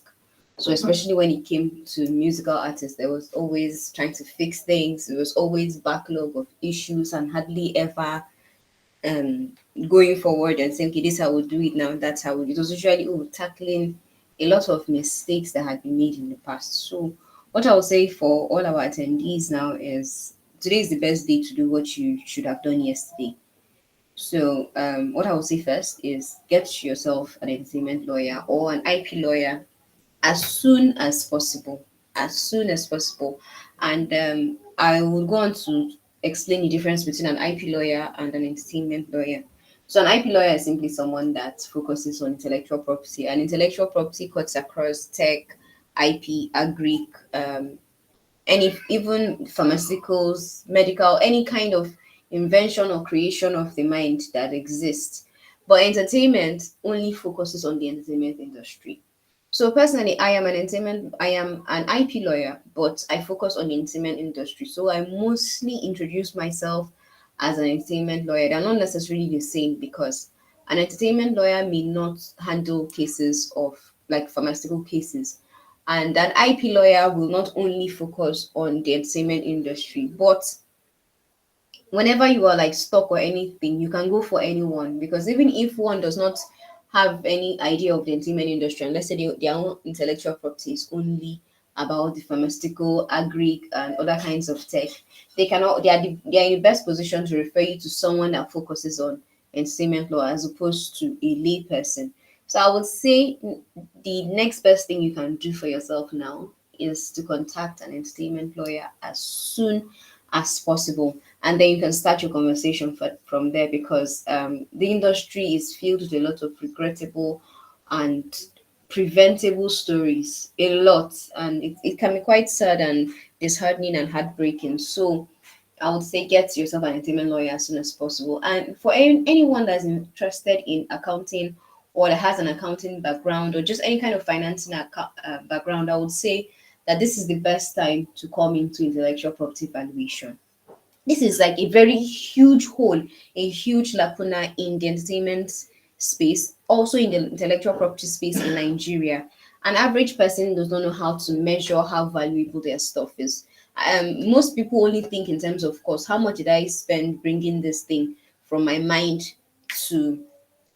So especially when it came to musical artists, there was always trying to fix things. There was always backlog of issues, and hardly ever um going forward and saying, okay, this is how we'll do it now, that's how we do it. It was usually tackling a lot of mistakes that had been made in the past. So what I would say for all our attendees now is today is the best day to do what you should have done yesterday. So what I would say first is get yourself an entertainment lawyer or an IP lawyer as soon as possible. As soon as possible. And I will go on to explain the difference between an IP lawyer and an entertainment lawyer. So an IP lawyer is simply someone that focuses on intellectual property, and intellectual property cuts across tech, IP, agri, any even pharmaceuticals, medical, any kind of invention or creation of the mind that exists. But entertainment only focuses on the entertainment industry. So personally, I am an IP lawyer, but I focus on the entertainment industry. So I mostly introduce myself as an entertainment lawyer. They're not necessarily the same because an entertainment lawyer may not handle cases of like pharmaceutical cases. And an IP lawyer will not only focus on the entertainment industry, but whenever you are like stuck or anything, you can go for anyone because even if one does not have any idea of the entertainment industry, and let's say their own intellectual property is only about the pharmaceutical, agri, and other kinds of tech, they are in the best position to refer you to someone that focuses on entertainment law as opposed to a lay person. So I would say the next best thing you can do for yourself now is to contact an entertainment lawyer as soon as possible, and then you can start your conversation from there because the industry is filled with a lot of regrettable and preventable stories, a lot, and it can be quite sad and disheartening and heartbreaking. So I would say get yourself an entertainment lawyer as soon as possible. And for anyone that's interested in accounting or that has an accounting background or just any kind of financing background, I would say that this is the best time to come into intellectual property valuation. This is like a very huge hole, a huge lacuna in the entertainment space, also in the intellectual property space in Nigeria. An average person does not know how to measure how valuable their stuff is. Most people only think in terms of cost. How much did I spend bringing this thing from my mind to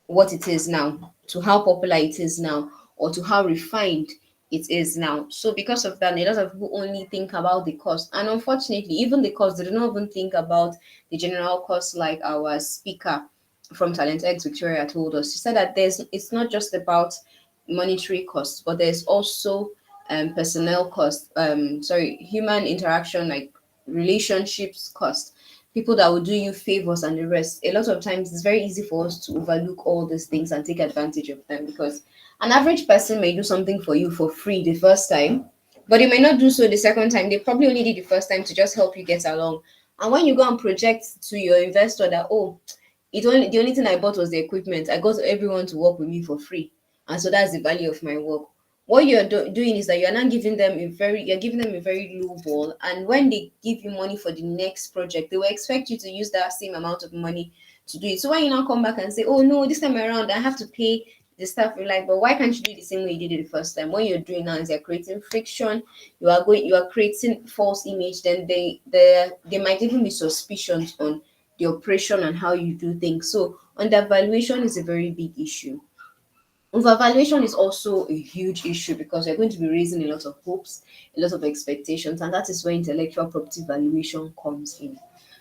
what it is now, to how popular it is now, or to how refined it is now. So because of that, a lot of people only think about the cost. And unfortunately, even the cost, they do not even think about the general cost, like our speaker from Talent X Victoria told us. She said that it's not just about monetary costs, but there's also personnel cost, human interaction, like relationships cost, people that will do you favors and the rest. A lot of times it's very easy for us to overlook all these things and take advantage of them because an average person may do something for you for free the first time, but they may not do so the second time. They probably only did the first time to just help you get along. And when you go and project to your investor that, oh, the only thing I bought was the equipment. I got everyone to work with me for free. And so that's the value of my work. What you're doing is that you're giving them a very low ball, and when they give you money for the next project, they will expect you to use that same amount of money to do it. So when you now come back and say, oh no, this time around I have to pay the staff, you're like, but why can't you do it the same way you did it the first time? What you're doing now is you're creating friction, you are creating false image, then they might even be suspicions on the operation and how you do things. So undervaluation is a very big issue. Overvaluation is also a huge issue because we're going to be raising a lot of hopes, a lot of expectations, and that is where intellectual property valuation comes in.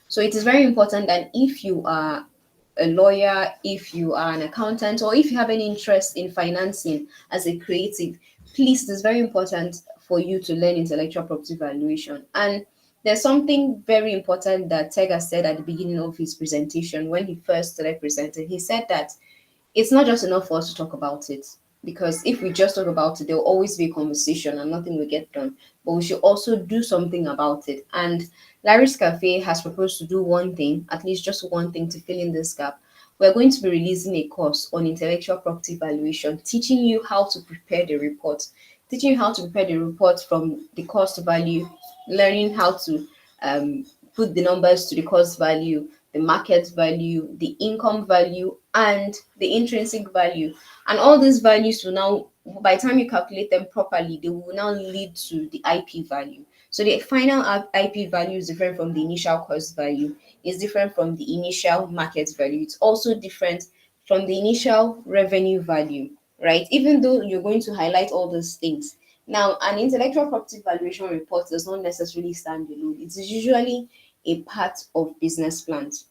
So it is very important that if you are a lawyer, if you are an accountant, or if you have any interest in financing as a creative, please, it is very important for you to learn intellectual property valuation. And there's something very important that Tega said at the beginning of his presentation when he first started presenting. He said that it's not just enough for us to talk about it, because if we just talk about it, there will always be a conversation and nothing will get done. But we should also do something about it. And Larry's Cafe has proposed to do one thing, at least just one thing, to fill in this gap. We're going to be releasing a course on intellectual property valuation, teaching you how to prepare the report, teaching you how to prepare the report from the cost value, learning how to put the numbers to the cost value, the market value, the income value, and the intrinsic value. And all these values will now, by the time you calculate them properly, they will now lead to the IP value. So the final IP value is different from the initial cost value, is different from the initial market value. It's also different from the initial revenue value, right? Even though you're going to highlight all those things. Now, an intellectual property valuation report does not necessarily stand alone. It is usually a part of business plans.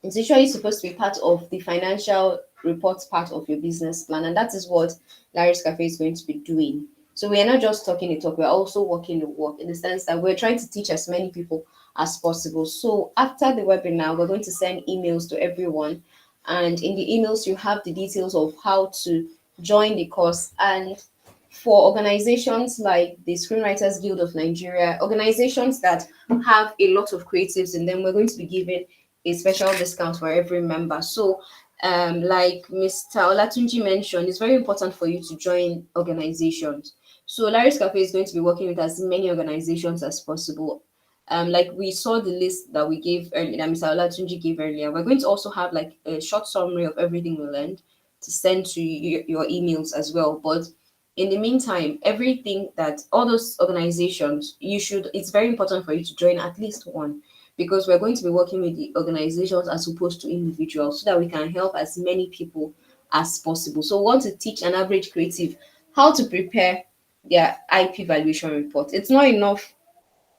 It's usually supposed to be part of the financial report part of your business plan, and that is what Larry's Cafe is going to be doing. So we are not just talking the talk, we're also walking the walk, in the sense that we're trying to teach as many people as possible. So after the webinar, we're going to send emails to everyone. And in the emails, you have the details of how to join the course. And for organizations like the Screenwriters Guild of Nigeria, organizations that have a lot of creatives in them, we're going to be giving a special discount for every member. So, like Mr. Olatunji mentioned, it's very important for you to join organizations. So, Larry's Cafe is going to be working with as many organizations as possible. Like we saw the list that we gave earlier, that Mr. Olatunji gave earlier. We're going to also have like a short summary of everything we learned to send to your emails as well. But in the meantime, everything that all those organizations, it's very important for you to join at least one, because we're going to be working with the organizations as opposed to individuals, so that we can help as many people as possible. So we want to teach an average creative how to prepare their IP valuation report. It's not enough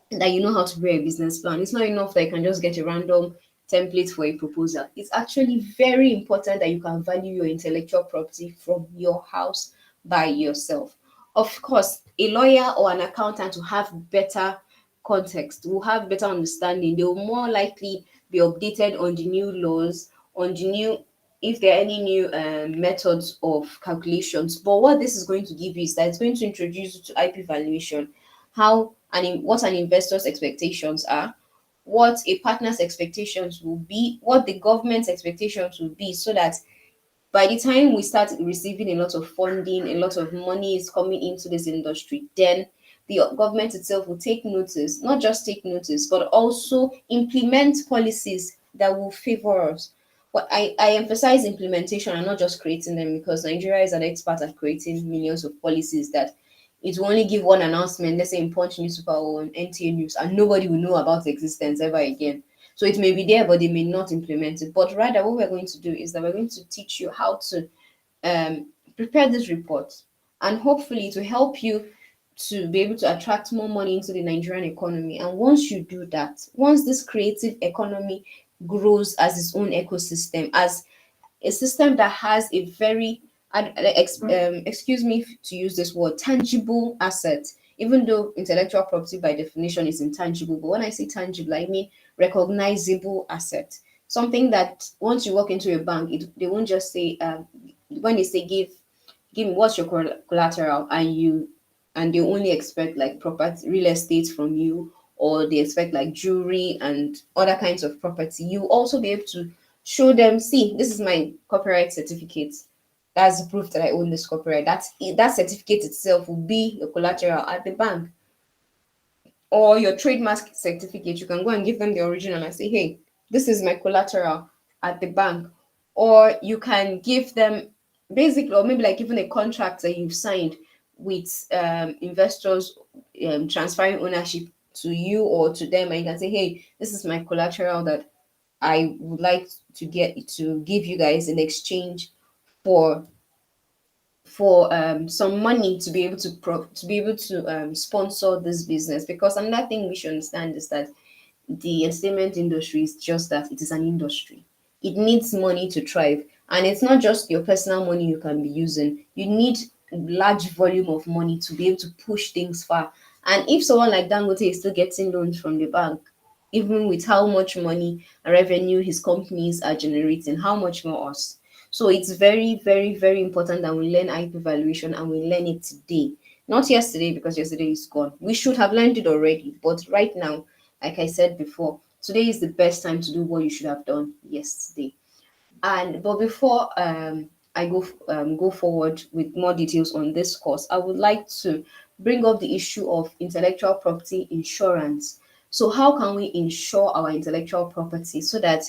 that you know how to create a business plan. It's not enough that you can just get a random template for a proposal. It's actually very important that you can value your intellectual property from your house by yourself. Of course, a lawyer or an accountant will have better context, will have better understanding. They will more likely be updated on the new laws, on the new, if there are any new methods of calculations. But what this is going to give you is that it's going to introduce you to IP valuation, how and what an investor's expectations are, what a partner's expectations will be, what the government's expectations will be, so that by the time we start receiving a lot of funding, a lot of money is coming into this industry, then the government itself will take notice, not just take notice, but also implement policies that will favor us. But I emphasize implementation and not just creating them, because Nigeria is an expert at creating millions of policies that it will only give one announcement, let's say in Punch newspaper or on NTA News, and nobody will know about the existence ever again. So it may be there, but they may not implement it. But rather, what we're going to do is that we're going to teach you how to prepare this report, and hopefully to help you to be able to attract more money into the Nigerian economy. And once you do that, once this creative economy grows as its own ecosystem, as a system that has a very excuse me to use this word, tangible asset, even though intellectual property by definition is intangible. But when I say tangible, I mean recognizable asset, something that once you walk into a bank, they won't just say, when they say give me what's your collateral, and they only expect like property, real estate from you, or they expect like jewelry and other kinds of property. You also be able to show them, see, this is my copyright certificate. That's the proof that I own this copyright. That certificate itself will be your collateral at the bank. Or your trademark certificate, you can go and give them the original and say, hey, this is my collateral at the bank. Or you can give them basically, or maybe like even a contract that you've signed with investors, transferring ownership to you or to them, and you can say, hey, this is my collateral that I would like to give you guys in exchange for some money to be able to sponsor this business. Because another thing we should understand is that the entertainment industry is just that, it is an industry. It needs money to thrive, and it's not just your personal money you can be using. You need large volume of money to be able to push things far. And if someone like Dangote is still getting loans from the bank, even with how much money and revenue his companies are generating, how much more us? So it's very, very, very important that we learn IP valuation, and we learn it today, not yesterday, because yesterday is gone. We should have learned it already, but right now, like I said before, today is the best time to do what you should have done yesterday. And but before I go forward with more details on this course, I would like to bring up the issue of intellectual property insurance. So how can we insure our intellectual property, so that,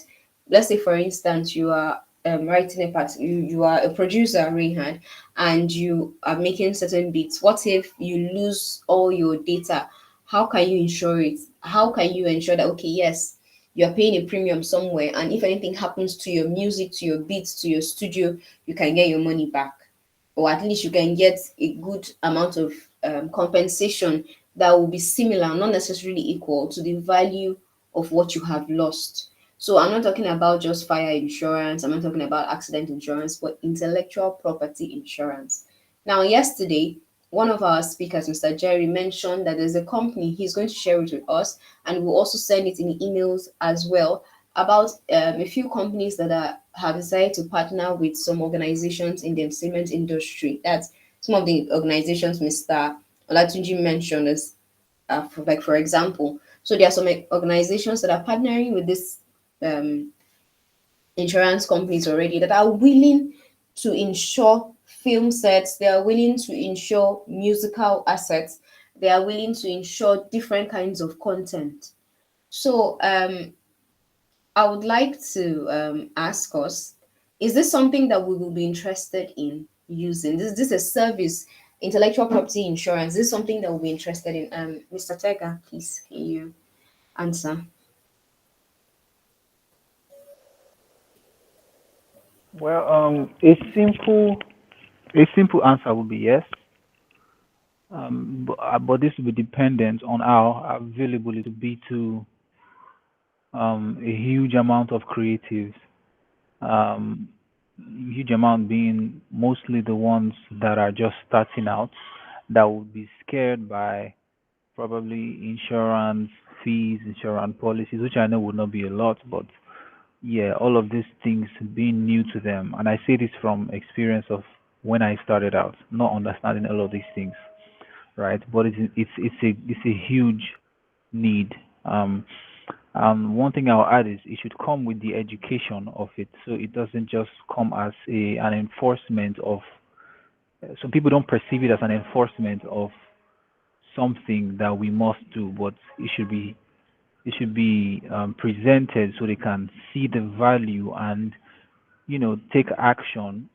let's say for instance, you are writing a part, you are a producer, Reinhard, and you are making certain beats. What if you lose all your data? How can you insure it? How can you ensure that, okay, yes, you're paying a premium somewhere, and if anything happens to your music, to your beats, to your studio, you can get your money back, or at least you can get a good amount of compensation that will be similar, not necessarily equal, to the value of what you have lost. So I'm not talking about just fire insurance, I'm not talking about accident insurance, but intellectual property insurance. Now, yesterday one of our speakers, Mr. Jerry, mentioned that there's a company he's going to share it with us, and we'll also send it in emails as well about a few companies that have decided to partner with some organizations in the entertainment industry. That's some of the organizations Mr. Olatunji mentioned as, like for example. So there are some organizations that are partnering with this um, insurance companies already that are willing to insure film sets, they are willing to insure musical assets, they are willing to insure different kinds of content. So I would like to ask us, is this something that we will be interested in using? This is a service, intellectual property insurance. This is something that we'll be interested in. Mr. Tega, please, can you answer? Well, a simple answer would be yes. But this will be dependent on how available it will be to a huge amount of creatives. Um, Huge amount being mostly the ones that are just starting out, that would be scared by probably insurance fees, insurance policies, which I know would not be a lot, but yeah, all of these things being new to them. And I say this from experience of when I started out, not understanding all of these things, right? But it's a huge need. One thing I'll add is it should come with the education of it, so it doesn't just come as an enforcement of. Some people don't perceive it as an enforcement of something that we must do, but it should be presented so they can see the value and take action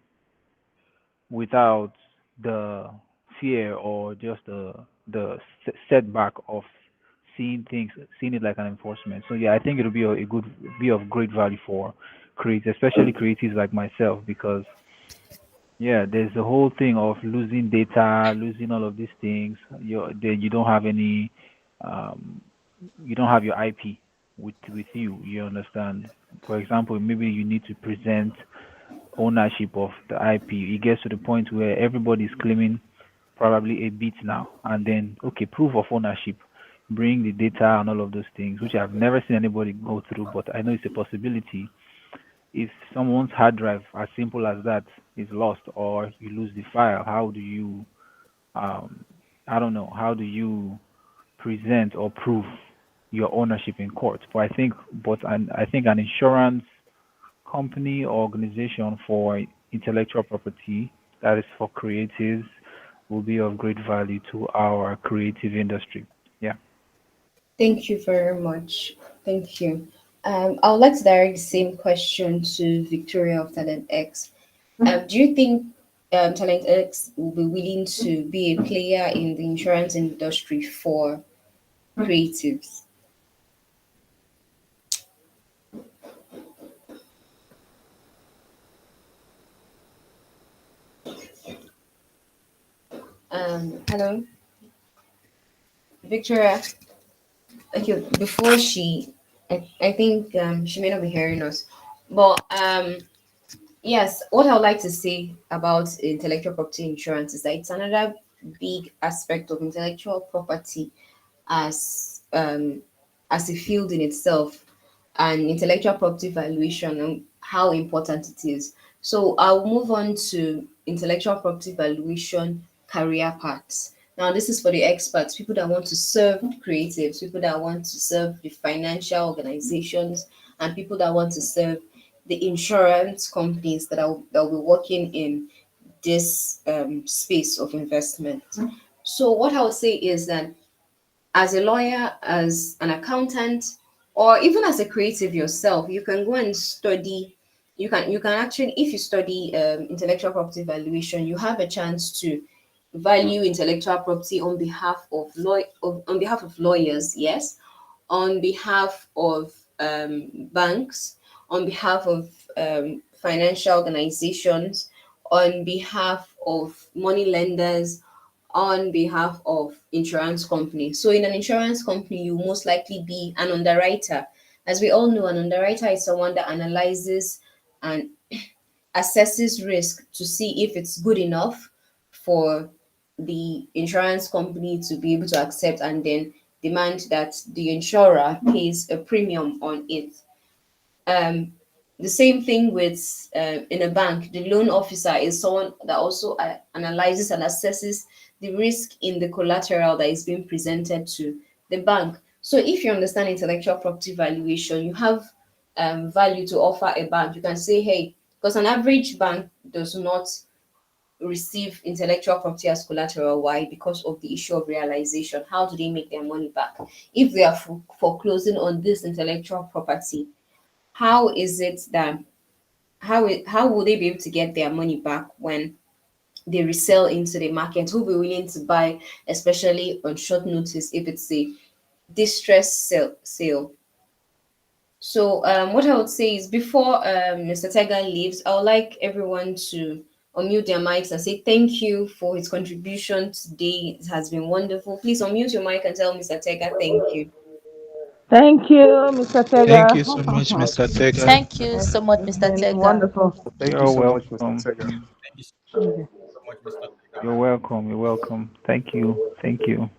without the fear or just the setback of seeing it like an enforcement. So yeah, I think it'll be of great value for creators, especially creatives like myself, because yeah, there's the whole thing of losing data, losing all of these things. You don't have any, um, you don't have your IP with you. You understand? For example, maybe you need to present ownership of the IP. It gets to the point where everybody is claiming probably a bit now, and then okay, proof of ownership, bring the data and all of those things, which I've never seen anybody go through, but I know it's a possibility. If someone's hard drive, as simple as that, is lost or you lose the file, how do you, um, I don't know, how do you present or prove your ownership in court? But I think an insurance company or organization for intellectual property that is for creatives will be of great value to our creative industry. Yeah. Thank you very much. Thank you. I would like to direct the same question to Victoria of Talent X. Do you think Talent X will be willing to be a player in the insurance industry for creatives? Hello, Victoria. Okay, before I think she may not be hearing us, but yes, what I would like to say about intellectual property insurance is that it's another big aspect of intellectual property as as a field in itself, and intellectual property valuation and how important it is. So I'll move on to intellectual property valuation career paths. Now, this is for the experts, people that want to serve creatives, people that want to serve the financial organizations, and people that want to serve the insurance companies that will be working in this space of investment. So, what I would say is that as a lawyer, as an accountant, or even as a creative yourself, you can go and study. You can actually, if you study intellectual property valuation, you have a chance to value intellectual property on behalf of on behalf of lawyers, yes, on behalf of banks, on behalf of financial organizations, on behalf of money lenders, on behalf of insurance company. So in an insurance company, you most likely be an underwriter. As we all know, an underwriter is someone that analyzes and assesses risk to see if it's good enough for the insurance company to be able to accept and then demand that the insurer pays a premium on it. Um, the same thing with in a bank. The loan officer is someone that also analyzes and assesses the risk in the collateral that is being presented to the bank. So if you understand intellectual property valuation, you have value to offer a bank. You can say, hey, because an average bank does not receive intellectual property as collateral. Why? Because of the issue of realization. How do they make their money back? If they are foreclosing on this intellectual property, how is it that how will they be able to get their money back when they resell into the market? Who will be willing to buy, especially on short notice if it's a distress sale? So what I would say is before Mr. Tega leaves, I would like everyone to unmute their mics and say thank you for his contribution today. It has been wonderful. Please unmute your mic and tell Mr. Tega thank you. Thank you, Mr. Thank Tega. you so much, Mr. Tega. Thank you so much, It's Mr. been Tega. wonderful. Thank you You're so much, Mr. welcome. Tega. Thank you Okay. so much, Mr. Tega. You're welcome. You're welcome. Thank you. Thank you.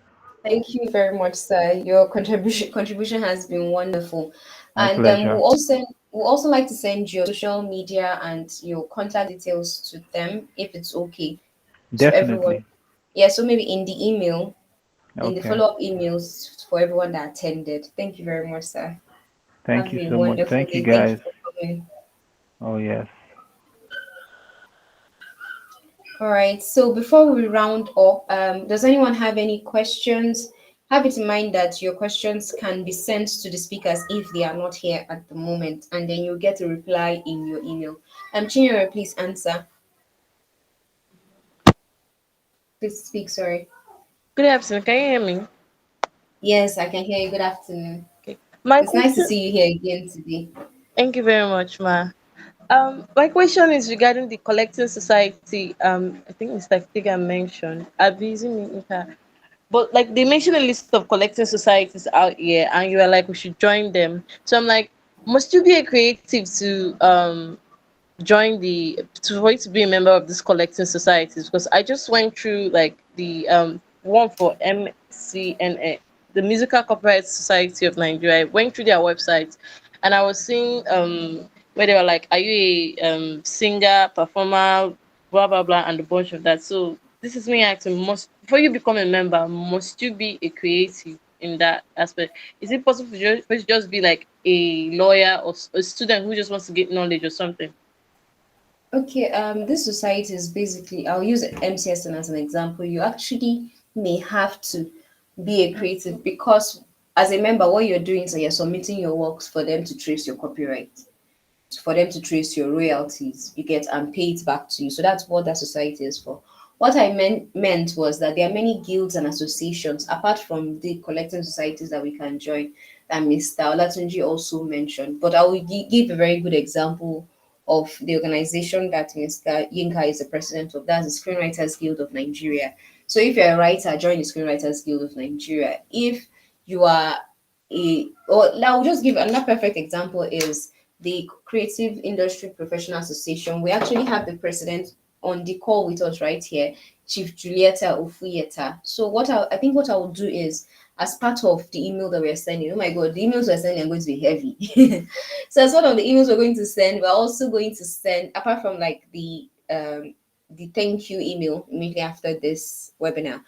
Thank you very much, sir. Your contribution has been wonderful. My And pleasure. we'll also like to send your social media and your contact details to them if it's okay. So everyone, Definitely. yeah, so maybe in the email, in the Okay. follow-up emails for everyone that attended. Thank you very much, sir. Thank Have you a so much. wonderful Thank you, day. Thank you guys. for coming. Oh, yes. All right. So before we round up, does anyone have any questions? Have it in mind that your questions can be sent to the speakers if they are not here at the moment, and then you'll get a reply in your email. Chinyere, please answer. Please speak. Sorry. Good afternoon. Can you hear me? Yes, I can hear you. Good afternoon. Okay. My It's nice to question. see you here again today. Thank you very much, ma. My question is regarding the collecting society. I think Mr. Tiga mentioned. I've been using it, but like they mentioned a list of collecting societies out here, and you are like we should join them. So I'm like, must you be a creative to join the to for you to be a member of this collecting societies? Because I just went through like the one for MCNA, the Musical Copyright Society of Nigeria. I went through their website and I was seeing where they were like, are you a singer, performer, blah blah blah, and a bunch of that. So this is me asking, must before you become a member, must you be a creative in that aspect? Is it possible for you to just be like a lawyer or a student who just wants to get knowledge or something? Okay, this society is basically, I'll use MCSN as an example. You actually may have to be a creative because as a member, what you're doing is that you're submitting your works for them to trace your copyright, for them to trace your royalties, you get and pay it back to you. So that's what that society is for. What I meant was that there are many guilds and associations apart from the collecting societies that we can join that Mr. Olatunji also mentioned. But I will give a very good example of the organization that Mr. Yinka is the president of. That's the Screenwriters Guild of Nigeria. So if you're a writer, join the Screenwriters Guild of Nigeria. If you are or I'll just give another perfect example is the Creative Industry Professional Association. We actually have the president on the call with us right here, Chief Julieta Ofuyeta. So I think what I will do is, as part of the email that we're sending, oh my God, the emails we're sending are going to be heavy. So as one of the emails we're going to send, we're also going to send, apart from like the thank you email immediately after this webinar,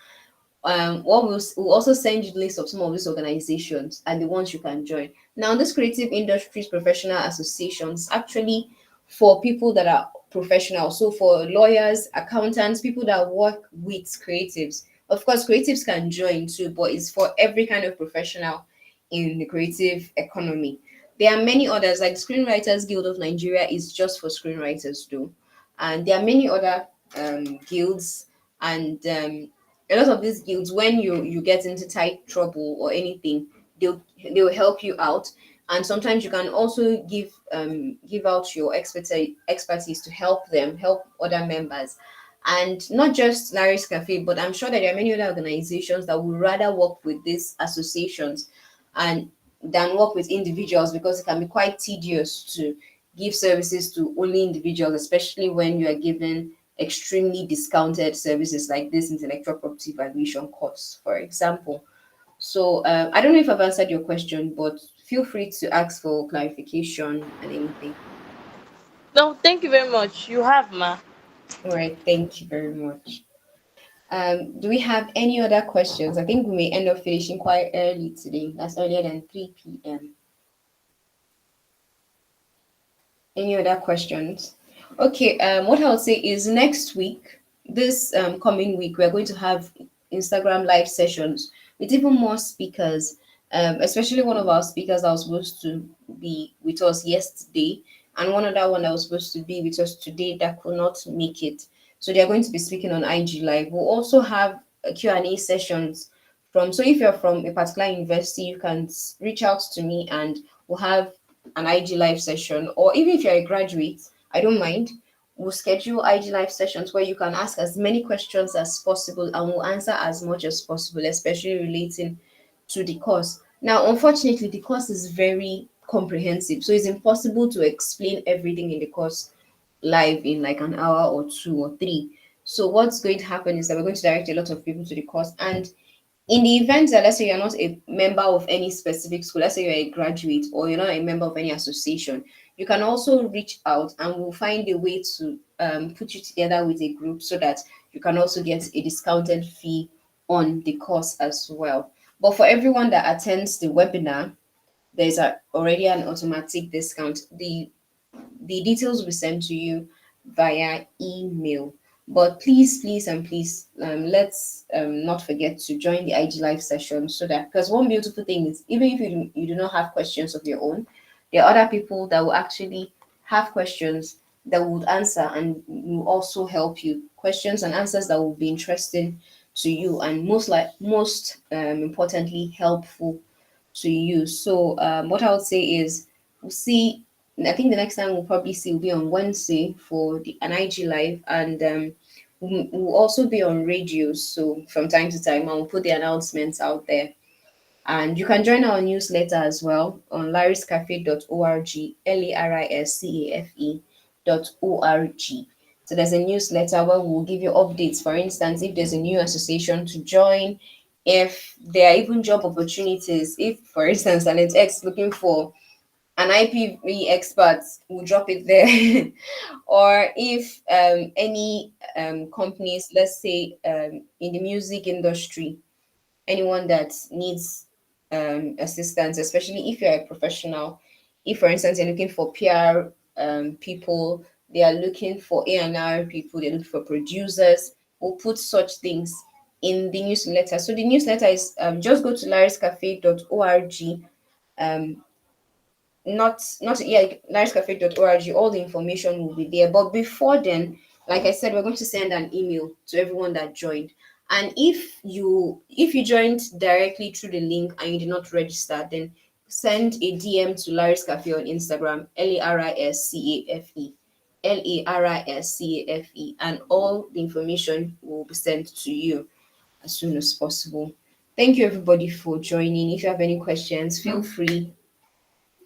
what we'll also send you the list of some of these organizations and the ones you can join. Now, this creative industries professional associations actually for people that are professional, so for lawyers, accountants, people that work with creatives. Of course, creatives can join too, but it's for every kind of professional in the creative economy. There are many others, like Screenwriters Guild of Nigeria is just for screenwriters too, and there are many other guilds and a lot of these guilds, when you get into tight trouble or anything, they'll help you out. And sometimes you can also give out your expertise to help other members. And not just Larry's Cafe, but I'm sure that there are many other organizations that would rather work with these associations and than work with individuals, because it can be quite tedious to give services to only individuals, especially when you are given extremely discounted services like this intellectual property valuation course, for example. So I don't know if I've answered your question, but feel free to ask for clarification and anything. No, thank you very much. You have, ma. All right, thank you very much. Do we have any other questions? I think we may end up finishing quite early today. That's earlier than 3 p.m. Any other questions? Okay, what I'll say is next week, this coming week, we're going to have Instagram live sessions with even more speakers, especially one of our speakers that was supposed to be with us yesterday, and one other one that was supposed to be with us today that could not make it. So they are going to be speaking on IG Live. We'll also have Q&A sessions from, so if you're from a particular university, you can reach out to me and we'll have an IG live session, or even if you're a graduate, I don't mind. We'll schedule IG live sessions where you can ask as many questions as possible and we'll answer as much as possible, especially relating to the course. Now, unfortunately, the course is very comprehensive, so it's impossible to explain everything in the course live in like an hour or two or three. So, what's going to happen is that we're going to direct a lot of people to the course, and in the event that let's say you're not a member of any specific school, let's say you're a graduate or you're not a member of any association, you can also reach out and we'll find a way to put you together with a group so that you can also get a discounted fee on the course as well. But for everyone that attends the webinar, there's already an automatic discount. The details will be sent to you via email. But please, please, and please, let's not forget to join the IG Live session so that, because one beautiful thing is, even if you do not have questions of your own, there are other people that will actually have questions that would answer and will also help you. Questions and answers that will be interesting to you and most importantly helpful to you. So what I would say is we'll see. I think the next time we'll probably see will be on Wednesday for an IG live, and we'll also be on radio. So from time to time, I'll put the announcements out there. And you can join our newsletter as well on lariscafe.org, lariscafe.org. So there's a newsletter where we'll give you updates. For instance, if there's a new association to join, if there are even job opportunities, if, for instance, an X looking for an IPV expert, we'll drop it there. Or if any companies, let's say in the music industry, anyone that needs assistance, especially if you're a professional. If, for instance, you're looking for PR people, they are looking for A&R people, they're looking for producers, we'll put such things in the newsletter. So the newsletter is just go to lariscafe.org. Um, not yeah, lariscafe.org. All the information will be there. But before then, like I said, we're going to send an email to everyone that joined. And if you joined directly through the link and you did not register, then send a DM to Laris Cafe on Instagram, LARISCAFE, LARISCAFE, and all the information will be sent to you as soon as possible. Thank you everybody for joining. If you have any questions, feel free.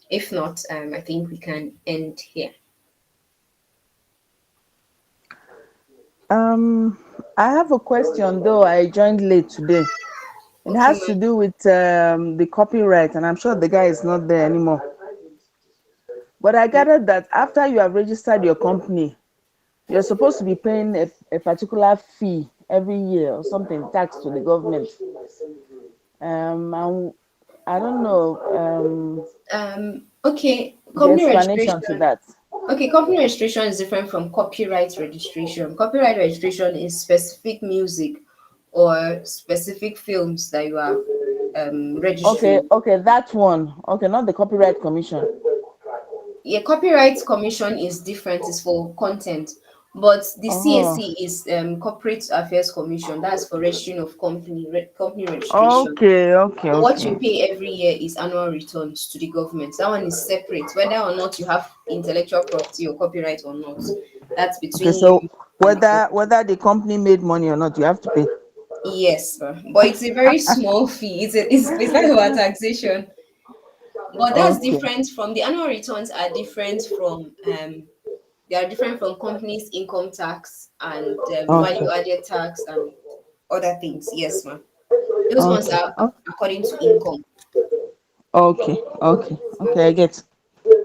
If not, I think we can end here. I have a question, though I joined late today. It Okay, has to do with the copyright, and I'm sure the guy is not there anymore. But I gathered that after you have registered your company, you're supposed to be paying a particular fee every year or something, tax to the government. And I don't know okay, the company explanation to registration. that. Okay, company registration is different from copyright registration. Copyright registration is specific music or specific films that you are Okay, registering. okay, that one. Okay, not the Copyright Commission. Yeah, copyright commission is different, it's for content, but the Oh, CAC is corporate affairs commission. That's for registering of company registration. okay, okay, But what you okay. pay every year is annual returns to the government. That one is separate, whether or not you have intellectual property or copyright or not. That's Okay, between so you and the whether government. whether the company made money or not, you have to pay. Yes, but it's a very small fee. It's like about taxation. But that's Okay, different from the annual returns are different from They are different from companies' income tax and Okay. value added tax and other things. Yes, ma'am. Those ones Okay. are according to income. Okay. Okay. Okay. I get.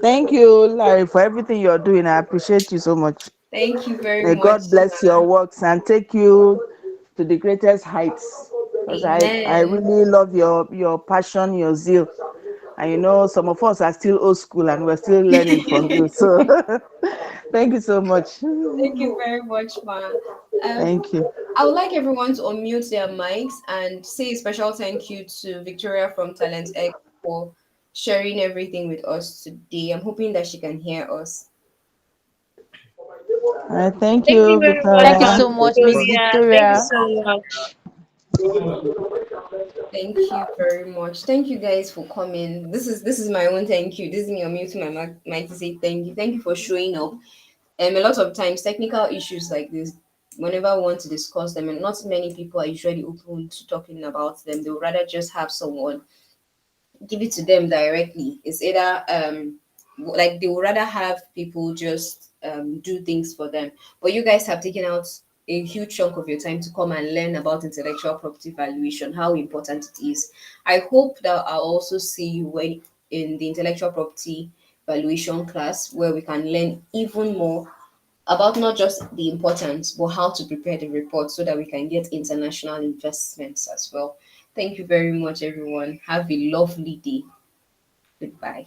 Thank you, Larry, for everything you're doing. I appreciate you so much. Thank you very May much, God bless your ma'am. works and take you to the greatest heights. Because I Amen. really love your passion, your zeal. And some of us are still old school and we're still learning from you. So thank you so much. Thank you very much, ma. Um, Thank you. I would like everyone to unmute their mics and say a special thank you to Victoria from Talent X for sharing everything with us today. I'm hoping that she can hear us. Thank Thank you you, very much, Thank you Victoria. Ma'am so much, Miss Victoria. Thank you Victoria. so much. Thank you very much. Thank you guys for coming. This is my own thank you. This is me unmuting my mic to say thank you. Thank you for showing up. A lot of times technical issues like this, whenever I want to discuss them, and not many people are usually open to talking about them. They would rather just have someone give it to them directly. It's either like they would rather have people just do things for them. But you guys have taken out a huge chunk of your time to come and learn about intellectual property valuation, how important it is. I hope that I'll also see you when in the intellectual property valuation class where we can learn even more about not just the importance, but how to prepare the report so that we can get international investments as well. Thank you very much, everyone. Have a lovely day. Goodbye.